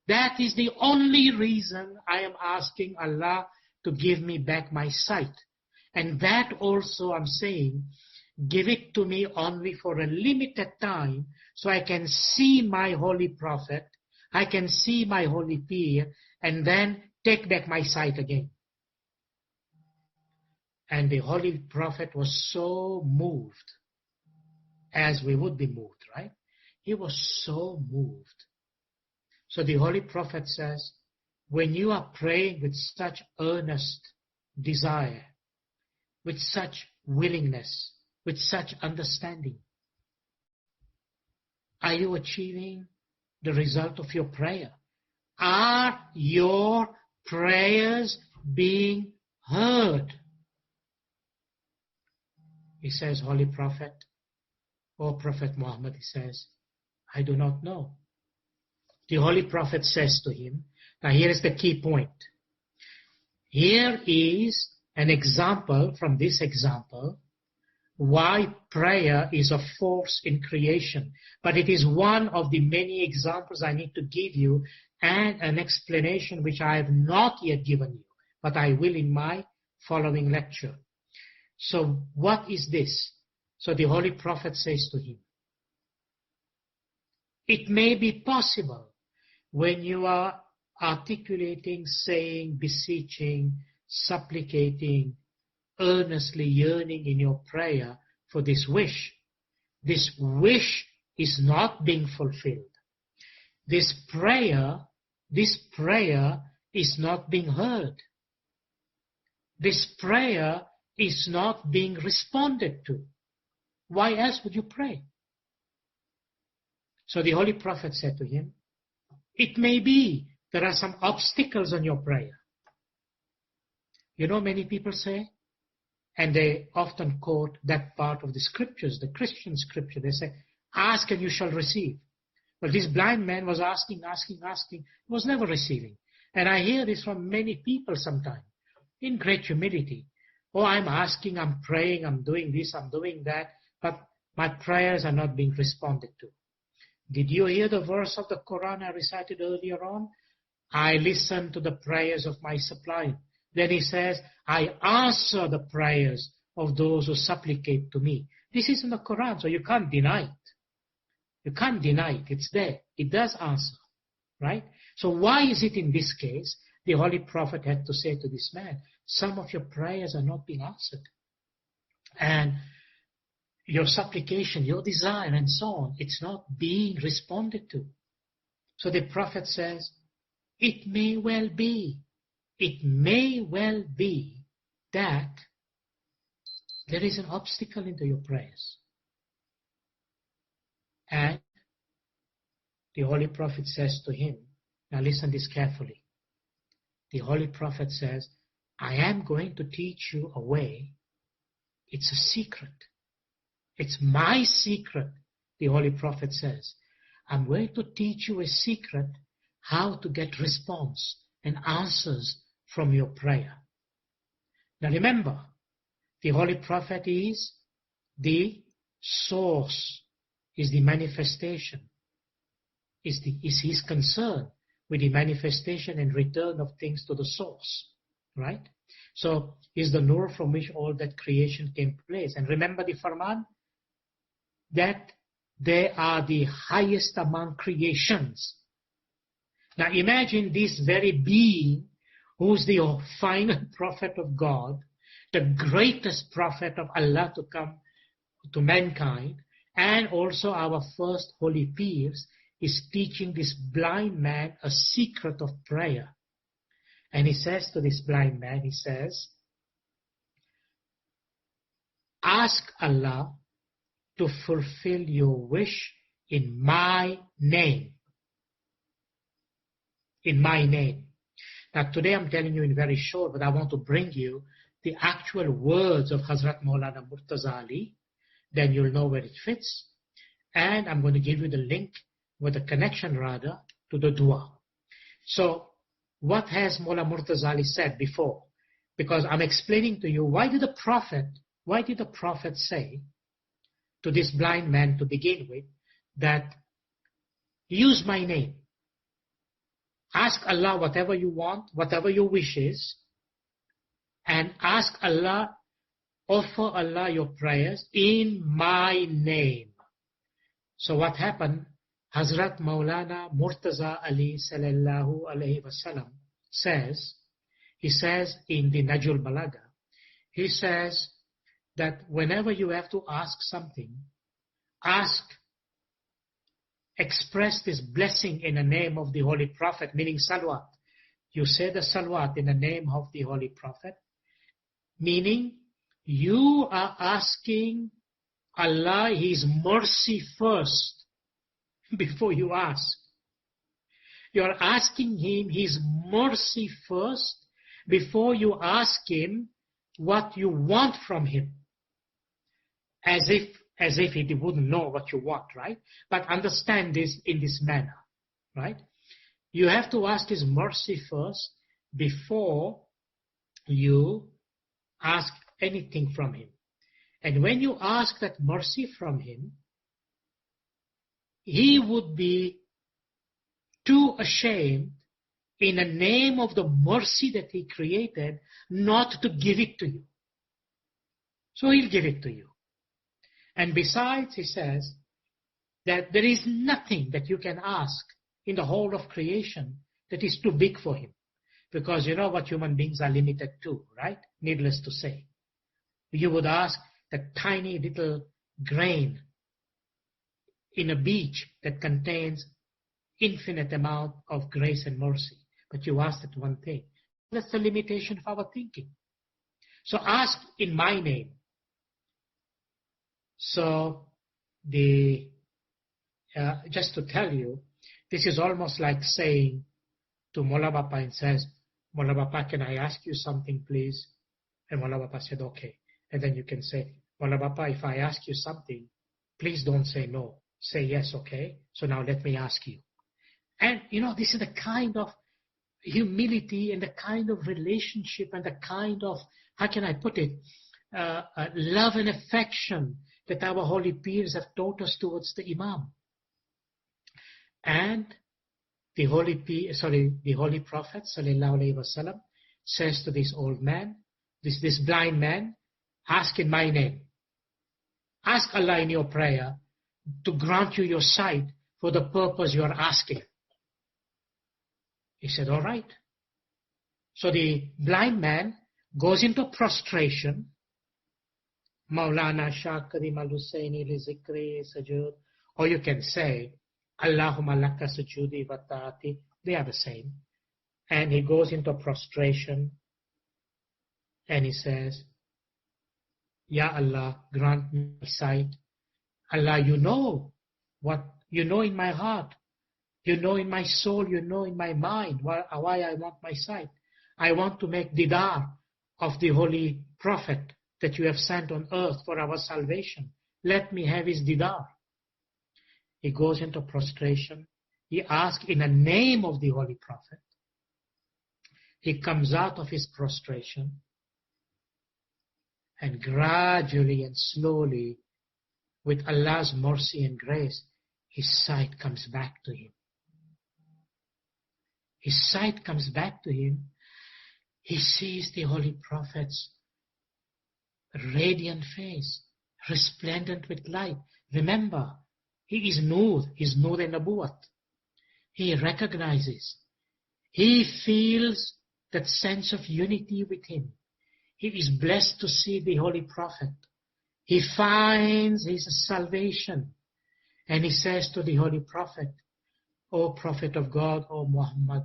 That is the only reason I am asking Allah to give me back my sight. And that also I'm saying, give it to me only for a limited time so I can see my Holy Prophet, I can see my Holy Peer, and then take back my sight again. And the Holy Prophet was so moved, as we would be moved, right? He was so moved. So the Holy Prophet says, when you are praying with such earnest desire, with such willingness, with such understanding, are you achieving the result of your prayer? Are your prayers being heard? He says, Holy Prophet, O Prophet Muhammad, he says, I do not know. The Holy Prophet says to him, now here is the key point. Here is an example from this example why prayer is a force in creation. But it is one of the many examples I need to give you and an explanation which I have not yet given you, but I will in my following lecture. So what is this? So the Holy Prophet says to him, it may be possible when you are articulating, saying, beseeching, supplicating, earnestly yearning in your prayer for this wish is not being fulfilled. This prayer is not being heard. This prayer is not being responded to. Why else would you pray? So the Holy Prophet said to him, it may be there are some obstacles on your prayer. You know, many people say, and they often quote that part of the scriptures, the Christian scripture. They say, ask and you shall receive. Well, this blind man was asking, was never receiving. And I hear this from many people sometimes, in great humility. Oh, I'm asking, I'm praying, I'm doing this, I'm doing that, but my prayers are not being responded to. Did you hear the verse of the Quran I recited earlier on? I listen to the prayers of my suppliant. Then he says, I answer the prayers of those who supplicate to me. This is in the Quran, so you can't deny it. You can't deny it. It's there. It does answer. right? So why is it in this case the Holy Prophet had to say to this man, some of your prayers are not being answered. And your supplication, your desire, and so on, it's not being responded to. So the Prophet says, it may well be that there is an obstacle into your prayers. And the Holy Prophet says to him, now listen this carefully. The Holy Prophet says, I am going to teach you a way. It's a secret. It's my secret, the Holy Prophet says. I'm going to teach you a secret how to get response and answers from your prayer. Now remember, the Holy Prophet is the source, is the manifestation, is his concern with the manifestation and return of things to the source, right? So is the nur from which all that creation came to place. And remember the Farman, that they are the highest among creations. Now imagine this very being who's the final prophet of God, the greatest prophet of Allah to come to mankind, and also our first holy peers, is teaching this blind man a secret of prayer. And he says to this blind man, he says, ask Allah to fulfill your wish in my name. In my name. Now today I'm telling you in very short, but I want to bring you the actual words of Hazrat Maulana Murtaza Ali. Then you'll know where it fits. And I'm going to give you the link, with a connection rather, to the dua. So what has Maulana Murtaza Ali said before? Because I'm explaining to you, why did the Prophet say to this blind man to begin with, that use my name. Ask Allah whatever you want, whatever your wish is, and ask Allah, offer Allah your prayers in my name. So what happened? Hazrat Maulana Murtaza Ali sallallahu alayhi wasallam says, he says in the Najul Balaga, he says that whenever you have to ask something, express this blessing in the name of the Holy Prophet, meaning salawat. You say the salawat in the name of the Holy Prophet, meaning you are asking Allah His mercy first before you ask. You are asking Him His mercy first before you ask Him what you want from Him. As if He wouldn't know what you want, right? But understand this in this manner, right? You have to ask His mercy first before you ask anything from Him. And when you ask that mercy from Him, He would be too ashamed in the name of the mercy that He created not to give it to you. So He'll give it to you. And besides, he says that there is nothing that you can ask in the whole of creation that is too big for Him. Because you know what human beings are limited to, right? Needless to say. You would ask that tiny little grain in a beach that contains infinite amount of grace and mercy. But you ask that one thing. That's the limitation of our thinking. So ask in my name. So just to tell you, this is almost like saying to Mola Bapa and says, Mola Bapa, can I ask you something, please? And Mola Bapa said, okay. And then you can say, Mola Bapa, if I ask you something, please don't say no. Say yes, okay? So now let me ask you. And, this is the kind of humility and the kind of relationship and the kind of, how can I put it, love and affection that our holy peers have taught us towards the Imam. And the Holy Prophet sallallahu alaihi wasallam says to this old man, this blind man, ask in my name. Ask Allah in your prayer to grant you your sight for the purpose you are asking. He said, all right. So the blind man goes into prostration. Maulana Shah Karim al-Husaini li zikri sajud. Or you can say, Allahumma laka sujudi wa ta'ati. They are the same. And he goes into prostration and he says, Ya Allah, grant me sight. Allah, you know what you know in my heart. You know in my soul, you know in my mind why I want my sight. I want to make didar of the Holy Prophet that you have sent on earth for our salvation. Let me have his didar. He goes into prostration. He asks in the name of the Holy Prophet. He comes out of his prostration and gradually and slowly, with Allah's mercy and grace, his sight comes back to him. His sight comes back to him. He sees the Holy Prophet's radiant face, resplendent with light. Remember, he is Nur, he's Nur and Nabuwat. He recognizes, he feels that sense of unity with him. He is blessed to see the Holy Prophet. He finds his salvation. And he says to the Holy Prophet, O Prophet of God, O Muhammad,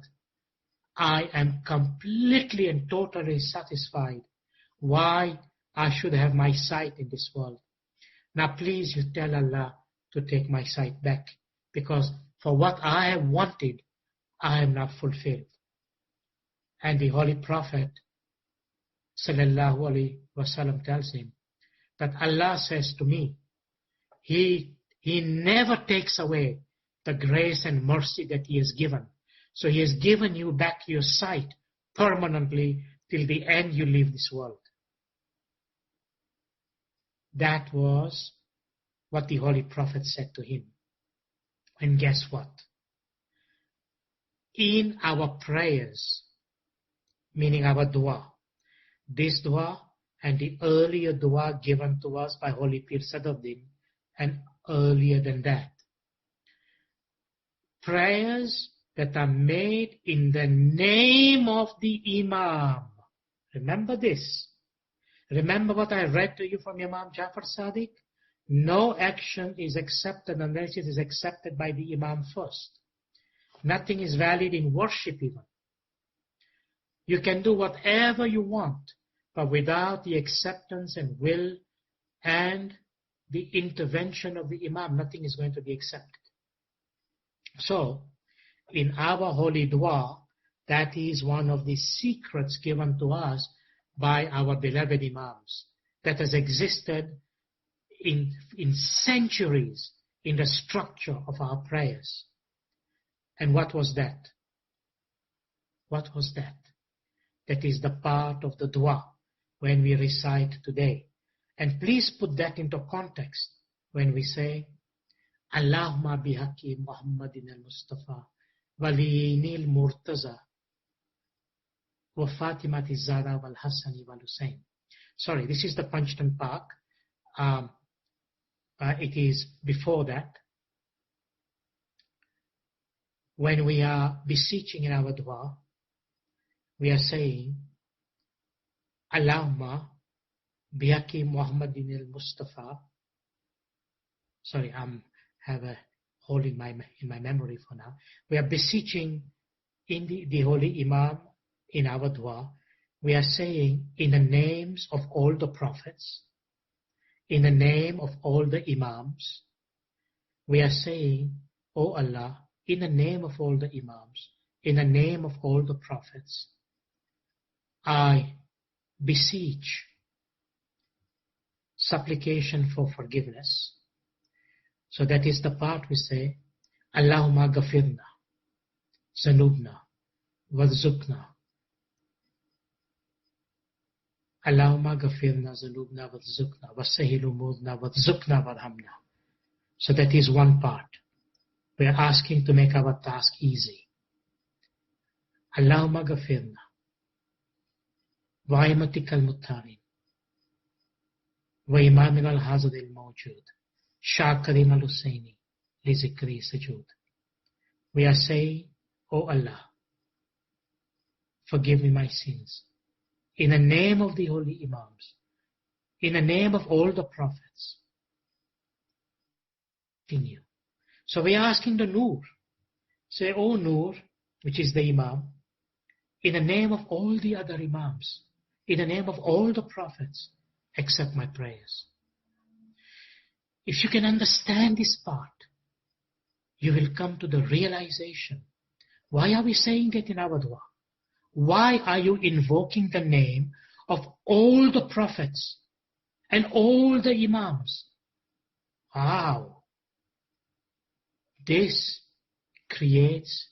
I am completely and totally satisfied. Why I should have my sight in this world. Now please you tell Allah to take my sight back, because for what I have wanted, I am not fulfilled. And the Holy Prophet sallallahu alaihi wasallam tells him that Allah says to me, He never takes away the grace and mercy that He has given. So He has given you back your sight permanently till the end you leave this world. That was what the Holy Prophet said to him. And guess what? In our prayers, meaning our dua, this dua and the earlier dua given to us by Holy Pir Sadruddin, and earlier than that, prayers that are made in the name of the Imam. Remember this. Remember what I read to you from Imam Jafar Sadiq? No action is accepted unless it is accepted by the Imam first. Nothing is valid in worship even. You can do whatever you want, but without the acceptance and will and the intervention of the Imam, nothing is going to be accepted. So, in our holy dua, that is one of the secrets given to us by our beloved Imams that has existed in centuries in the structure of our prayers. And what was that? What was that? That is the part of the dua when we recite today. And please put that into context when we say, Allahumma bihaqi Muhammadin al-Mustafa wali'ini al-Murtaza wa Fatimati Zahra wal Hassani wal Hussein. Sorry, this is the Panchtan Pak. It is before that. When we are beseeching in our dua, we are saying, Allahumma bihaqi Muhammadin al-Mustafa. Sorry, have a hole in my memory for now. We are beseeching in the Holy Imam in our dua. We are saying in the names of all the prophets, in the name of all the Imams, we are saying, O Allah, in the name of all the Imams, in the name of all the prophets, I beseech supplication for forgiveness. So that is the part we say, Allahumma ghafirna, zanubna, wadhukna. Allahumma ghafirna, zanubna, wadhukna, wasahil umudna, wadhukna, wadhamna. So that is one part. We are asking to make our task easy. Allahumma ghafirna, wa aimatika al-muttarin, wa imamina al-hazad al-mawjud, Shah Karim al-Husaini li zikri sajud. We are saying, O Allah, forgive me my sins. In the name of the holy Imams, in the name of all the prophets. Continue. So we are asking the Nur. Say, O Nur, which is the Imam, in the name of all the other Imams, in the name of all the prophets, accept my prayers. If you can understand this part, you will come to the realization. Why are we saying that in our dua? Why are you invoking the name of all the prophets and all the Imams? How? This creates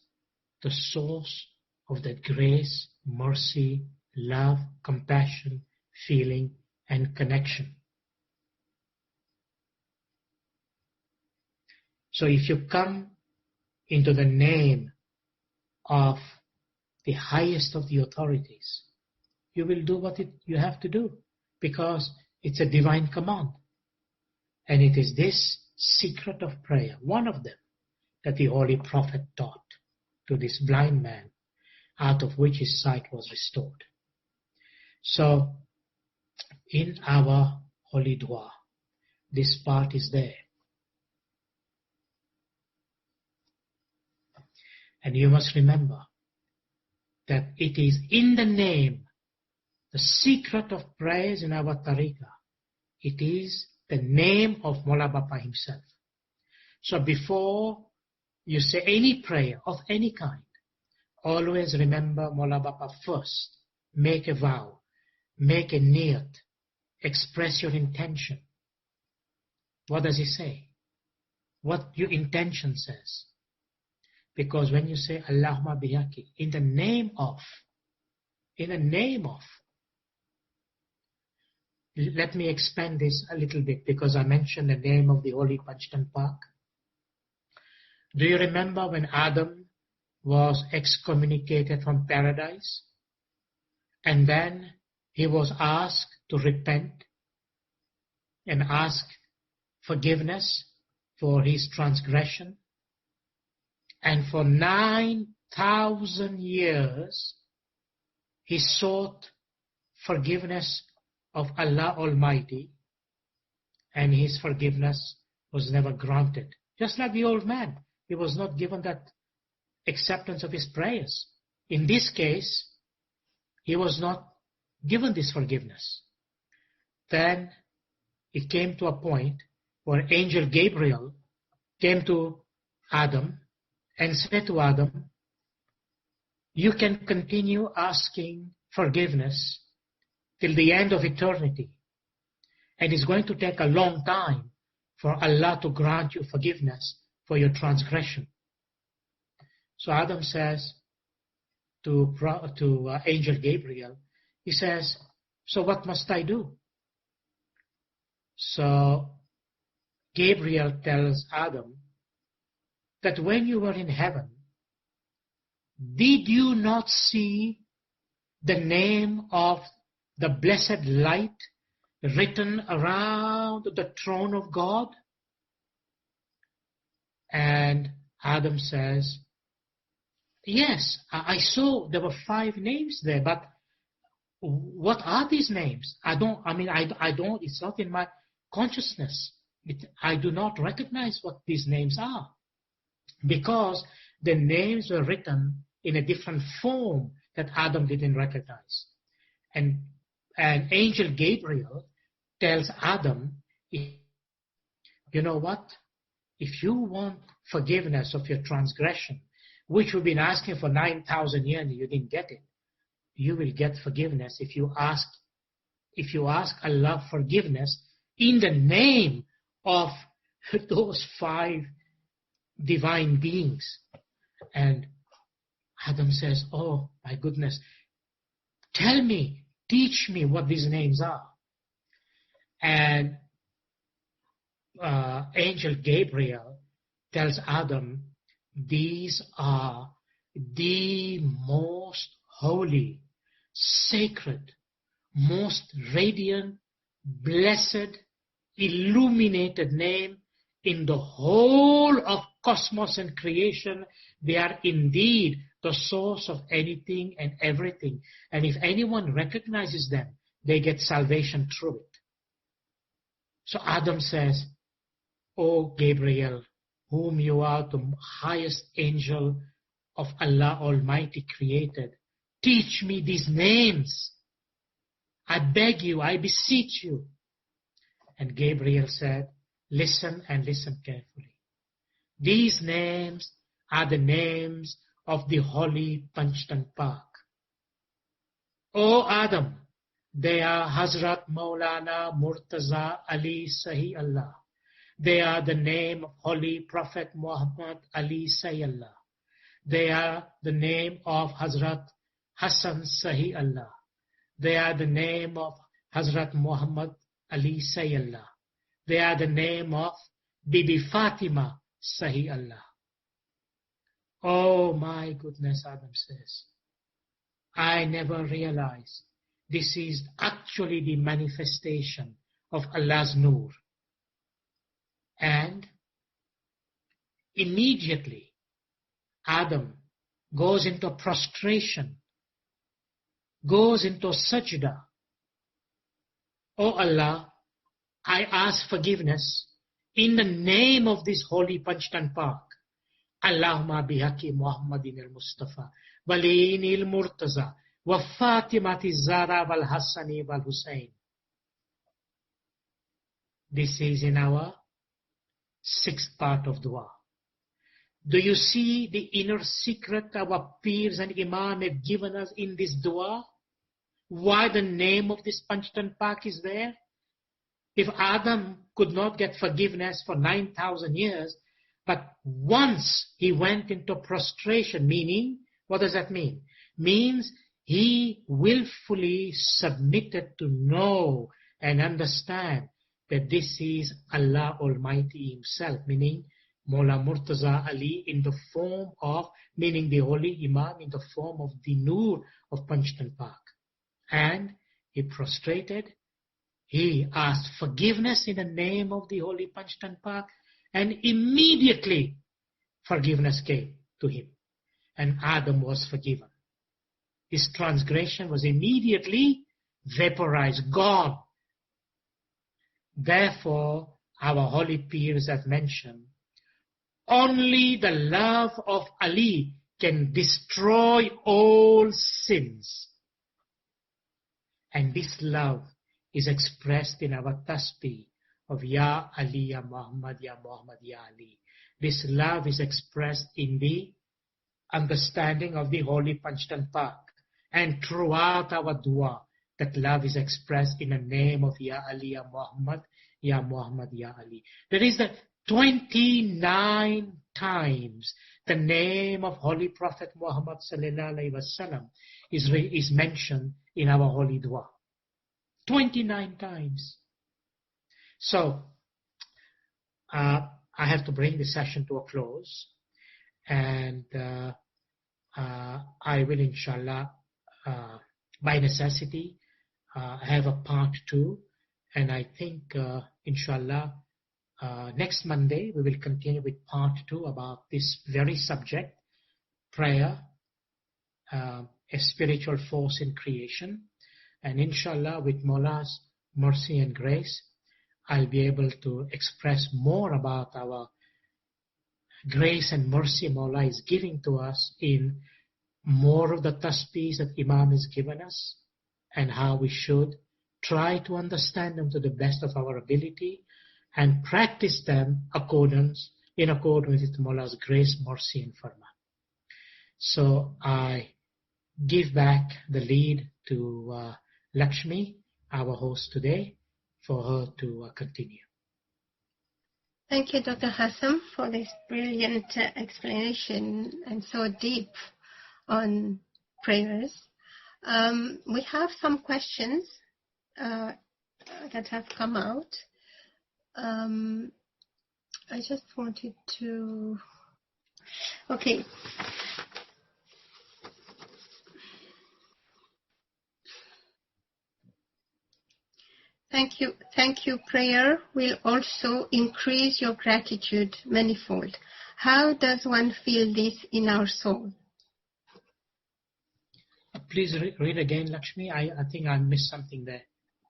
the source of that grace, mercy, love, compassion, feeling, and connection. So if you come into the name of the highest of the authorities, you will do what you have to do, because it's a divine command. And it is this secret of prayer, one of them, that the Holy Prophet taught to this blind man, out of which his sight was restored. So, in our holy dua, this part is there. And you must remember that it is in the name, the secret of prayers in our tariqah, it is the name of Mola Bapa himself. So before you say any prayer of any kind, always remember Mola Bapa first. Make a vow, make a niyat, express your intention. What does he say? What your intention says. Because when you say Allahumma bihaqi, in the name of, let me expand this a little bit, because I mentioned the name of the Holy Panchtan Park. Do you remember when Adam was excommunicated from paradise? And then he was asked to repent and ask forgiveness for his transgression. And for 9,000 years, he sought forgiveness of Allah Almighty, and his forgiveness was never granted. Just like the old man, he was not given that acceptance of his prayers. In this case, he was not given this forgiveness. Then it came to a point where Angel Gabriel came to Adam and said to Adam, you can continue asking forgiveness till the end of eternity. And it's going to take a long time for Allah to grant you forgiveness for your transgression. So Adam says to Angel Gabriel, he says, so what must I do? So Gabriel tells Adam that when you were in heaven, did you not see the name of the blessed light written around the throne of God? And Adam says, yes, I saw there were 5 names there, but what are these names? It's not in my consciousness. I do not recognize what these names are, because the names were written in a different form that Adam didn't recognize. And Angel Gabriel tells Adam, you know what? If you want forgiveness of your transgression, which we've been asking for 9,000 years and you didn't get it, you will get forgiveness if you ask Allah forgiveness in the name of those 5 divine beings. And Adam says, oh my goodness, tell me, teach me what these names are. And Angel Gabriel tells Adam, these are the most holy, sacred, most radiant, blessed, illuminated name in the whole of cosmos and creation. They are indeed the source of anything and everything. And if anyone recognizes them, they get salvation through it. So Adam says, O Gabriel, whom you are the highest angel of Allah Almighty created, teach me these names. I beg you, I beseech you. And Gabriel said, listen and listen carefully. These names are the names of the holy Panchtan Pak. O Adam, they are Hazrat Maulana Murtaza Ali Sahi Allah. They are the name of Holy Prophet Muhammad Ali Sahi Allah. They are the name of Hazrat Hassan Sahi Allah. They are the name of Hazrat Muhammad Ali Sahi Allah. They are the name of Bibi Fatima Sahi Allah. Oh my goodness, Adam says, I never realized this is actually the manifestation of Allah's Nur. And immediately Adam goes into prostration, goes into sajda. Oh Allah, I ask forgiveness in the name of this holy Panchtan Pak. Allahumma bihaqi Muhammadin al-Mustafa, wali'in al-Murtaza, wa Fatimati Zara wal Hassani wal Hussein. This is in our 6th part of dua. Do you see the inner secret our peers and Imam have given us in this dua? Why the name of this Panchtan Pak is there? If Adam could not get forgiveness for 9,000 years, but once he went into prostration, meaning, what does that mean? Means he willfully submitted to know and understand that this is Allah Almighty Himself, meaning Mawla Murtaza Ali in the form of, meaning the Holy Imam in the form of the Nur of Panchtan Pak. And he prostrated, he asked forgiveness in the name of the Holy Panchtan Pak, and immediately forgiveness came to him. And Adam was forgiven. His transgression was immediately vaporized, gone. Therefore, our holy peers have mentioned, only the love of Ali can destroy all sins. And this love is expressed in our tasbih of Ya Ali, Ya Muhammad, Ya Muhammad, Ya Ali. This love is expressed in the understanding of the Holy Panchtan Pak. And throughout our dua, that love is expressed in the name of Ya Ali, Ya Muhammad, Ya Muhammad, Ya Ali. There is the 29 times the name of Holy Prophet Muhammad sallallahu alaihi wasallam is mentioned in our holy dua. 29 times. So, I have to bring the session to a close, and I will, inshallah, by necessity, have a part 2, and I think, inshallah, next Monday we will continue with part 2 about this very subject, prayer, a spiritual force in creation, and inshallah, with Mawla's mercy and grace, I'll be able to express more about our grace and mercy Mawla is giving to us in more of the tasbihs that Imam has given us, and how we should try to understand them to the best of our ability and practice them in accordance with Mawla's grace, mercy and farman. So I give back the lead to Lakshmi, our host today, for her to continue. Thank you, Dr. Hassam, for this brilliant explanation and so deep on prayers. We have some questions that have come out. I just wanted to... Okay. Thank you. Prayer will also increase your gratitude manifold. How does one feel this in our soul? Please read again, Lakshmi. I think I missed something there.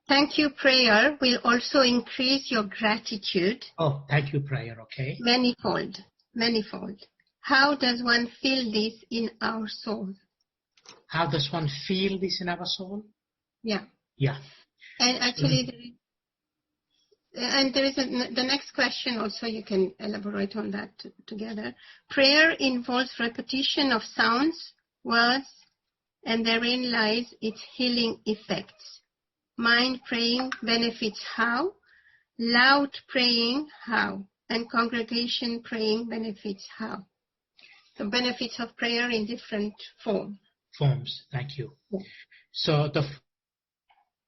Thank you prayer will also increase your gratitude. Oh, thank you prayer, okay. Manifold. How does one feel this in our soul? How does one feel this in our soul? Yeah. Yeah. And actually, there is the next question also, you can elaborate on that together. Prayer involves repetition of sounds, words, and therein lies its healing effects. Mind praying benefits how? Loud praying how? And congregation praying benefits how? The benefits of prayer in different forms. Thank you. Yeah. So the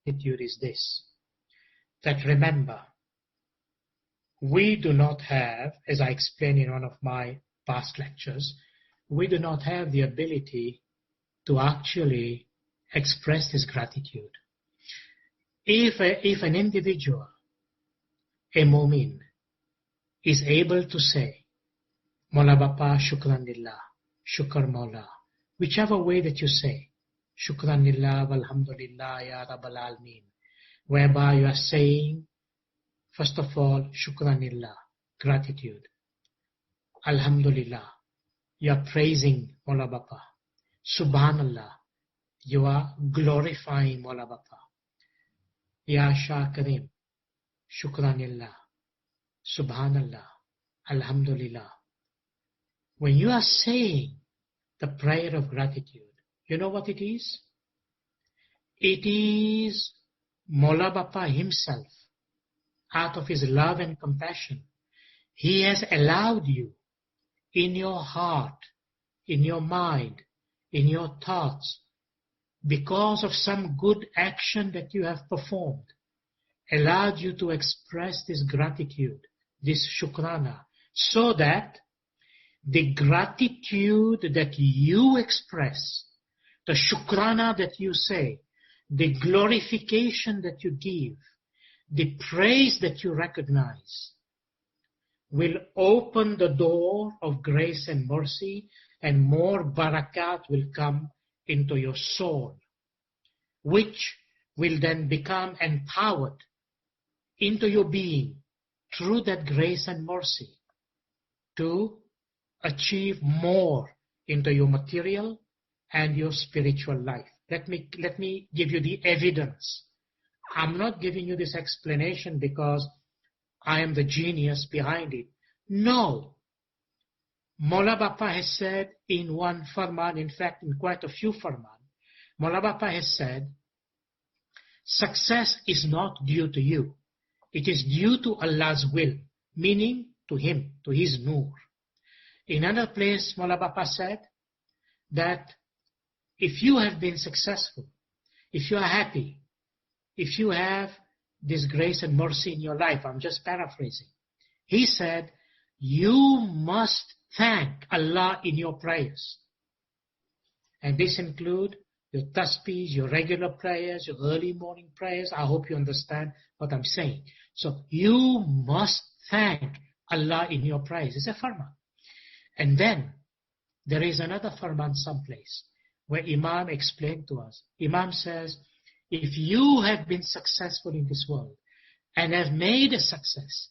attitude is this, that remember, we do not have, as I explained in one of my past lectures, we do not have the ability to actually express this gratitude. If an individual, a mu'min, is able to say, Mola Bapa, Shukran Lillah, Shukr Mola, whichever way that you say, Shukran Lillah, Walhamdulillah, Ya Rabbal Alameen, whereby you are saying, first of all, Shukran Lillah, gratitude. Alhamdulillah, you are praising Mola Bapa. Subhanallah, you are glorifying Mola Bapa. Ya Shah Karim, Shukran Lillah, Subhanallah, Alhamdulillah. When you are saying the prayer of gratitude, you know what it is? It is Mola Bapa himself, out of his love and compassion. He has allowed you in your heart, in your mind, in your thoughts, because of some good action that you have performed, allowed you to express this gratitude, this shukrana, so that the gratitude that you express, the shukrana that you say, the glorification that you give, the praise that you recognize, will open the door of grace and mercy, and more barakat will come into your soul, which will then become empowered into your being through that grace and mercy to achieve more into your material and your spiritual life. Let me give you the evidence. I'm not giving you this explanation because I am the genius behind it. No. Mola Bapa has said in one farman, in fact in quite a few farman, Mola Bapa has said, success is not due to you. It is due to Allah's will, meaning to Him, to His nur. In another place, Mola Bapa said that if you have been successful, if you are happy, if you have this grace and mercy in your life, I'm just paraphrasing, He said, you must thank Allah in your prayers. And this includes your tasbihs, your regular prayers, your early morning prayers. I hope you understand what I'm saying. So you must thank Allah in your prayers. It's a farman. And then there is another farman someplace where Imam explained to us. Imam says, if you have been successful in this world and have made a success,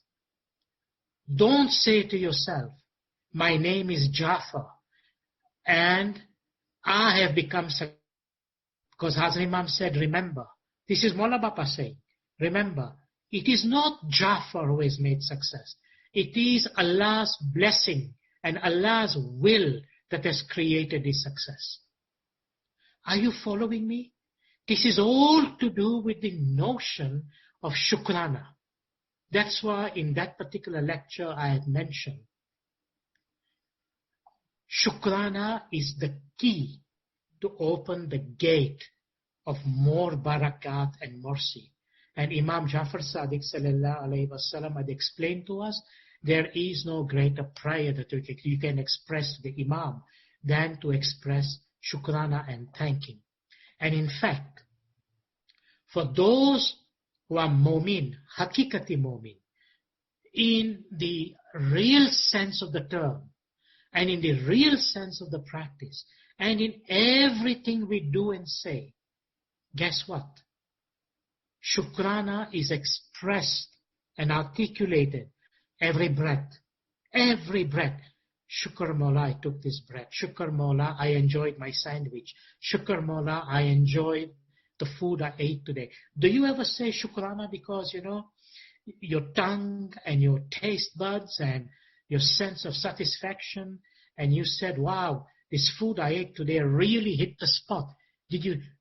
don't say to yourself, my name is Jafar and I have become successful. Because Hazrat Imam said, remember, this is Mola Bapa saying, remember, it is not Jafar who has made success. It is Allah's blessing and Allah's will that has created this success. Are you following me? This is all to do with the notion of shukrana. That's why in that particular lecture I had mentioned, shukrana is the key to open the gate of more barakat and mercy. And Imam Jafar Sadiq sallallahu alayhi wasallam had explained to us, there is no greater prayer that you can express to the Imam than to express shukrana and thanking. And in fact, for those who are mu'min, hakikati mu'min, in the real sense of the term, and in the real sense of the practice, And in everything we do and say, guess what? Shukrana is expressed and articulated every breath. Every breath. Shukr Mola, I took this breath. Shukr Mola, I enjoyed my sandwich. Shukr Mola, I enjoyed the food I ate today. Do you ever say Shukrana because, your tongue and your taste buds and your sense of satisfaction, and you said, wow, this food I ate today really hit the spot.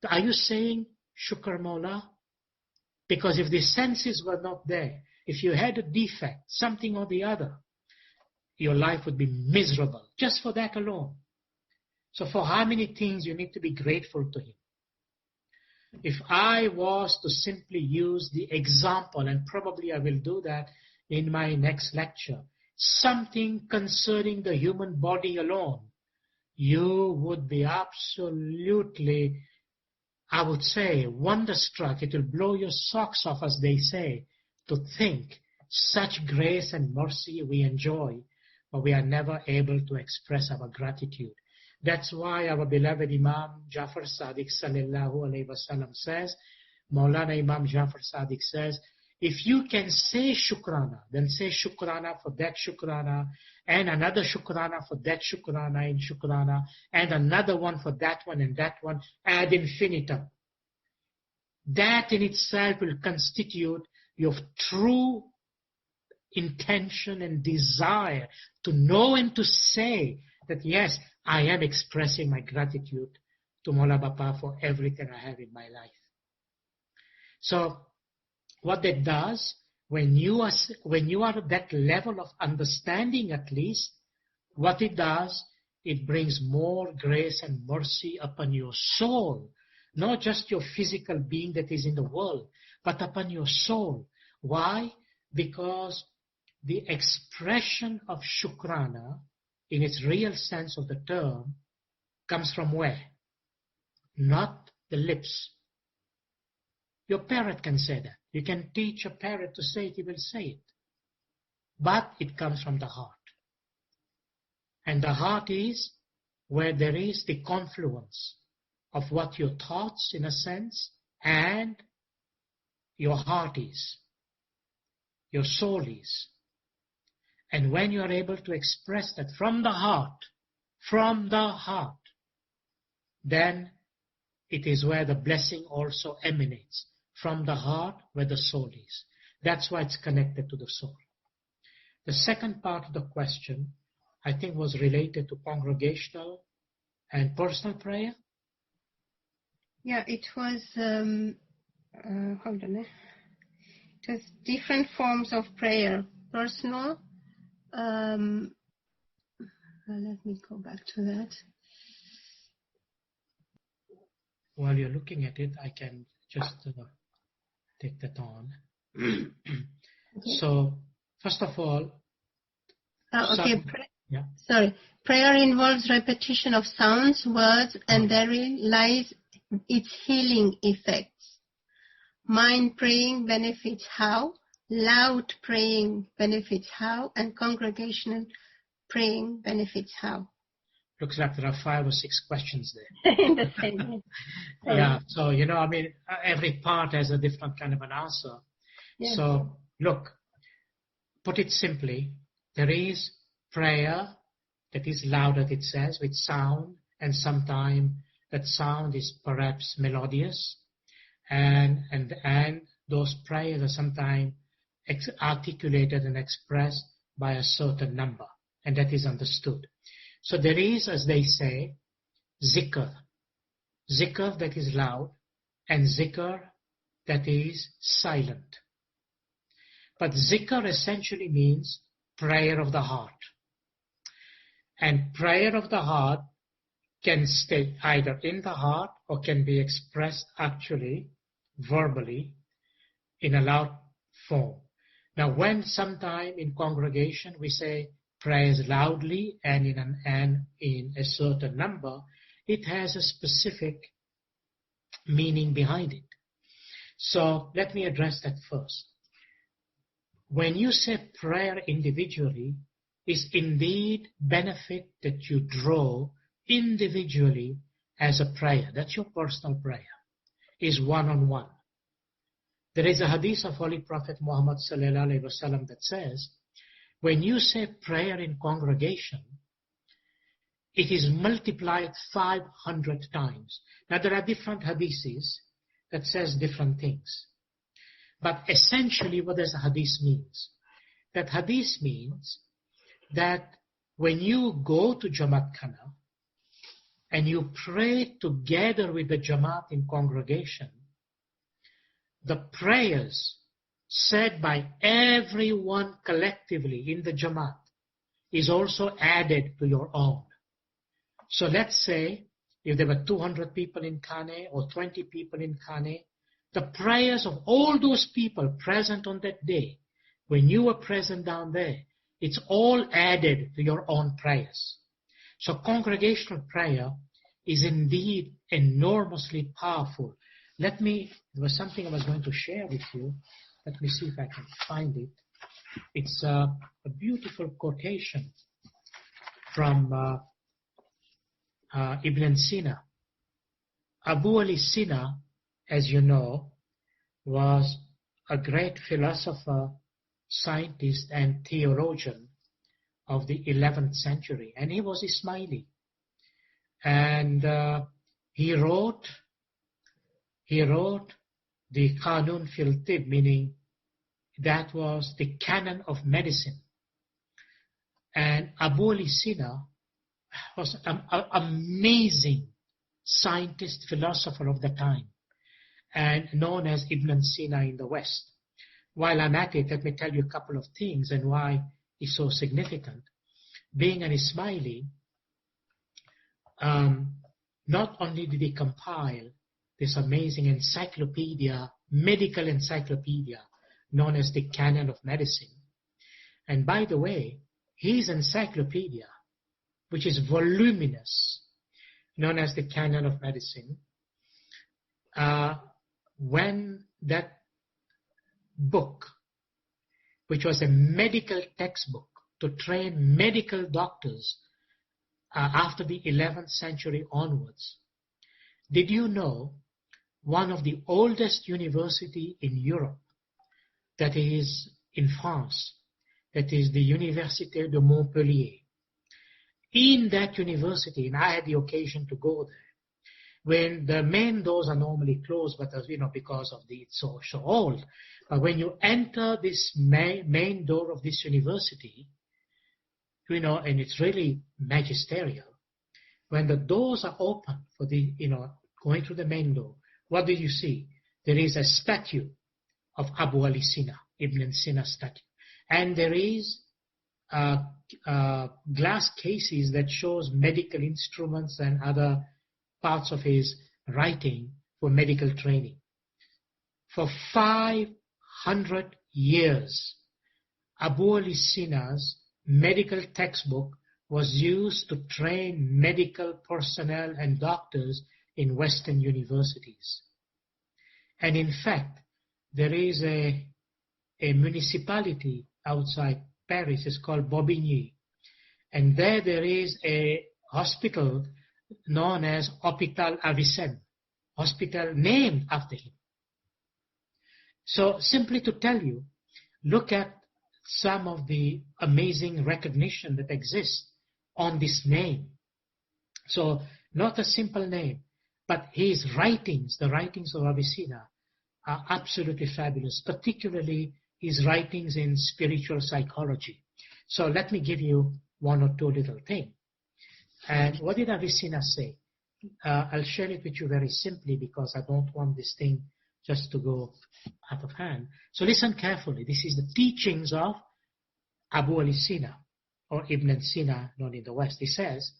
Are you saying Shukr Mola? Because if the senses were not there, if you had a defect, something or the other, your life would be miserable, just for that alone. So for how many things you need to be grateful to Him? If I was to simply use the example, and probably I will do that in my next lecture, something concerning the human body alone, you would be absolutely, I would say, wonderstruck. It will blow your socks off, as they say, to think such grace and mercy we enjoy, but we are never able to express our gratitude. That's why our beloved Imam Jafar Sadiq sallallahu alayhi wasallam says, Maulana Imam Jafar Sadiq says, if you can say Shukrana, then say Shukrana for that Shukrana, and another Shukrana for that Shukrana in Shukrana, and another one for that one and that one, ad infinitum. That in itself will constitute your true intention and desire to know and to say that, yes, I am expressing my gratitude to Mola Bapa for everything I have in my life. So, what that does, when you are at that level of understanding at least, what it does, it brings more grace and mercy upon your soul. Not just your physical being that is in the world, but upon your soul. Why? Because the expression of Shukrana, in its real sense of the term, comes from where? Not the lips. Your parrot can say that. You can teach a parrot to say it, he will say it. But it comes from the heart. And the heart is where there is the confluence of what your thoughts, in a sense, and your heart is. Your soul is. And when you are able to express that from the heart, then it is where the blessing also emanates. From the heart, where the soul is. That's why it's connected to the soul. The second part of the question, I think, was related to congregational and personal prayer. Yeah, it was, hold on. It was different forms of prayer. Personal, let me go back to that. While you're looking at it, I can just take that on. Okay. So, first of all, Sorry. Prayer involves repetition of sounds, words, and therein lies its healing effects. Mind praying benefits how? Loud praying benefits how? And congregational praying benefits how? Looks like there are 5 or 6 questions there. In the same. Yeah, so, every part has a different kind of an answer. Yes. So, look, put it simply, there is prayer that is loud, as it says, with sound, and sometimes that sound is perhaps melodious, and those prayers are sometimes articulated and expressed by a certain number, and that is understood. So there is, as they say, zikr that is loud, and zikr that is silent. But zikr essentially means prayer of the heart. And prayer of the heart can stay either in the heart or can be expressed actually verbally in a loud form. Now, when sometime in congregation we say prayers loudly and in a certain number, it has a specific meaning behind it. So let me address that first. When you say prayer individually, is indeed benefit that you draw individually as a prayer. That's your personal prayer, is one-on-one. There is a hadith of Holy Prophet Muhammad sallallahu alaihi wasallam that says, when you say prayer in congregation, it is multiplied 500 times. Now there are different hadiths that says different things. But essentially what does hadith means? That hadith means that when you go to Jamaat Khana and you pray together with the Jamaat in congregation, the prayers said by everyone collectively in the Jamaat is also added to your own. So let's say if there were 200 people in Khane or 20 people in Khane, the prayers of all those people present on that day, when you were present down there, it's all added to your own prayers. So congregational prayer is indeed enormously powerful. There was something I was going to share with you. Let me see if I can find it. It's a beautiful quotation from Ibn Sina. Abu Ali Sina, as you know, was a great philosopher, scientist, and theologian of the 11th century, and he was Ismaili. And he wrote the Qanun fil Tib, meaning that was the canon of medicine. And Abu Ali Sina was an amazing scientist, philosopher of the time, and known as Ibn Sina in the West. While I'm at it, let me tell you a couple of things and why he's so significant. Being an Ismaili, not only did he compile this amazing encyclopedia, medical encyclopedia, known as the Canon of Medicine. And by the way, his encyclopedia, which is voluminous, known as the Canon of Medicine, when that book, which was a medical textbook to train medical doctors after the 11th century onwards, did you know one of the oldest university in Europe, that is in France, that is the Université de Montpellier. In that university, and I had the occasion to go there, when the main doors are normally closed, but as you know, because of it's so old. But when you enter this main door of this university, you know, and it's really magisterial, when the doors are open for the, going through the main door, what do you see? There is a statue of Abu Ali Sina, Ibn Sina statue. And there is glass cases that shows medical instruments and other parts of his writing for medical training. For 500 years, Abu Ali Sina's medical textbook was used to train medical personnel and doctors in Western universities. And in fact, there is a municipality outside Paris, it's called Bobigny, and there is a hospital known as Hôpital Avicenne, hospital named after him. So simply to tell you, look at some of the amazing recognition that exists on this name. So not a simple name, but his writings, the writings of Avicenna, are absolutely fabulous, particularly his writings in spiritual psychology. So let me give you one or two little things. And what did Avicenna say? I'll share it with you very simply because I don't want this thing just to go out of hand. So listen carefully. This is the teachings of Abu Ali Sina, or Ibn Sina, known in the West. He says,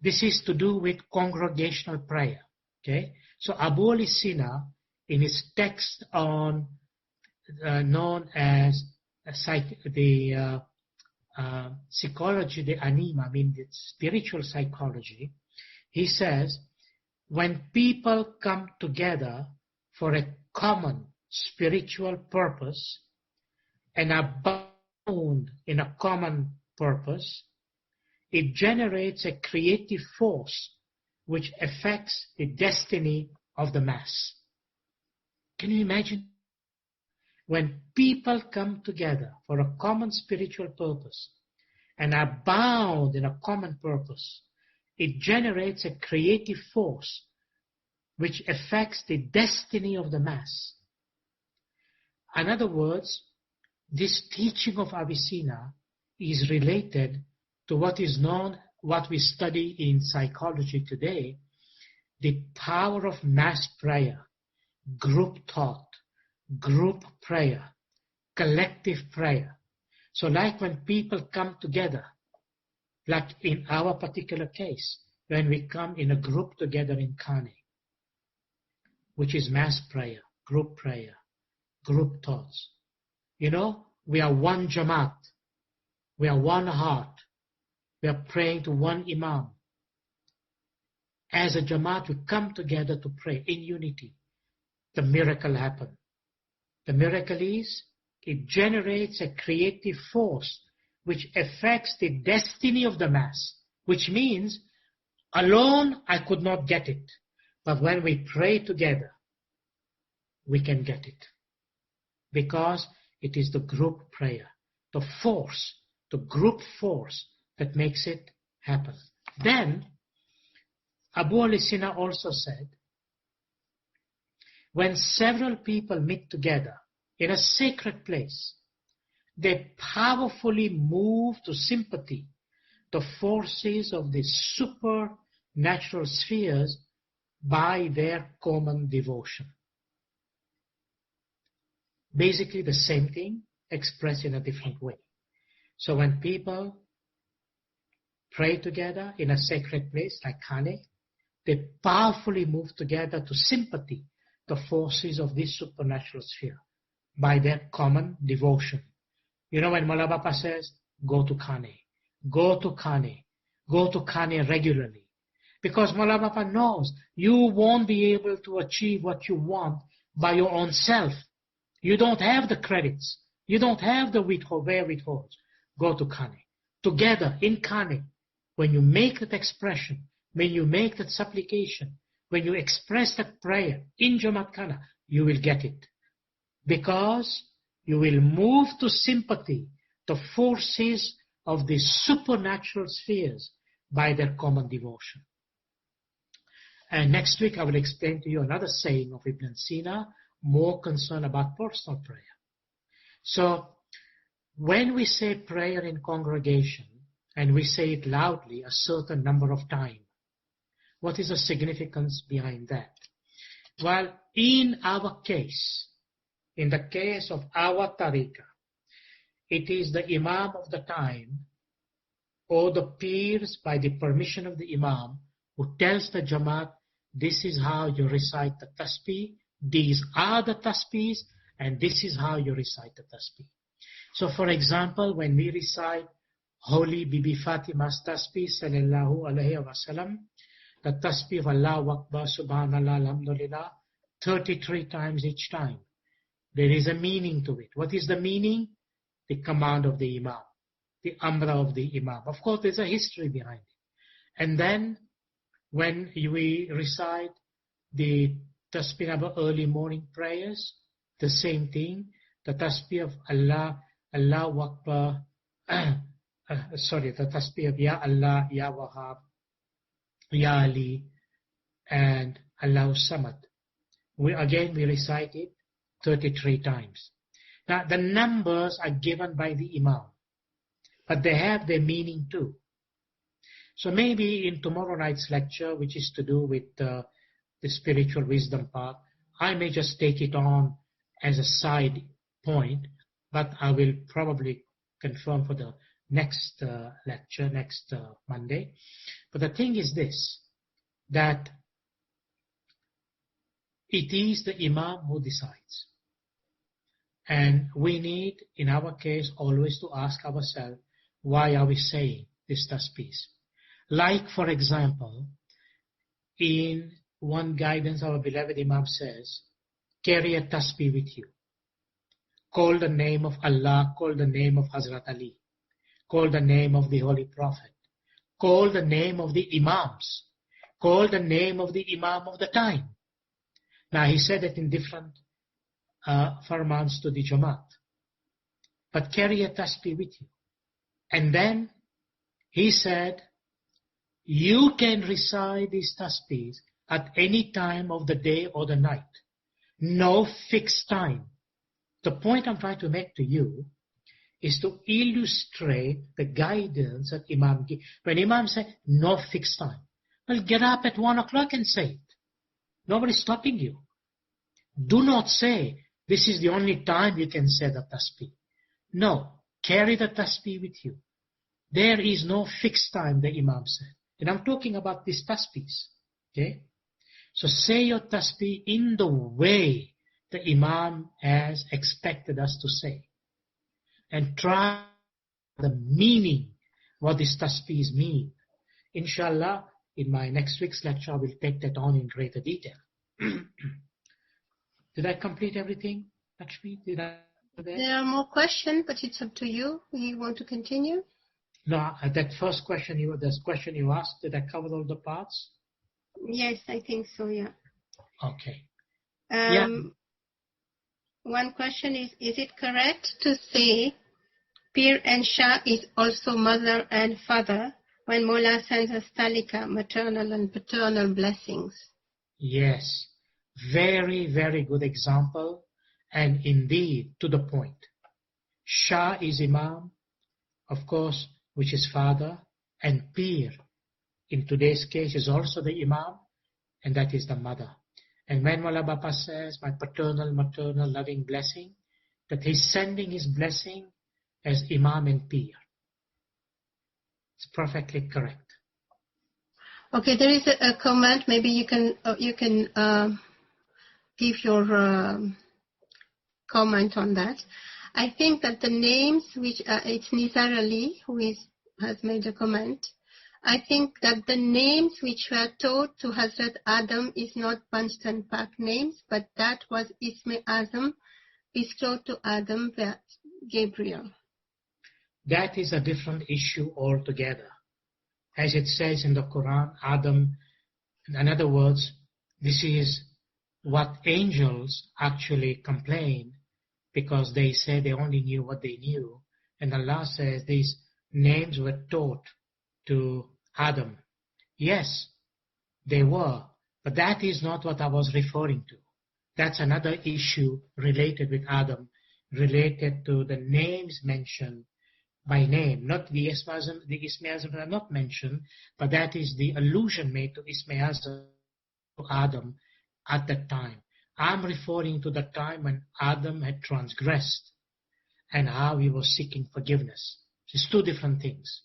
this is to do with congregational prayer. Okay? So Abu Ali Sina, in his text on known as the psychology de anima, I mean the spiritual psychology, he says, when people come together for a common spiritual purpose and are bound in a common purpose, it generates a creative force which affects the destiny of the mass. Can you imagine? When people come together for a common spiritual purpose and are bound in a common purpose, it generates a creative force which affects the destiny of the mass. In other words, this teaching of Avicenna is related to what is known, what we study in psychology today, the power of mass prayer, group thought, group prayer, collective prayer. So like when people come together, like in our particular case, when we come in a group together in Kane, which is mass prayer, group thoughts. You know, we are one Jamaat, we are one heart, we are praying to one Imam. As a Jamaat, we come together to pray in unity. The miracle happens. The miracle is, it generates a creative force which affects the destiny of the mass, which means alone I could not get it. But when we pray together, we can get it. Because it is the group prayer, the force, the group force that makes it happen. Then, ABDUL also said, when several people meet together in a sacred place, they powerfully move to sympathy the forces of the supernatural spheres by their common devotion. Basically the same thing expressed in a different way. So when people pray together in a sacred place like Kane, they powerfully move together to sympathy the forces of this supernatural sphere by their common devotion. You know, when Mullah Bapa says, go to Kane, go to Kane, go to Kane regularly. Because Mullah Bapa knows you won't be able to achieve what you want by your own self. You don't have the credits. You don't have the withholds. Go to Kane. Together in Kane, when you make that expression, when you make that supplication, when you express that prayer in Jamaat Khana, you will get it. Because you will move to sympathy the forces of the supernatural spheres by their common devotion. And next week I will explain to you another saying of Ibn Sina, more concerned about personal prayer. So when we say prayer in congregation and we say it loudly a certain number of times, what is the significance behind that? Well, in our case, in the case of our tariqah, it is the Imam of the time or the peers by the permission of the Imam who tells the Jamaat, this is how you recite the tasbih, these are the tasbihs, and this is how you recite the tasbih. So for example, when we recite Holy Bibi Fatima's tasbih, sallallahu alayhi wa sallam, the tasbih of Allahu Akbar, Subhanallah, Alhamdulillah, 33 times each time. There is a meaning to it. What is the meaning? The command of the Imam, the amra of the Imam. Of course, there's a history behind it. And then, when we recite the tasbih of early morning prayers, the same thing. The tasbih of Allahu Akbar, the tasbih of Ya Allah, Ya Wahhab, Ya Ali, and Allahu Samad. We recite it 33 times. Now, the numbers are given by the Imam, but they have their meaning too. So maybe in tomorrow night's lecture, which is to do with the spiritual wisdom part, I may just take it on as a side point, but I will probably confirm for the next lecture, next Monday. But the thing is this, that it is the Imam who decides. And we need, in our case, always to ask ourselves, why are we saying this tasbih? Like, for example, in one guidance our beloved Imam says, carry a tasbih with you. Call the name of Allah, call the name of Hazrat Ali, call the name of the Holy Prophet, call the name of the imams, call the name of the imam of the time. Now he said it in different farmans to the Jamaat. But carry a tasbih with you. And then he said, you can recite these tasbihs at any time of the day or the night. No fixed time. The point I'm trying to make to you is to illustrate the guidance that Imam gives. When Imam said, no fixed time. Well, get up at 1 o'clock and say it. Nobody's stopping you. Do not say, this is the only time you can say the tasbih. No, carry the tasbih with you. There is no fixed time, the Imam said. And I'm talking about these tasbihs. Okay? So say your tasbih in the way the Imam has expected us to say. And try the meaning, what these tasbihs mean. Inshallah, in my next week's lecture, I will take that on in greater detail. Did I complete everything, Lakshmi? Did I? There are more questions, but it's up to you. You want to continue? No, that first question you asked, did I cover all the parts? Yes, I think so, yeah. Okay. One question is it correct to say Pir and Shah is also mother and father when Mullah sends us talika, maternal and paternal blessings? Yes. Very, very good example, and indeed to the point. Shah is Imam, of course, which is father, and Pir, in today's case, is also the Imam, and that is the mother. And when Mullah Bapa says, my paternal, maternal, loving blessing, that he's sending his blessing as Imam and Pir. It's perfectly correct. Okay, there is a comment. Maybe you can give your comment on that. I think that the names which it's Nizar Ali who has made a comment. I think that the names which were taught to Hazrat Adam is not punched and packed names, but that was Isme Azam bestowed to Adam by Gabriel. That is a different issue altogether. As it says in the Quran, Adam, in other words, this is what angels actually complain because they say they only knew what they knew. And Allah says these names were taught to Adam. Yes, they were, but that is not what I was referring to. That's another issue related with Adam, related to the names mentioned by name. Not the Isme Azam are not mentioned, but that is the allusion made to Isme Azam, to Adam at that time. I'm referring to the time when Adam had transgressed and how he was seeking forgiveness. It's two different things.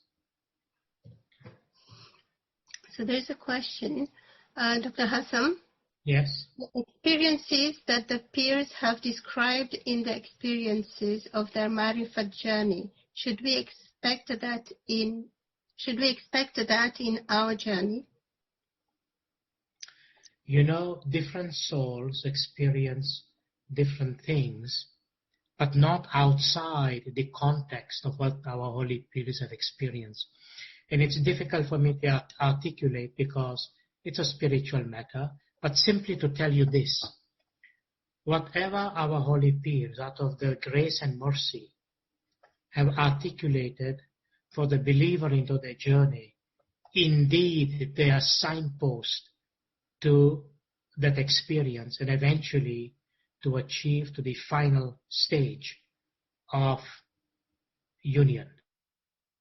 So there's a question, Dr. Hassam. Yes. The experiences that the peers have described in the experiences of their Marifat journey, should we expect that in our journey? You know, different souls experience different things, but not outside the context of what our holy peers have experienced. And it's difficult for me to articulate because it's a spiritual matter, but simply to tell you this. Whatever our holy peers, out of their grace and mercy, have articulated for the believer into their journey, indeed they are signposts to that experience and eventually to achieve to the final stage of union.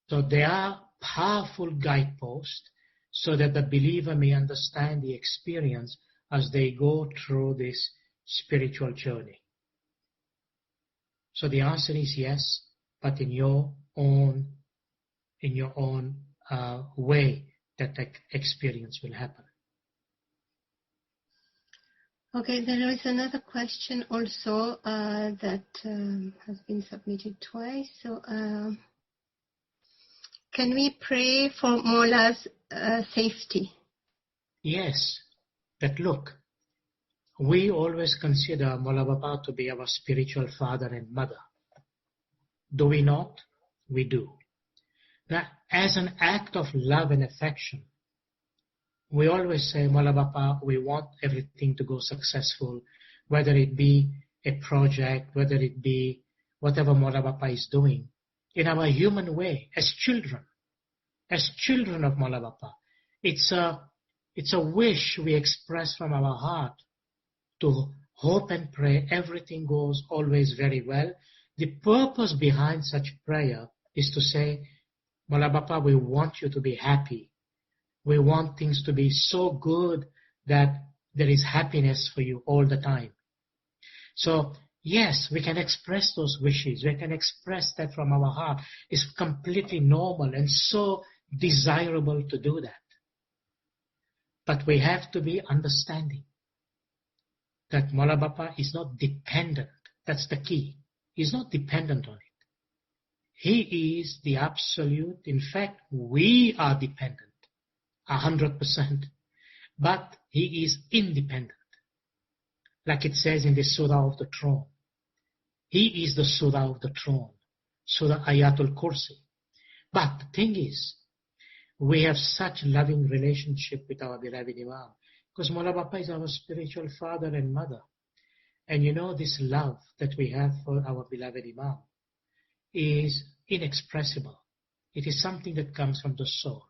So they are powerful guideposts so that the believer may understand the experience as they go through this spiritual journey. So the answer is yes, but in your own way that experience will happen. Okay, there is another question also that has been submitted twice. So, can we pray for Mola's safety? Yes, but look, we always consider Mola Baba to be our spiritual father and mother. Do we not? We do. That as an act of love and affection, we always say, Mola Bapa, we want everything to go successful, whether it be a project, whether it be whatever Mola Bapa is doing, in our human way, as children of Mola Bapa. It's a wish we express from our heart to hope and pray everything goes always very well. The purpose behind such prayer is to say, Mola Bapa, we want you to be happy. We want things to be so good that there is happiness for you all the time. So, yes, we can express those wishes. We can express that from our heart. It's completely normal and so desirable to do that. But we have to be understanding that Mola Bapa is not dependent. That's the key. He's not dependent on it. He is the absolute. In fact, we are dependent 100%. But he is independent. Like it says in the Surah of the Throne. He is the Surah of the Throne. Surah Ayatul Kursi. But the thing is, we have such loving relationship with our beloved Imam. Because Mola Bapa is our spiritual father and mother. And you know, this love that we have for our beloved Imam is inexpressible. It is something that comes from the soul.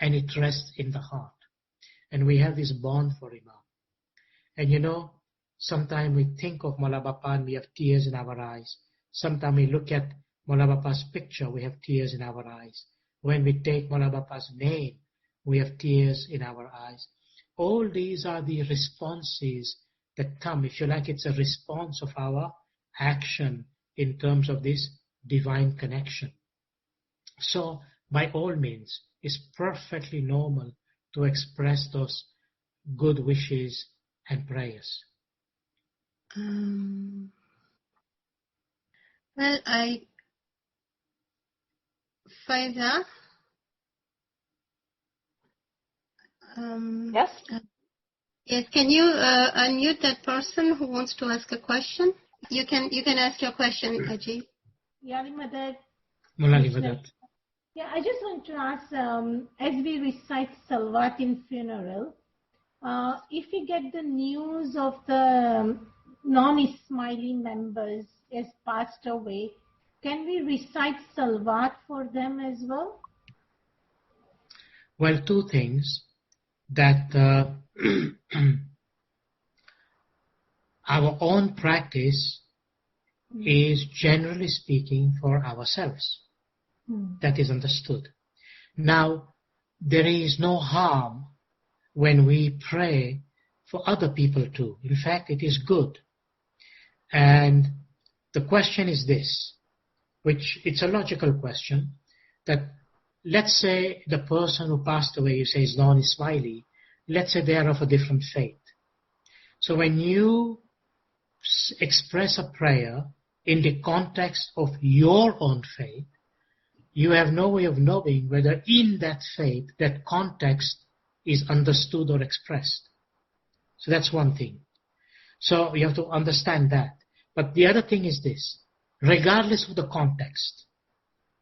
And it rests in the heart. And we have this bond for Imam. And you know, sometimes we think of Mola Bapa and we have tears in our eyes. Sometimes we look at Mola Bapa's picture, we have tears in our eyes. When we take Mola Bapa's name, we have tears in our eyes. All these are the responses that come. If you like, it's a response of our action in terms of this divine connection. So, by all means, it's perfectly normal to express those good wishes and prayers. Well, Faiza. Yes. Yes, can you unmute that person who wants to ask a question? You can ask your question, Ajay. Yali Madad. Mulali Vadat. Yeah, I just want to ask, as we recite Salawat in funeral, if we get the news of the non-Ismaili members has passed away, can we recite Salawat for them as well? Well, two things. That our own practice is, generally speaking, for ourselves. That is understood. Now, there is no harm when we pray for other people too. In fact, it is good. And the question is this, which it's a logical question, that let's say the person who passed away, you say, is non-Ismaili. Let's say they are of a different faith. So when you express a prayer in the context of your own faith, you have no way of knowing whether in that faith, that context is understood or expressed. So that's one thing. So you have to understand that. But the other thing is this, regardless of the context,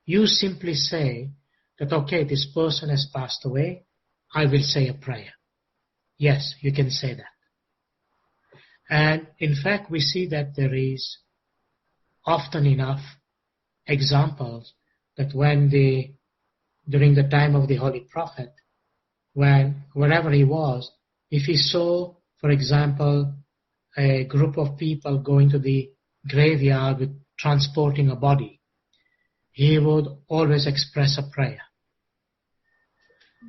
you simply say that, okay, this person has passed away, I will say a prayer. Yes, you can say that. And in fact, we see that there is often enough examples that during the time of the Holy Prophet, wherever he was, if he saw, for example, a group of people going to the graveyard with transporting a body, he would always express a prayer.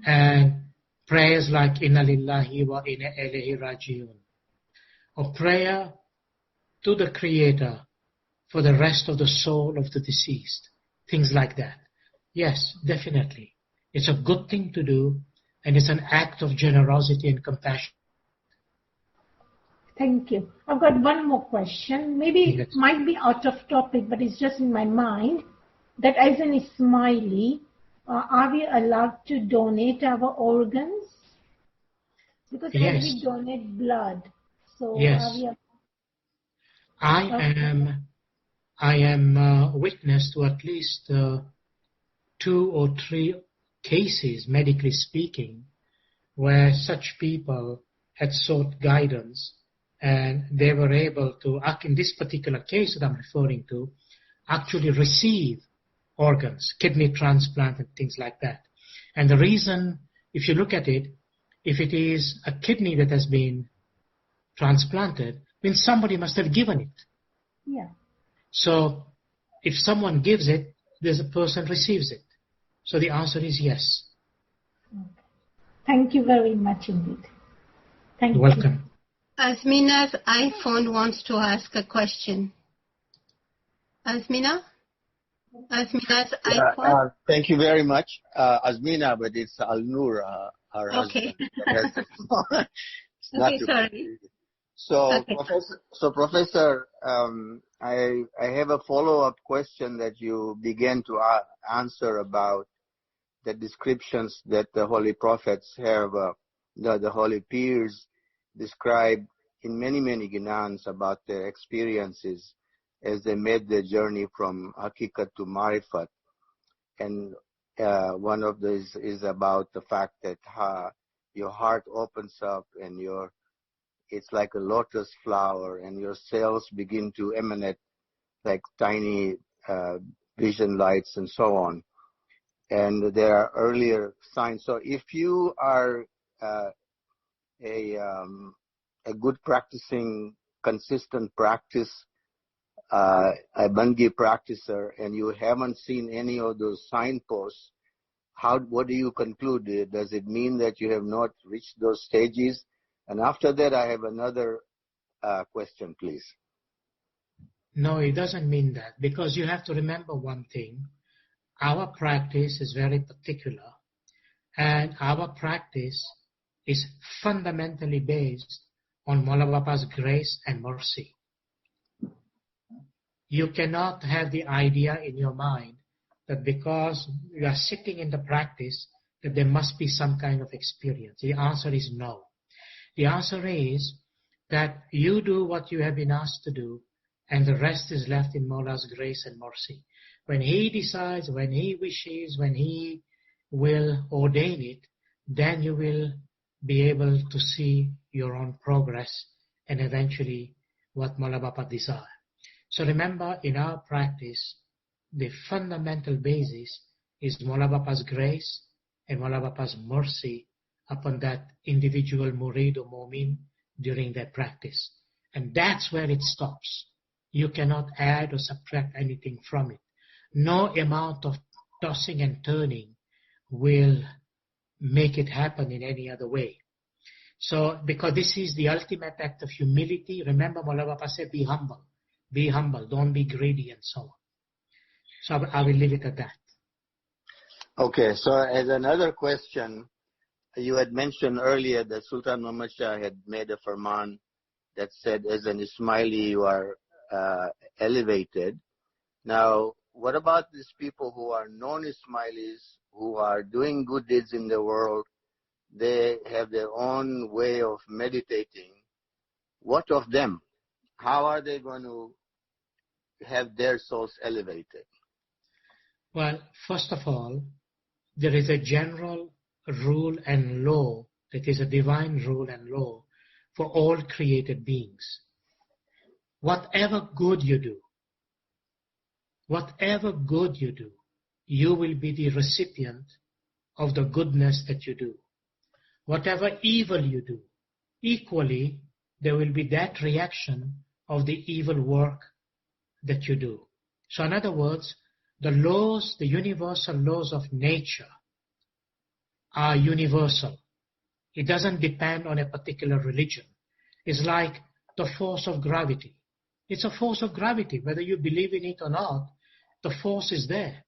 And prayers like Inna lillahi wa inna ilayhi raji'un, or prayer to the Creator for the rest of the soul of the deceased, things like that. Yes, definitely. It's a good thing to do, and it's an act of generosity and compassion. Thank you. I've got one more question. Maybe it might be out of topic, but it's just in my mind. That as an Ismaili, are we allowed to donate our organs? Because Yes. we donate blood. So yes. are we I am witness to at least 2 or 3 cases, medically speaking, where such people had sought guidance and they were able to, in this particular case that I'm referring to, actually receive organs, kidney transplant and things like that. And the reason, if you look at it, if it is a kidney that has been transplanted, then somebody must have given it. Yeah. So if someone gives it, there's a person receives it. So the answer is yes. Okay. Thank you very much indeed. Thank You're welcome. Azmina's iPhone wants to ask a question. Azmina? Azmina's iPhone? Thank you very much. Azmina, but it's Al-Nur, our Okay. husband. It's not Okay, too sorry. So, Okay. Professor, I have a follow-up question that you began to answer about the descriptions that the holy prophets have, the holy peers describe in many, many Ginans about their experiences as they made the journey from Hakikat to Marifat. And one of these is about the fact that your heart opens up and it's like a lotus flower and your cells begin to emanate like tiny vision lights and so on. And there are earlier signs. So if you are a good practicing, consistent practice, a Bangi practicer, and you haven't seen any of those signposts, what do you conclude? Does it mean that you have not reached those stages? And after that, I have another question, please. No, it doesn't mean that, because you have to remember one thing. Our practice is very particular, and our practice is fundamentally based on Mola Bapa's grace and mercy. You cannot have the idea in your mind that because you are sitting in the practice that there must be some kind of experience. The answer is no. The answer is that you do what you have been asked to do, and the rest is left in Mola's grace and mercy. When He decides, when He wishes, when He will ordain it, then you will be able to see your own progress and eventually what Mola Bapa desires. So remember, in our practice, the fundamental basis is Mola Bapa's grace and Mola Bapa's mercy upon that individual murid or mu'min during their practice. And that's where it stops. You cannot add or subtract anything from it. No amount of tossing and turning will make it happen in any other way. So, because this is the ultimate act of humility, remember Mola Bapa said, be humble, don't be greedy and so on. So I will leave it at that. Okay, so as another question, you had mentioned earlier that Sultan Muhammad Shah had made a farman that said, as an Ismaili, you are elevated. Now, what about these people who are non-Ismailis, who are doing good deeds in the world? They have their own way of meditating. What of them? How are they going to have their souls elevated? Well, first of all, there is a general rule and law that is a divine rule and law for all created beings. Whatever good you do, you will be the recipient of the goodness that you do. Whatever evil you do, equally, there will be that reaction of the evil work that you do. So in other words, the laws, the universal laws of nature are universal. It doesn't depend on a particular religion. It's like the force of gravity. It's a force of gravity. Whether you believe in it or not, the force is there.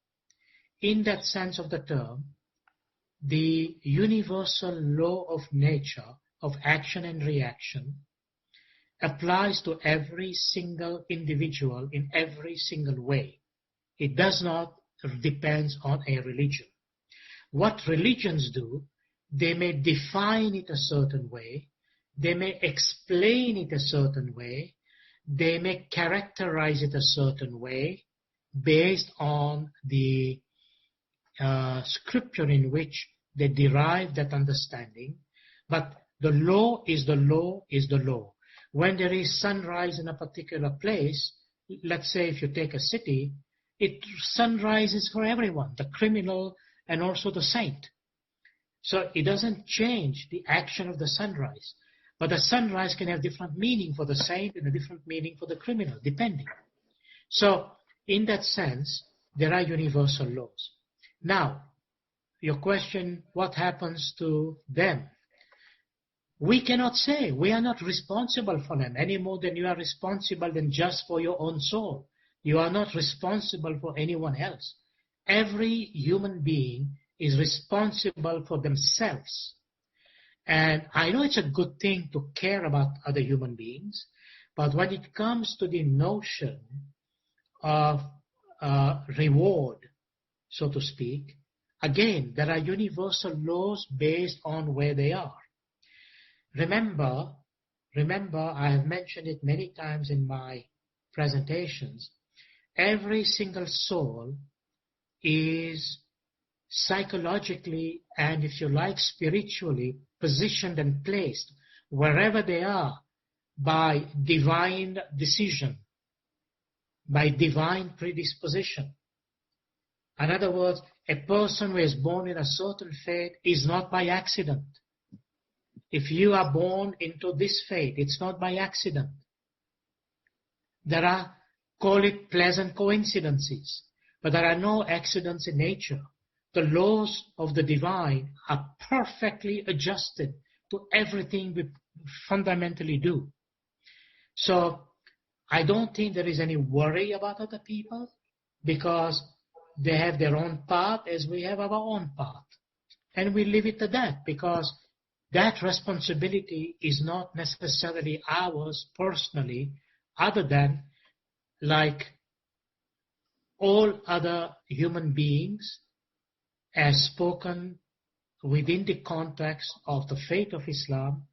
In that sense of the term, the universal law of nature, of action and reaction, applies to every single individual in every single way. It does not depend on a religion. What religions do, they may define it a certain way, they may explain it a certain way, they may characterize it a certain way based on the scripture in which they derive that understanding, but the law is the law is the law. When there is sunrise in a particular place, let's say if you take a city, sunrise is for everyone, the criminal and also the saint. So it doesn't change the action of the sunrise. But the sunrise can have different meaning for the saint and a different meaning for the criminal, depending. So in that sense, there are universal laws. Now, your question, what happens to them? We cannot say. We are not responsible for them any more than you are responsible than just for your own soul. You are not responsible for anyone else. Every human being is responsible for themselves. And I know it's a good thing to care about other human beings, but when it comes to the notion of reward, so to speak, again, there are universal laws based on where they are. Remember, I have mentioned it many times in my presentations, every single soul is psychologically and, if you like, spiritually positioned and placed wherever they are by divine decision, by divine predisposition. In other words, a person who is born in a certain faith is not by accident. If you are born into this faith, it's not by accident. There are, call it pleasant coincidences, but there are no accidents in nature. The laws of the divine are perfectly adjusted to everything we fundamentally do. So I don't think there is any worry about other people because they have their own path as we have our own path. And we leave it at that because that responsibility is not necessarily ours personally, other than like all other human beings, as spoken within the context of the faith of Islam,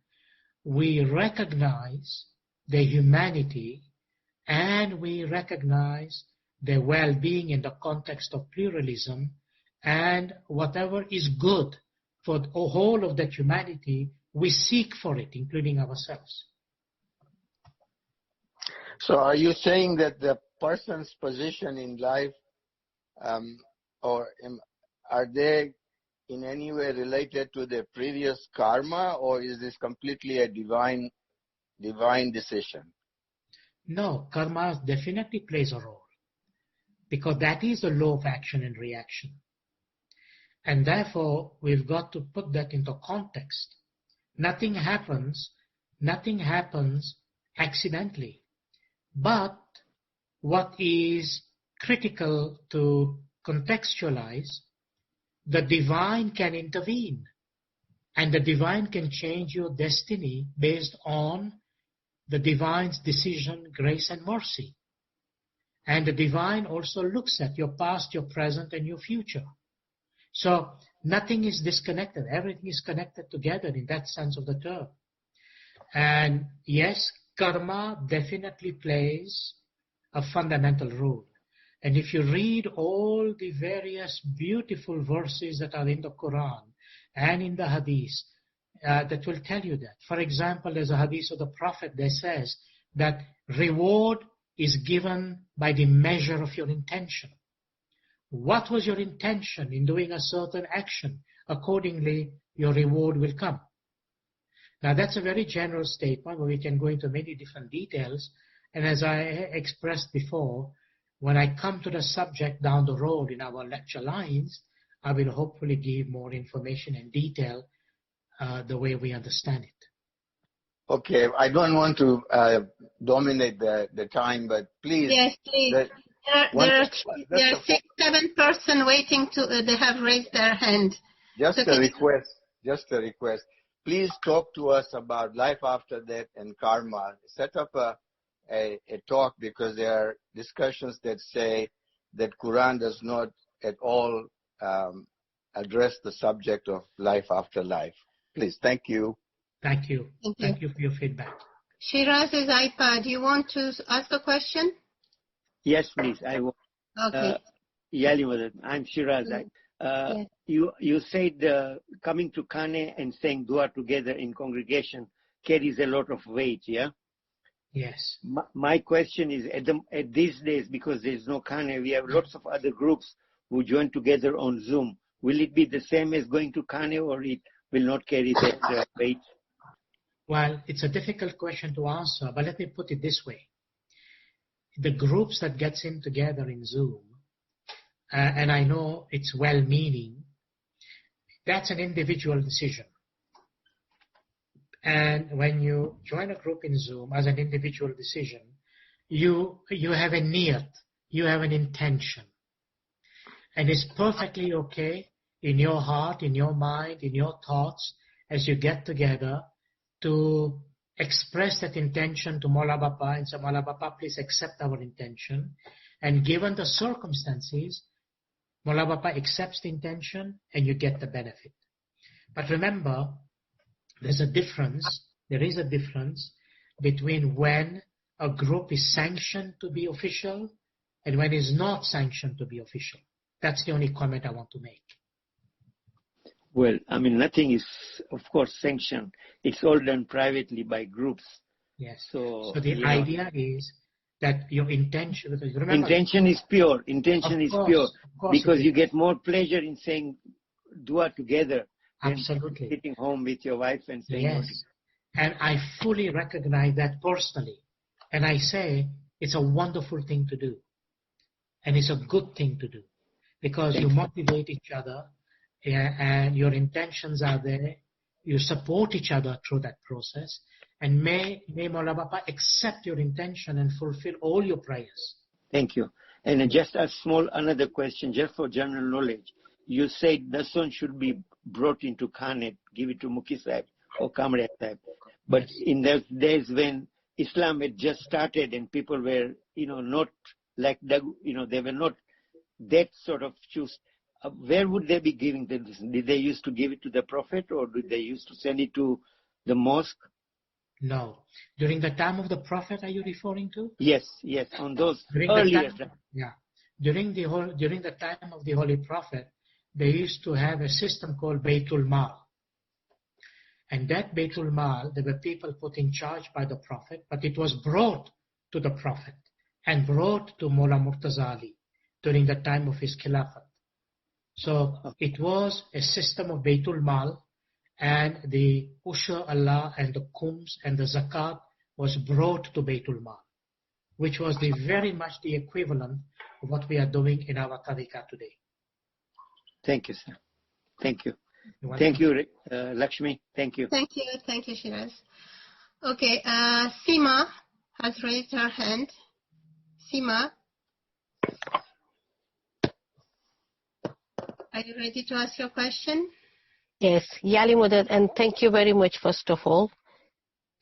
we recognize their humanity and we recognize their well-being in the context of pluralism, and whatever is good for the whole of that humanity, we seek for it, including ourselves. So are you saying that the person's position in life, are they in any way related to their previous karma, or is this completely a divine decision? No, karma definitely plays a role, because that is the law of action and reaction. And therefore, we've got to put that into context. Nothing happens accidentally. But what is critical to contextualize, the divine can intervene, and the divine can change your destiny based on the divine's decision, grace, and mercy. And the divine also looks at your past, your present, and your future. So nothing is disconnected. Everything is connected together in that sense of the term. And yes, karma definitely plays a fundamental role. And if you read all the various beautiful verses that are in the Quran and in the Hadith, that will tell you that. For example, there's a Hadith of the Prophet that says that reward is given by the measure of your intention. What was your intention in doing a certain action? Accordingly, your reward will come. Now, that's a very general statement where we can go into many different details. And as I expressed before, when I come to the subject down the road in our lecture lines, I will hopefully give more information and detail the way we understand it. Okay, I don't want to dominate the time, but please. Yes, please. There are 6-7 persons waiting they have raised their hand. Just a request. Please talk to us about life after death and karma. Set up a talk, because there are discussions that say that Quran does not at all address the subject of life after life. Please, thank you. Thank you. Thank you for your feedback. Shiraz's iPad, you want to ask a question? Yes, please. I will. Okay. I'm Shiraz. Yes. You said coming to Khane and saying dua together in congregation carries a lot of weight, yeah? Yes. My question is, at these days, because there's no Khane, we have lots of other groups who join together on Zoom. Will it be the same as going to Khane, or it will not carry that weight? Well, it's a difficult question to answer, but let me put it this way. The groups that gets in together in Zoom, and I know it's well-meaning, that's an individual decision. And when you join a group in Zoom as an individual decision, you have a niyat, you have an intention. And it's perfectly okay in your heart, in your mind, in your thoughts, as you get together to express that intention to Mola Bapa and say, Mola Bapa, please accept our intention. And given the circumstances, Mola Bapa accepts the intention and you get the benefit. But remember, there is a difference between when a group is sanctioned to be official and when it's not sanctioned to be official. That's the only comment I want to make. Well, I mean, nothing is, of course, sanctioned. It's all done privately by groups. Yes. So the idea is that your intention, because remember, intention is pure. Intention is pure because you get more pleasure in saying dua together than absolutely sitting home with your wife and saying. Yes. And I fully recognize that personally. And I say it's a wonderful thing to do. And it's a good thing to do. Because you motivate each other, and your intentions are there. You support each other through that process. And may Mola Bapa accept your intention and fulfill all your prayers. Thank you. And just a small another question, just for general knowledge. You said the son should be brought into Khane, give it to Mukhi Sahib or Kamre Sahib. But in those days when Islam had just started and people were, not like, they were not that sort of choose. Where would they be giving this? Did they used to give it to the Prophet, or did they used to send it to the mosque? No. During the time of the Prophet, are you referring to? Yes. On those earlier times. Yeah. During the time of the Holy Prophet, they used to have a system called Baytul Mal. And that Baytul Mal, there were people put in charge by the Prophet, but it was brought to the Prophet and brought to Mullah Murtaza Ali during the time of his Khilafat. So it was a system of Baytul Mal, and the Ushur Allah and the Khums and the Zakat was brought to Baytul Mal, which was very much the equivalent of what we are doing in our tariqah today. Thank you, sir. Thank you. Thank you, Lakshmi. Thank you. Thank you, Shiraz. Okay, Seema has raised her hand. Seema, are you ready to ask your question? Yes, Yali Mudad, and thank you very much, first of all.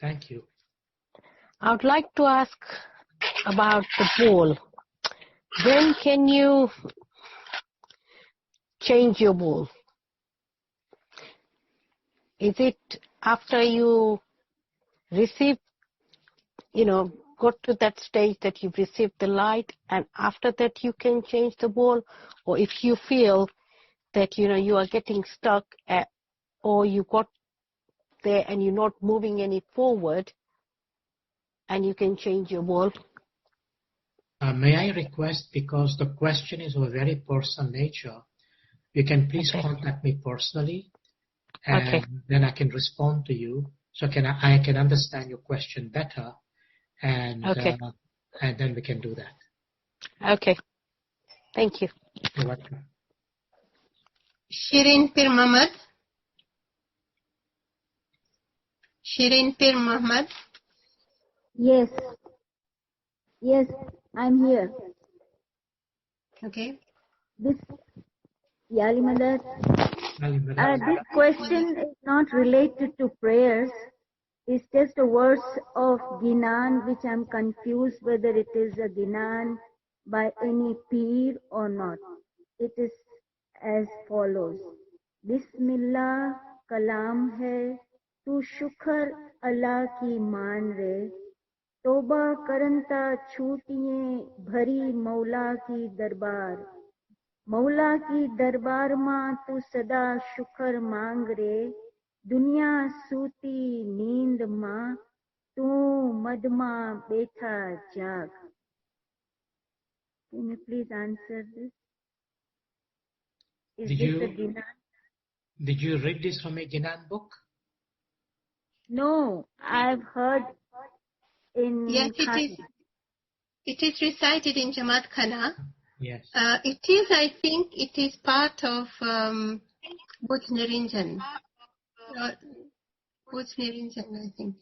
Thank you. I would like to ask about the bowl. When can you change your bowl? Is it after you receive, got to that stage that you've received the light, and after that you can change the bowl? Or if you feel that, you are getting stuck or you got there and you're not moving any forward, and you can change your bowl? May I request, because the question is of a very personal nature, you can please contact me personally, and then I can respond to you, so I can understand your question better, and then we can do that. Okay. Thank you. You're welcome. Shirin Pir Mohammed. Shirin Pir Mohammed. Yes, I'm here. Okay. This Yali Madad. This question is not related to prayers. It's just a verse of Ginan, which I'm confused whether it is a Ginan by any Peer or not. It is as follows. Bismillah kalam hai, tu shukr Allah ki maan re, toba karanta chutiye bhari Maula ki darbar. मौला की दरबार मां तू सदा शुक्र मांग रे, दुनिया सूती नींद मां तू मदमा बैठा जाग. Can you please answer this? Is this a Ginan? Did you read this from a Ginan book? No, I've heard in Yes, it is recited in Jamaat Khana. Yes. It is, I think, it is part of Bhuj Nirinjan. Bhuj Nirinjan, I think.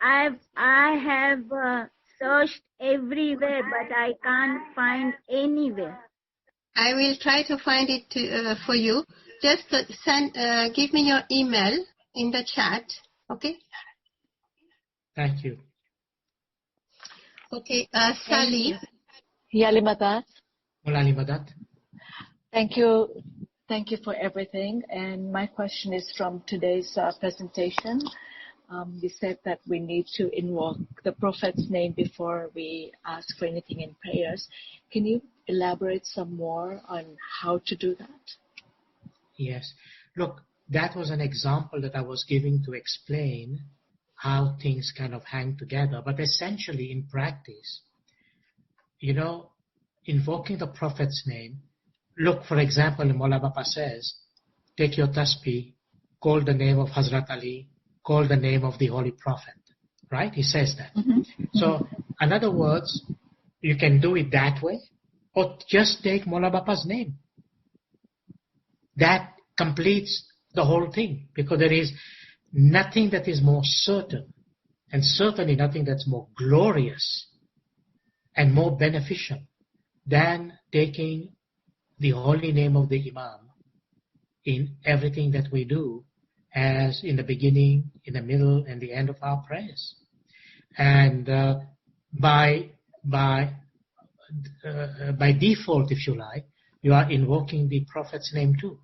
I have searched everywhere, but I can't find anywhere. I will try to find it for you. Just give me your email in the chat, okay? Thank you. Okay, Sally. Yalimadat. Mulalimadat. Thank you. Thank you for everything. And my question is from today's presentation. You said that we need to invoke the Prophet's name before we ask for anything in prayers. Can you elaborate some more on how to do that? Yes. Look, that was an example that I was giving to explain how things kind of hang together. But essentially, in practice, invoking the Prophet's name, look, for example, Mola Bapa says, take your tasbih, call the name of Hazrat Ali, call the name of the Holy Prophet. Right? He says that. Mm-hmm. So, in other words, you can do it that way, or just take Mola Bapa's name. That completes the whole thing, because there is nothing that is more certain, and certainly nothing that's more glorious and more beneficial than taking the holy name of the Imam in everything that we do, as in the beginning, in the middle, and the end of our prayers. And by default, if you like, you are invoking the Prophet's name too.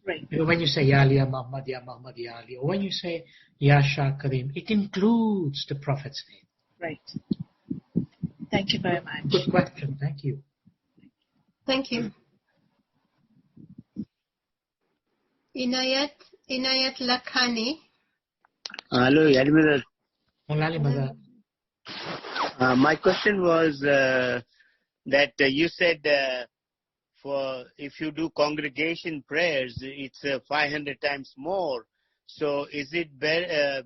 Right. When you say Ya Ali, Ya Muhammad, Ya Muhammad, Ya Ali, or when you say Ya Shah Karim, it includes the Prophet's name. Right. Thank you very much. Good question. Thank you. Thank you. Inayat Lakhani. Hello, Yalimadat. My question was that you said for if you do congregation prayers, it's 500 times more. So is it better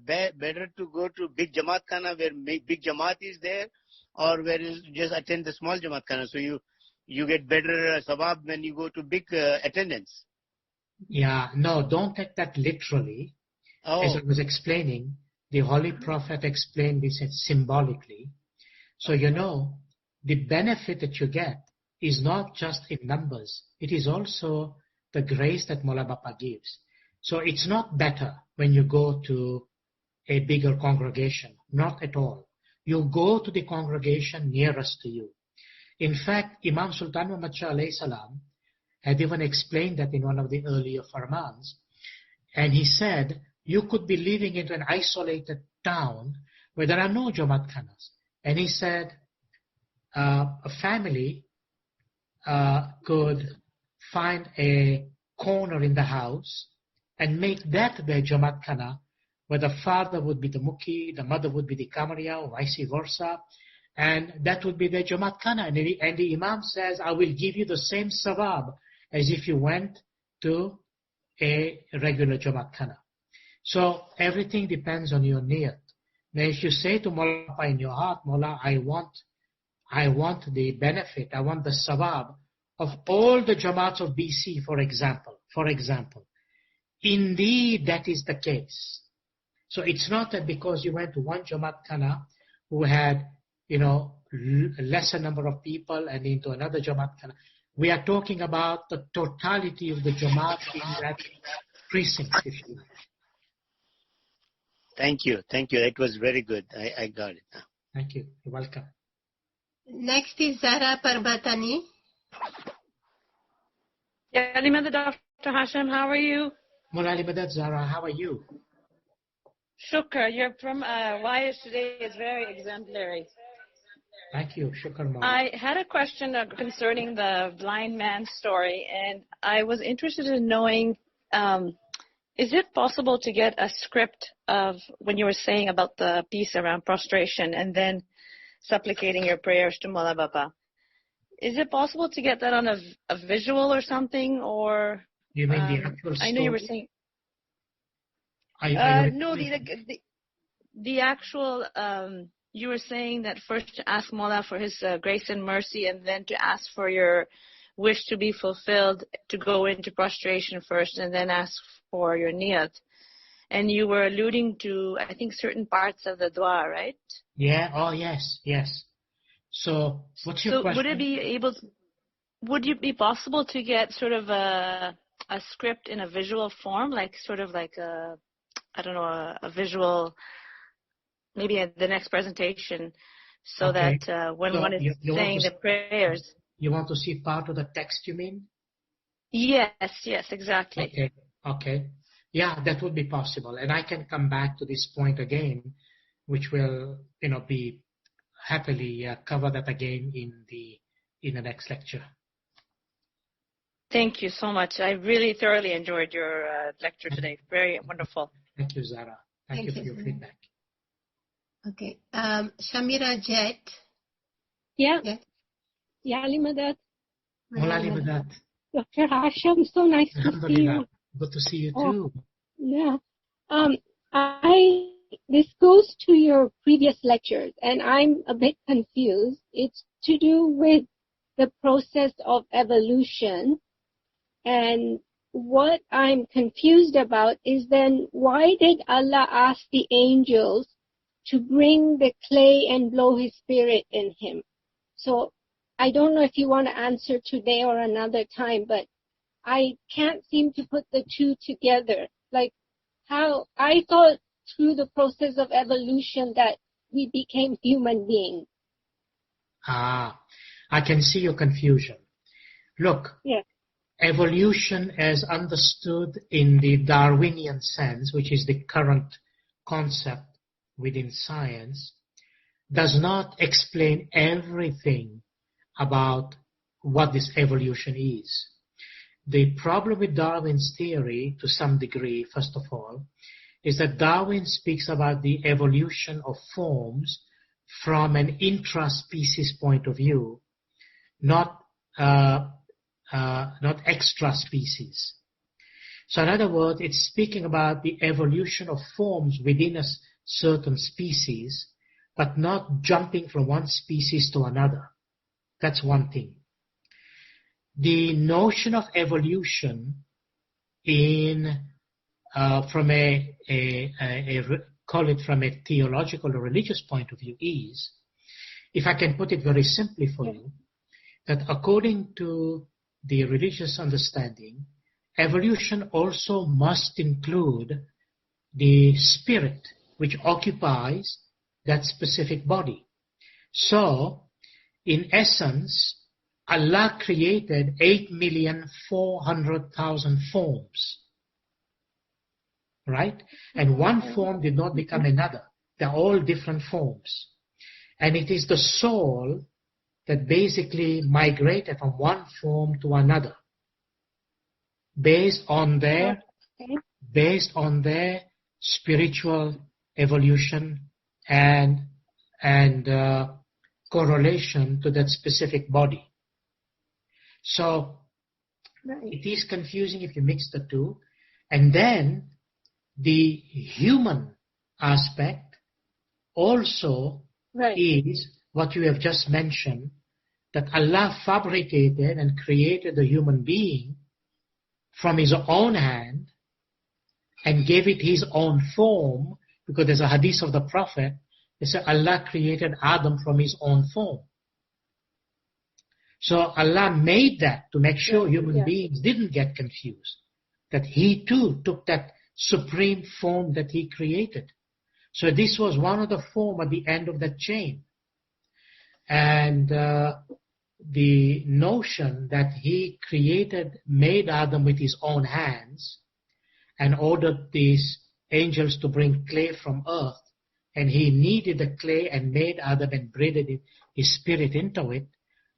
to go to big Jamaat Khana where big Jamaat is there, or where you just attend the small Jamaat Khana? So you get better sawab when you go to big attendance. Yeah, no, don't take that literally. Oh. As I was explaining, the Holy Prophet explained this symbolically. So the benefit that you get is not just in numbers. It is also the grace that Mola Bapa gives. So it's not better when you go to a bigger congregation. Not at all. You go to the congregation nearest to you. In fact, Imam Sultan Muhammad Shah alayhi salam had even explained that in one of the earlier farmans. And he said, you could be living into an isolated town where there are no Jamaat Khanas. And he said, a family could find a corner in the house and make that their Jamaat Khana, where the father would be the Mukhi, the mother would be the Kamariya, or vice versa. And that would be their Jamaat Khana. And the Imam says, I will give you the same sawab as if you went to a regular Jamaat Khana. So everything depends on your niyat. Now if you say to Mola in your heart, Mola, I want the benefit, I want the sawab of all the Jamaats of BC, for example. Indeed, that is the case. So it's not that because you went to one Jamaat Khana who had, lesser number of people and into another Jamaat Khana. We are talking about the totality of the Jamaat in that precinct, if you like. Thank you. That was very good. I got it now. Thank you. You're welcome. Next is Zara Parbatani. Yalimadat, Dr. Hashem, how are you? Mulalimadat, Zara, how are you? Shukr, your YS today is very exemplary. Thank you. Shukran, Maula. I had a question concerning the blind man story, and I was interested in knowing, is it possible to get a script of when you were saying about the piece around prostration and then supplicating your prayers to Mola Baba? Is it possible to get that on a visual or something, or? You mean the actual story? I know you were saying. No, the actual. You were saying that first to ask Mola for His grace and mercy, and then to ask for your wish to be fulfilled, to go into prostration first, and then ask for your niyat. And you were alluding to, I think, certain parts of the dua, right? Yeah. Oh, yes. Yes. So, what's your question? Would it be possible to get sort of a script in a visual form, like sort of like a visual, maybe at the next presentation, so that when one is saying the prayers. You want to see part of the text, you mean? Yes, exactly. Okay. Yeah, that would be possible. And I can come back to this point again, which will, be happily cover that again in the next lecture. Thank you so much. I really thoroughly enjoyed your lecture today. Very wonderful. Thank you, Zara. Thank you for your feedback. Okay. Shamira Jet. Yeah. Ya Ali Madad. Ali Madad. Dr. Hasham, so nice to see you. Good to see you too. Yeah. This goes to your previous lectures, and I'm a bit confused. It's to do with the process of evolution. And what I'm confused about is then why did Allah ask the angels to bring the clay and blow His spirit in him? So I don't know if you want to answer today or another time, but I can't seem to put the two together. Like how I thought through the process of evolution that we became human beings. I can see your confusion. Look, evolution as understood in the Darwinian sense, which is the current concept within science, does not explain everything about what this evolution is. The problem with Darwin's theory, to some degree, first of all, is that Darwin speaks about the evolution of forms from an intra-species point of view, not extra-species. So in other words, it's speaking about the evolution of forms within a certain species, but not jumping from one species to another. That's one thing. The notion of evolution from call it from a theological or religious point of view is, if I can put it very simply for you, that according to the religious understanding, evolution also must include the spirit which occupies that specific body. So, in essence, Allah created 8,400,000 forms. Right? And one form did not become another. They're all different forms. And it is the soul that basically migrated from one form to another based on their spiritual evolution and correlation to that specific body. So it is confusing if you mix the two. And then the human aspect also is what you have just mentioned, that Allah fabricated and created the human being from His own hand and gave it His own form, because there's a hadith of the Prophet, they say Allah created Adam from His own form. So Allah made that to make sure human beings didn't get confused, that He too took that supreme form that He created. So this was one of the form at the end of that chain. And the notion that He made Adam with His own hands and ordered these angels to bring clay from earth, and He kneaded the clay and made Adam and his spirit into it,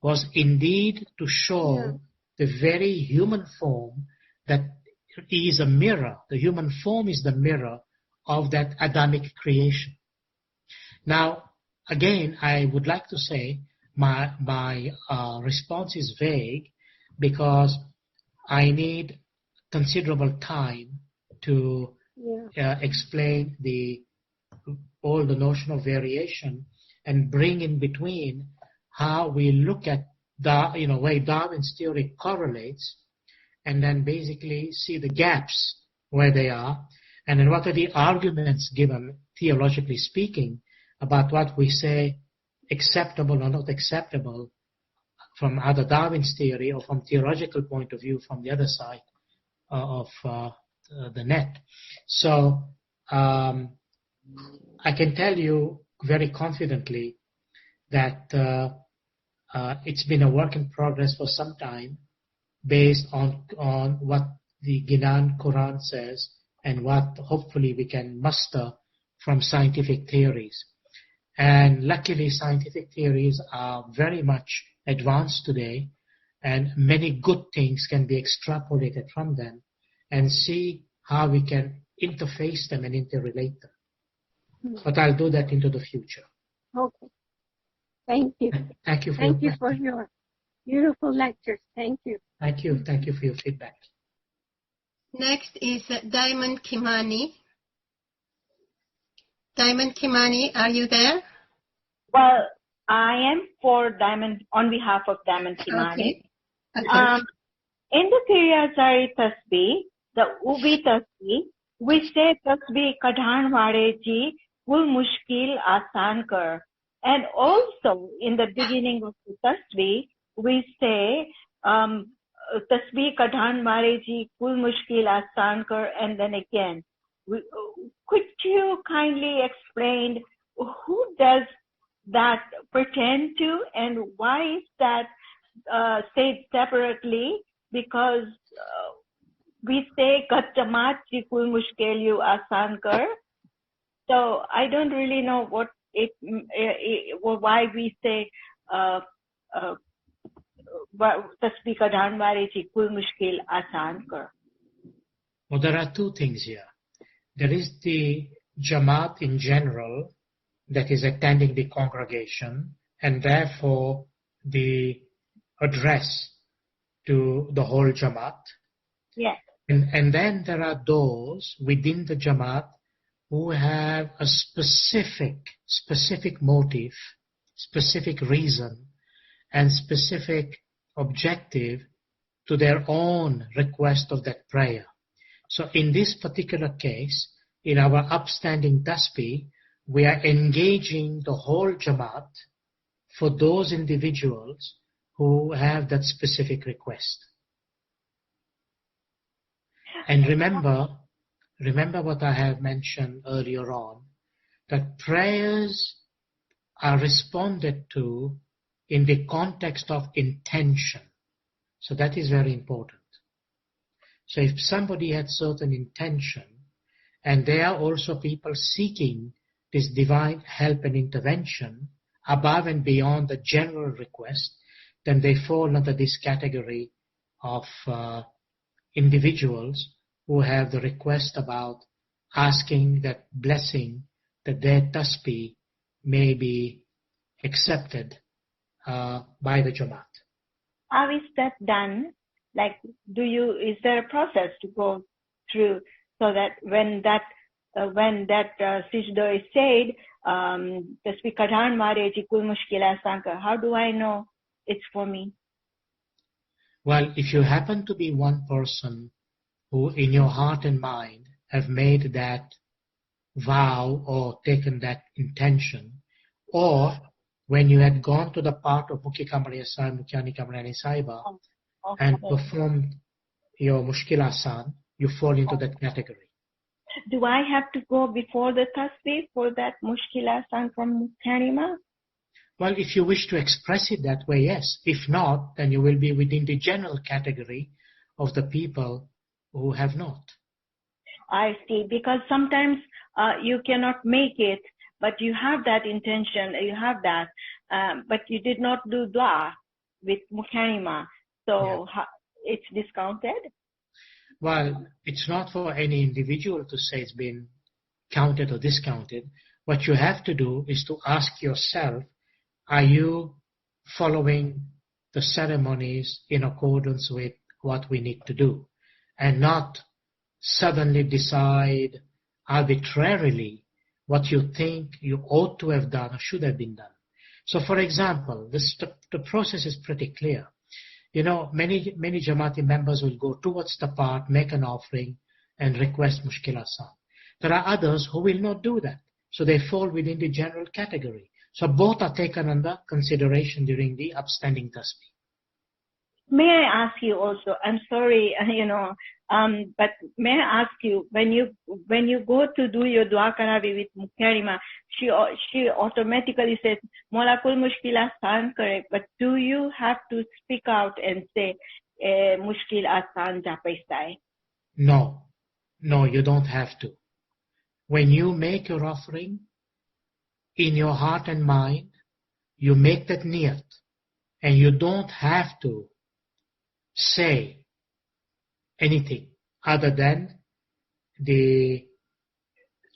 was indeed to show the very human form that is a mirror. The human form is the mirror of that Adamic creation. Now, again, I would like to say my response is vague because I need considerable time to explain all the notion of variation and bring in between how we look at the way Darwin's theory correlates, and then basically see the gaps where they are, and then what are the arguments given, theologically speaking, about what we say acceptable or not acceptable from either Darwin's theory or from theological point of view from the other side of the net. So I can tell you very confidently that it's been a work in progress for some time based on what the Gnan Quran says and what hopefully we can muster from scientific theories. And luckily scientific theories are very much advanced today, and many good things can be extrapolated from them and see how we can interface them and interrelate them. But I'll do that into the future. Okay. Thank you. Thank you for your beautiful lectures. Thank you. Thank you. Thank you for your feedback. Next is Diamond Kimani. Diamond Kimani, are you there? Well, I am for Diamond, on behalf of Diamond Kimani. Okay. In the Kiryasari Tasbih, the Ubi Tasbih, we say Tasbih Kadhan Ware Ji Kul Mushkil Asan Kar. And also in the beginning of the Tasbih, we say Tasbih Kadhan Ware Ji Kul Mushkil Asan Kar, and then again. Could you kindly explain who does that pertain to, and why is that said separately? Because we say Kattamat Ji Kul Mushkil Yu Asan Kar. So I don't really know what why we say Tasbih Kadhan Ware Ji Kul Mushkil Asan Kar. Well, there are two things here. There is the Jamaat in general that is attending the congregation, and therefore the address to the whole Jamaat. Yes. And then there are those within the Jamaat who have a specific motive, specific reason, and specific objective to their own request of that prayer. So in this particular case, in our upstanding tasbih, we are engaging the whole Jamaat for those individuals who have that specific request. And remember what I have mentioned earlier on, that prayers are responded to in the context of intention. So that is very important. So if somebody had certain intention, and there are also people seeking this divine help and intervention above and beyond the general request, then they fall under this category of individuals who have the request about asking that blessing that their tasbih may be accepted by the Jamaat. How is that done? Like, is there a process to go through so that when that Sijda is said, Tasbih Kadhan Ware Ji Kul Mushkil Asan Kar, how do I know it's for me? Well, if you happen to be one person who in your heart and mind have made that vow or taken that intention, or when you had gone to the part of Mukhi Kamariya Sahib, Mukyani Kamariya Sahiba, and performed your Mushkil Asan, you fall into that category. Do I have to go before the tasbih for that Mushkil Asan from Mukyani? Well, if you wish to express it that way, yes. If not, then you will be within the general category of the people who have not. I see, because sometimes you cannot make it, but you have that intention, you have that, but you did not do dua with mukarima. So it's discounted? Well, it's not for any individual to say it's been counted or discounted. What you have to do is to ask yourself, are you following the ceremonies in accordance with what we need to do? And not suddenly decide arbitrarily what you think you ought to have done or should have been done. So, for example, the process is pretty clear. You know, many Jamaati members will go towards the part, make an offering, and request Mushkil Asan. There are others who will not do that. So they fall within the general category. So both are taken under consideration during the upstanding tasbih. May I ask you also, I'm sorry, but may I ask you, when you go to do your dua karavi with Mukarima, she automatically says, Molakul Mushkil Asan, correct, but do you have to speak out and say, Mushkil Asan Japaistai? No, you don't have to. When you make your offering, in your heart and mind, you make that niyat, and you don't have to say anything other than the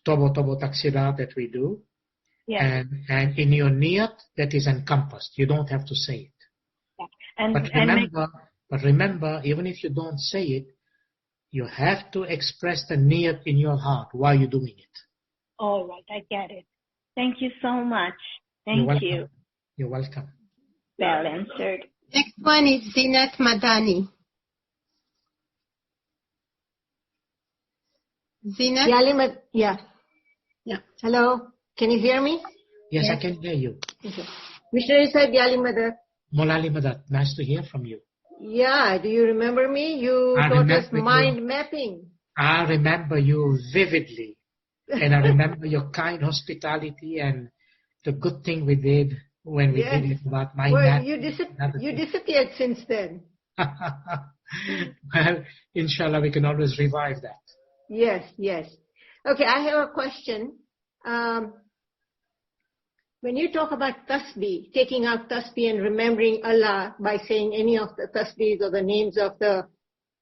tobo taksirat that we do. Yes. And in your niyat, that is encompassed. You don't have to say it. Yeah. But remember, even if you don't say it, you have to express the niyat in your heart while you're doing it. All right, I get it. Thank you so much. Thank you. You're welcome. Well answered. Next one is Zinat Madani. Zinat? Yeah. Hello. Can you hear me? Yes, I can hear you. Okay. Missionary Sahib Yali Madad. Molali Madad, nice to hear from you. Yeah, do you remember me? You taught us mind mapping. I remember you vividly. And I remember your kind hospitality and the good thing we did when we did it about mind mapping. You disappeared since then. Well, inshallah, we can always revive that. Yes. Okay, I have a question. When you talk about tasbih, taking out tasbih and remembering Allah by saying any of the tasbihs or the names of the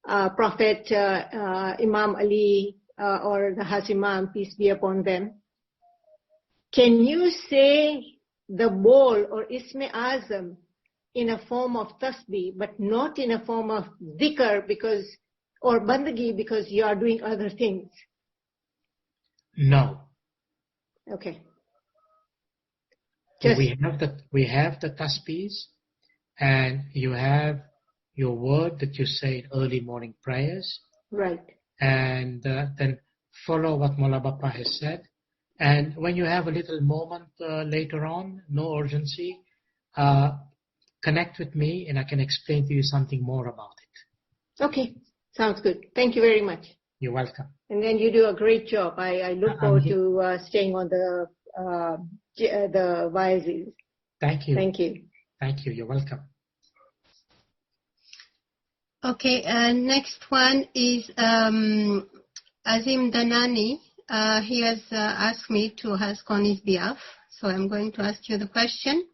Prophet, Imam Ali, or the HASSAM, peace be upon them, can you say the bol or Isme Azam in a form of tasbih, but not in a form of dhikr or bandagi because you are doing other things? No. Okay. We have the tasbihs, and you have your word that you say in early morning prayers. Right. And then follow what Mola Bappa has said. And when you have a little moment later on, no urgency, connect with me and I can explain to you something more about it. Okay, sounds good. Thank you very much. You're welcome. And then you do a great job. I look forward to staying on the WAAZ. Thank you. Thank you. Thank you. You're welcome. Okay, next one is Azim Danani. He has asked me to ask on his behalf, so I'm going to ask you the question.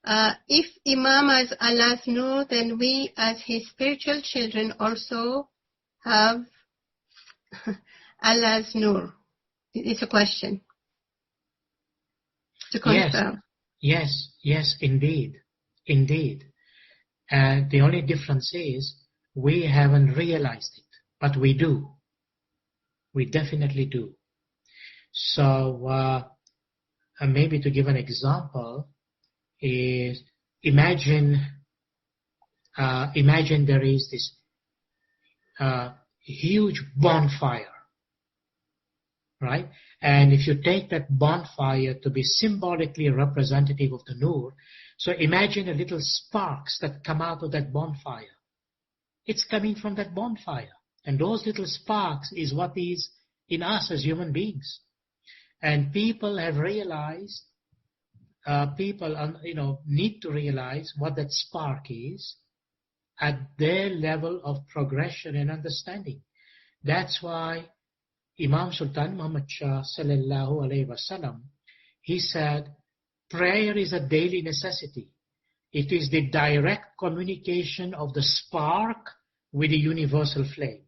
If Imam has Allah's Nur, then we as his spiritual children also have Allah's Nur. It's a question. To confirm. Yes, indeed. And the only difference is we haven't realized it, but we do. We definitely do. So maybe to give an example is imagine there is this huge bonfire, right? And if you take that bonfire to be symbolically representative of the Nur, so imagine a little sparks that come out of that bonfire. It's coming from that bonfire. And those little sparks is what is in us as human beings. And people have realized, need to realize what that spark is at their level of progression and understanding. That's why Imam Sultan Muhammad Shah sallallahu alayhi wasallam, he said, prayer is a daily necessity. It is the direct communication of the spark with the universal flame.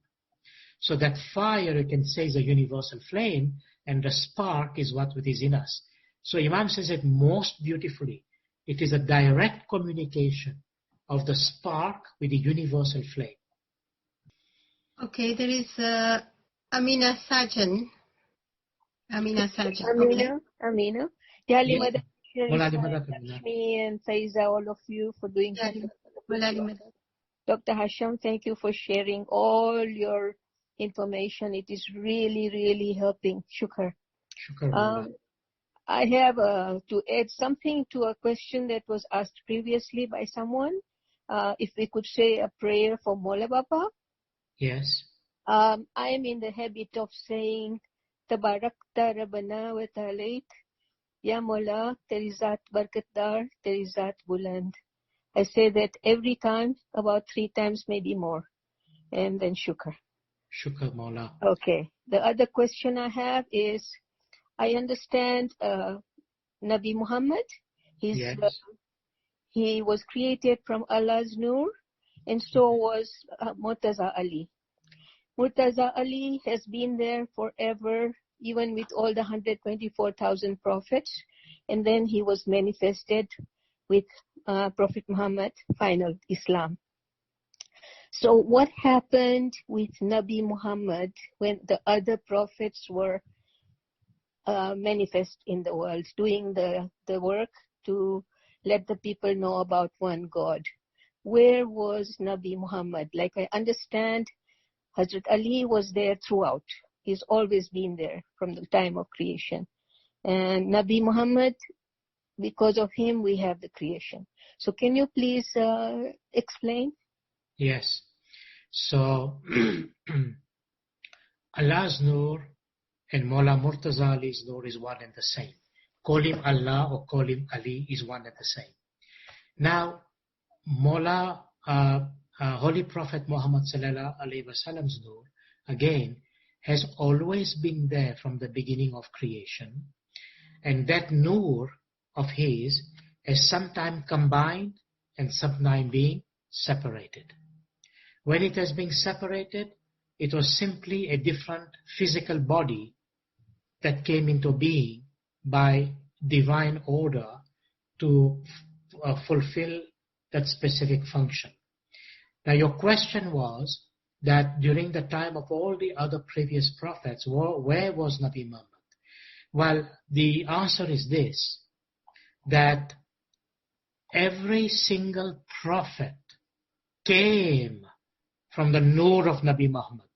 So that fire, you can say, is a universal flame, and the spark is what is in us. So Imam says it most beautifully. It is a direct communication of the spark with the universal flame. Okay, there is Amina Sajan. Amina. Yali Yes. Madam, Lakshmi and Faiza, all of you for doing such a good job. Dr. HASSAM, thank you for sharing all your information. It is really, really helping. Shukr. I have to add something to a question that was asked previously by someone. If we could say a prayer for Mola Baba. Yes. I am in the habit of saying, Tabarakta Rabbana wa Ta'alaik, Ya Mola, Teri Zaat Barkatdar, Teri Zaat Buland. I say that every time, about 3 times, maybe more. And then Shukr. Shukr, Mola. Okay. The other question I have is, I understand Nabi Muhammad, Yes. He was created from Allah's Nur, and so was Murtaza Ali. Murtaza Ali has been there forever, even with all the 124,000 prophets, and then he was manifested with Prophet Muhammad, final Islam. So what happened with Nabi Muhammad when the other prophets were manifest in the world, doing the work to let the people know about one God? Where was Nabi Muhammad? Like I understand, Hazrat Ali was there throughout. He's always been there from the time of creation. And Nabi Muhammad, because of him, we have the creation. So can you please explain? Yes. So, Allah's Nur and Mawla Murtaza Ali's Nur is one and the same. Call him Allah or call him Ali is one and the same. Now, Mawla, Holy Prophet Muhammad Sallallahu Alaihi Wasallam's Nur, again, has always been there from the beginning of creation. And that Nur of his is sometimes combined and sometimes being separated. When it has been separated, it was simply a different physical body that came into being by divine order to fulfill that specific function. Now your question was that during the time of all the other previous prophets, where was Nabi Muhammad? Well, the answer is this, that every single prophet came from the Nur of Nabi Muhammad.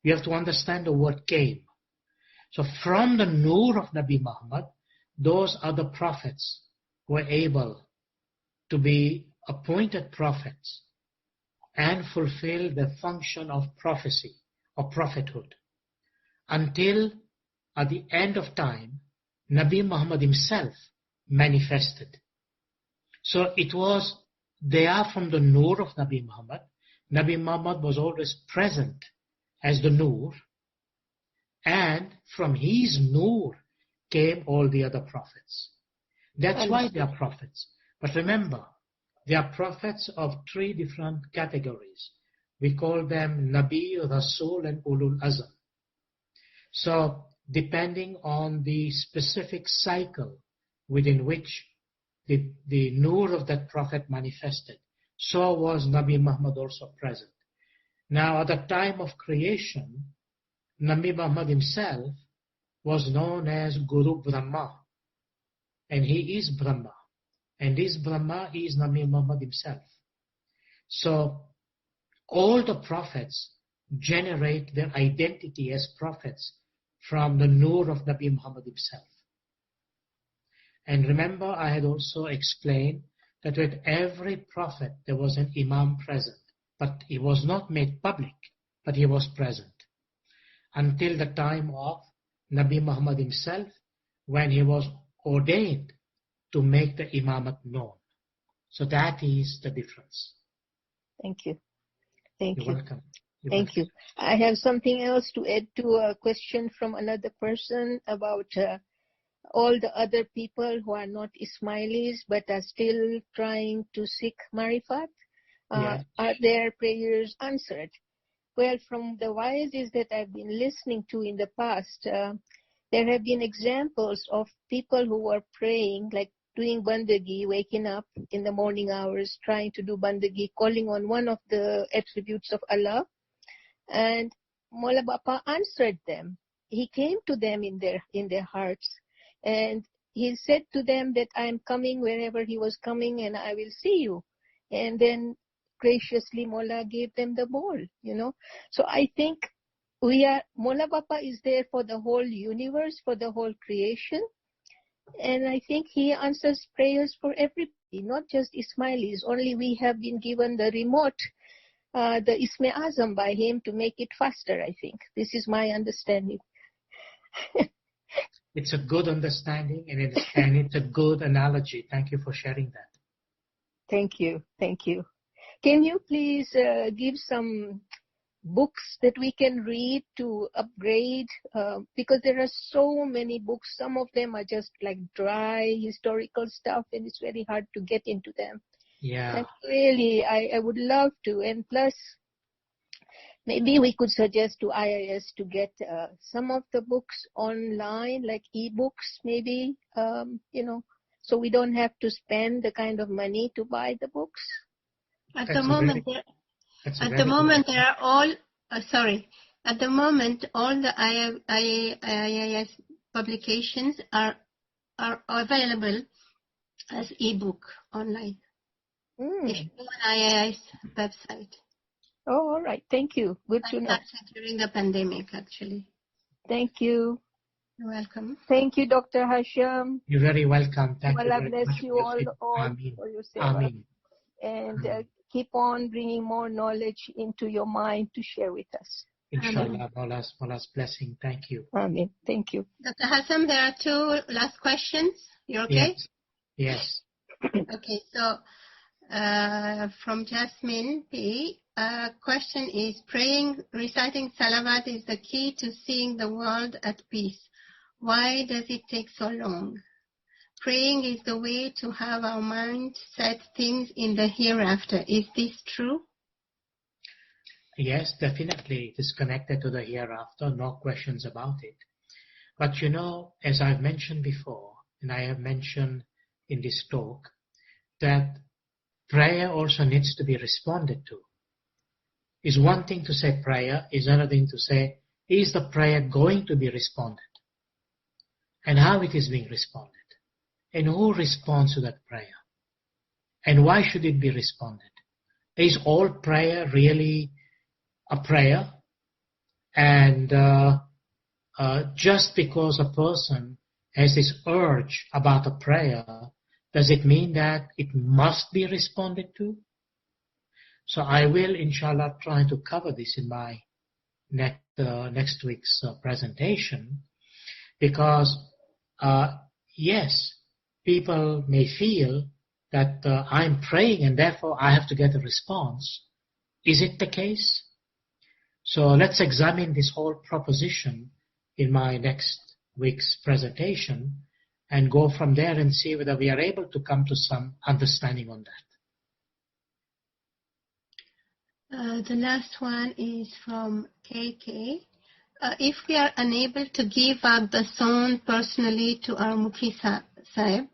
You have to understand the word came. So from the Nur of Nabi Muhammad, those other prophets were able to be appointed prophets and fulfill the function of prophecy or prophethood. Until at the end of time, Nabi Muhammad himself manifested. So it was there from the Nur of Nabi Muhammad. Nabi Muhammad was always present as the Nur, and from his Nur came all the other prophets. That's why they are prophets. But remember, they are prophets of 3 different categories. We call them Nabi, Rasul, and Ulul Azam. So, depending on the specific cycle within which the Nur of that prophet manifested, so was Nabi Muhammad also present. Now, at the time of creation, Nabi Muhammad himself was known as Guru Brahma, and he is Brahma, and this Brahma is Nabi Muhammad himself. So, all the prophets generate their identity as prophets from the Nur of Nabi Muhammad himself. And remember, I had also explained that with every prophet there was an Imam present, but he was not made public, but he was present. Until the time of Nabi Muhammad himself, when he was ordained to make the Imamat known. So that is the difference. Thank you. You're welcome. Thank you. I have something else to add to a question from another person about all the other people who are not Ismailis but are still trying to seek Marifat? Yes. Are their prayers answered? Well, from the wa'azis that I've been listening to in the past, there have been examples of people who were praying, like doing bandagi, waking up in the morning hours, trying to do bandagi, calling on one of the attributes of Allah. And Mola Bapa answered them. He came to them in their hearts. And he said to them that I am coming wherever he was coming and I will see you. And then graciously Mola gave them the ball, So I think Mola Bapa is there for the whole universe, for the whole creation. And I think he answers prayers for everybody, not just Ismailis. Only we have been given the remote, the Isme Azam by him to make it faster, I think. This is my understanding. It's a good understanding and it's a good analogy. Thank you for sharing that. Thank you. Thank you. Can you please give some books that we can read to upgrade? Because there are so many books. Some of them are just like dry historical stuff and it's very hard to get into them. Yeah. And really, I would love to. And plus, maybe we could suggest to IIS to get some of the books online, like e-books maybe, so we don't have to spend the kind of money to buy the books. At the moment, all the IIS publications are available as e-book online. If you go on IIS website. Oh, all right. Thank you. Good to know. During the pandemic, actually. Thank you. You're welcome. Thank you, Dr. HASSAM. You're very welcome. Thank you very bless much you all for your seva. And keep on bringing more knowledge into your mind to share with us. Inshallah, Mawla's blessing. Thank you. Amen. Thank you. Dr. HASSAM, there are two last questions. You okay? Yes. Okay, so from Jasmine P. Question is, reciting salawat is the key to seeing the world at peace. Why does it take so long? Praying is the way to have our mind set things in the hereafter. Is this true? Yes, definitely. It is connected to the hereafter, no questions about it. But as I've mentioned before, and I have mentioned in this talk, that prayer also needs to be responded to. It's one thing to say prayer, is another thing to say, is the prayer going to be responded? And how it is being responded? And who responds to that prayer? And why should it be responded? Is all prayer really a prayer? And just because a person has this urge about a prayer, does it mean that it must be responded to? So I will, inshallah, try to cover this in my next week's presentation, because yes, people may feel that I'm praying and therefore I have to get a response. Is it the case? So let's examine this whole proposition in my next week's presentation and go from there and see whether we are able to come to some understanding on that. The last one is from KK. If we are unable to give up the song personally to our Mufti Sahib,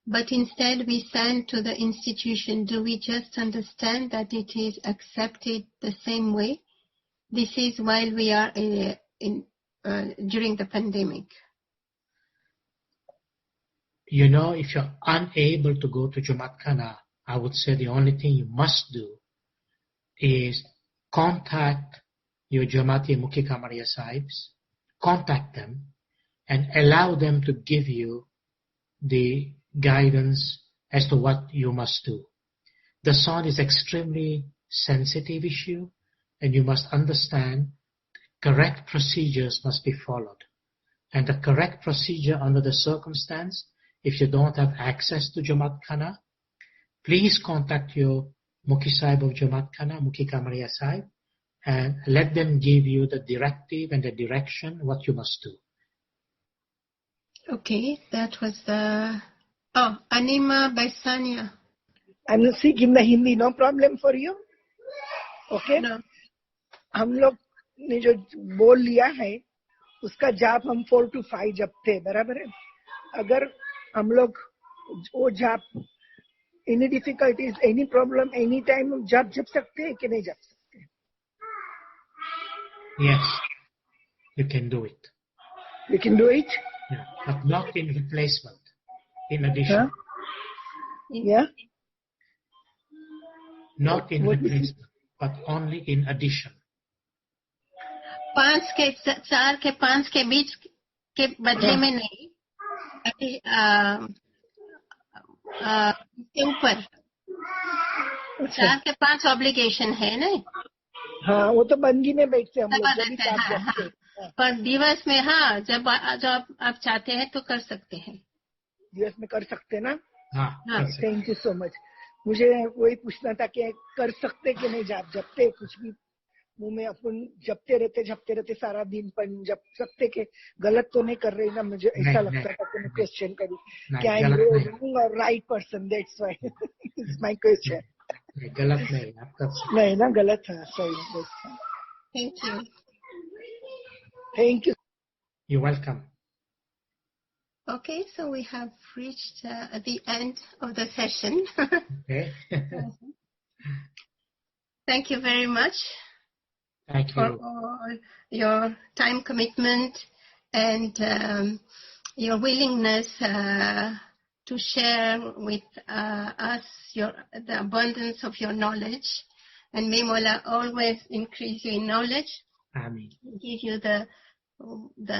but instead we send to the institution, do we just understand that it is accepted the same way? This is while we are during the pandemic. If you're unable to go to Jumat Khana, I would say the only thing you must do is contact your Jamati Mukhi Kamariya Sahibs, contact them and allow them to give you the guidance as to what you must do. The sound is extremely sensitive issue and you must understand correct procedures must be followed. And the correct procedure under the circumstance, if you don't have access to Jumat Khana, please contact your Mukhi Sahib of Jumat Khana, Mukhi Kamariya Sahib, and let them give you the directive and the direction what you must do. Okay, that was Anima Baisania. I'm speaking the Hindi, no problem for you. Okay? No. हम लोग ने जो बोल लिया है उसका जाप हम 4 to 5 जपते हैं, बराबर है? अगर हम लोग वो जाप any difficulties, any problem, any time जप सकते हैं कि नहीं जप सकते? Yes, you can do it. You can do it? Yeah, but not in replacement, in addition. Yeah? Not in replacement, but only in addition. 5 के 4 के 5 के बीच के बदले में नहीं, इसके ऊपर 4 के 5 ऑब्लिगेशन है ना? हाँ, वो तो बंदगी में बैठते हम लोग जब भी हाँ, पर दिवस में जब आप चाहते हैं तो कर सकते हैं. दिवस में कर सकते हैं ना? हाँ. Thank you so much. मुझे वही पूछना था कि कर सकते कि नहीं जपते कुछ भी मुंह में अपन जपते रहते सारा दिन, पर जप सकते के गलत तो नहीं कर रहे ना? मुझे ऐसा लगता था कि मैं क्वेश्चन करूं क्या आई रॉन्ग और right person, that's why it's my question. गलत नहीं, आप कर सकते नहीं ना, गलत है. सही. Thank you. You're welcome. Okay, so we have reached the end of the session. Okay. Thank you very much. Thank you for all your time commitment and your willingness to share with us the abundance of your knowledge. And may Mola always increase you in knowledge. Amen. Give you the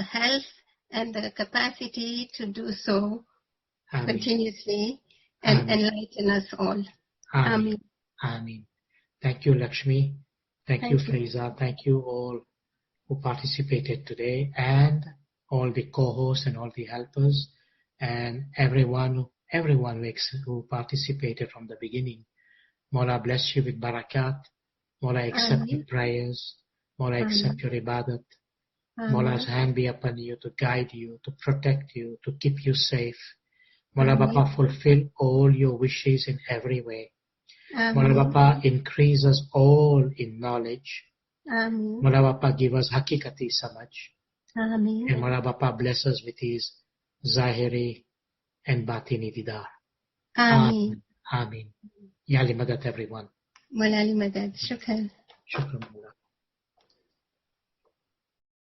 health and the capacity to do so continuously and enlighten us all. Amen. Amen. Thank you, Lakshmi. Thank you, Faiza. Thank you all who participated today, and all the co-hosts and all the helpers, and everyone who participated from the beginning. Mola bless you with barakat. Mola accept your prayers. Mola accept your ibadat. Mola's hand be upon you to guide you, to protect you, to keep you safe. Mola Bapa fulfill all your wishes in every way. Mola Bapa increase us all in knowledge. Mola Bapa give us hakikati samaj. And Mola Bapa bless us with his zahiri and batini didar. Amen. Amen. Yali Madat everyone. Mola li Madad. Shukran. Shukran.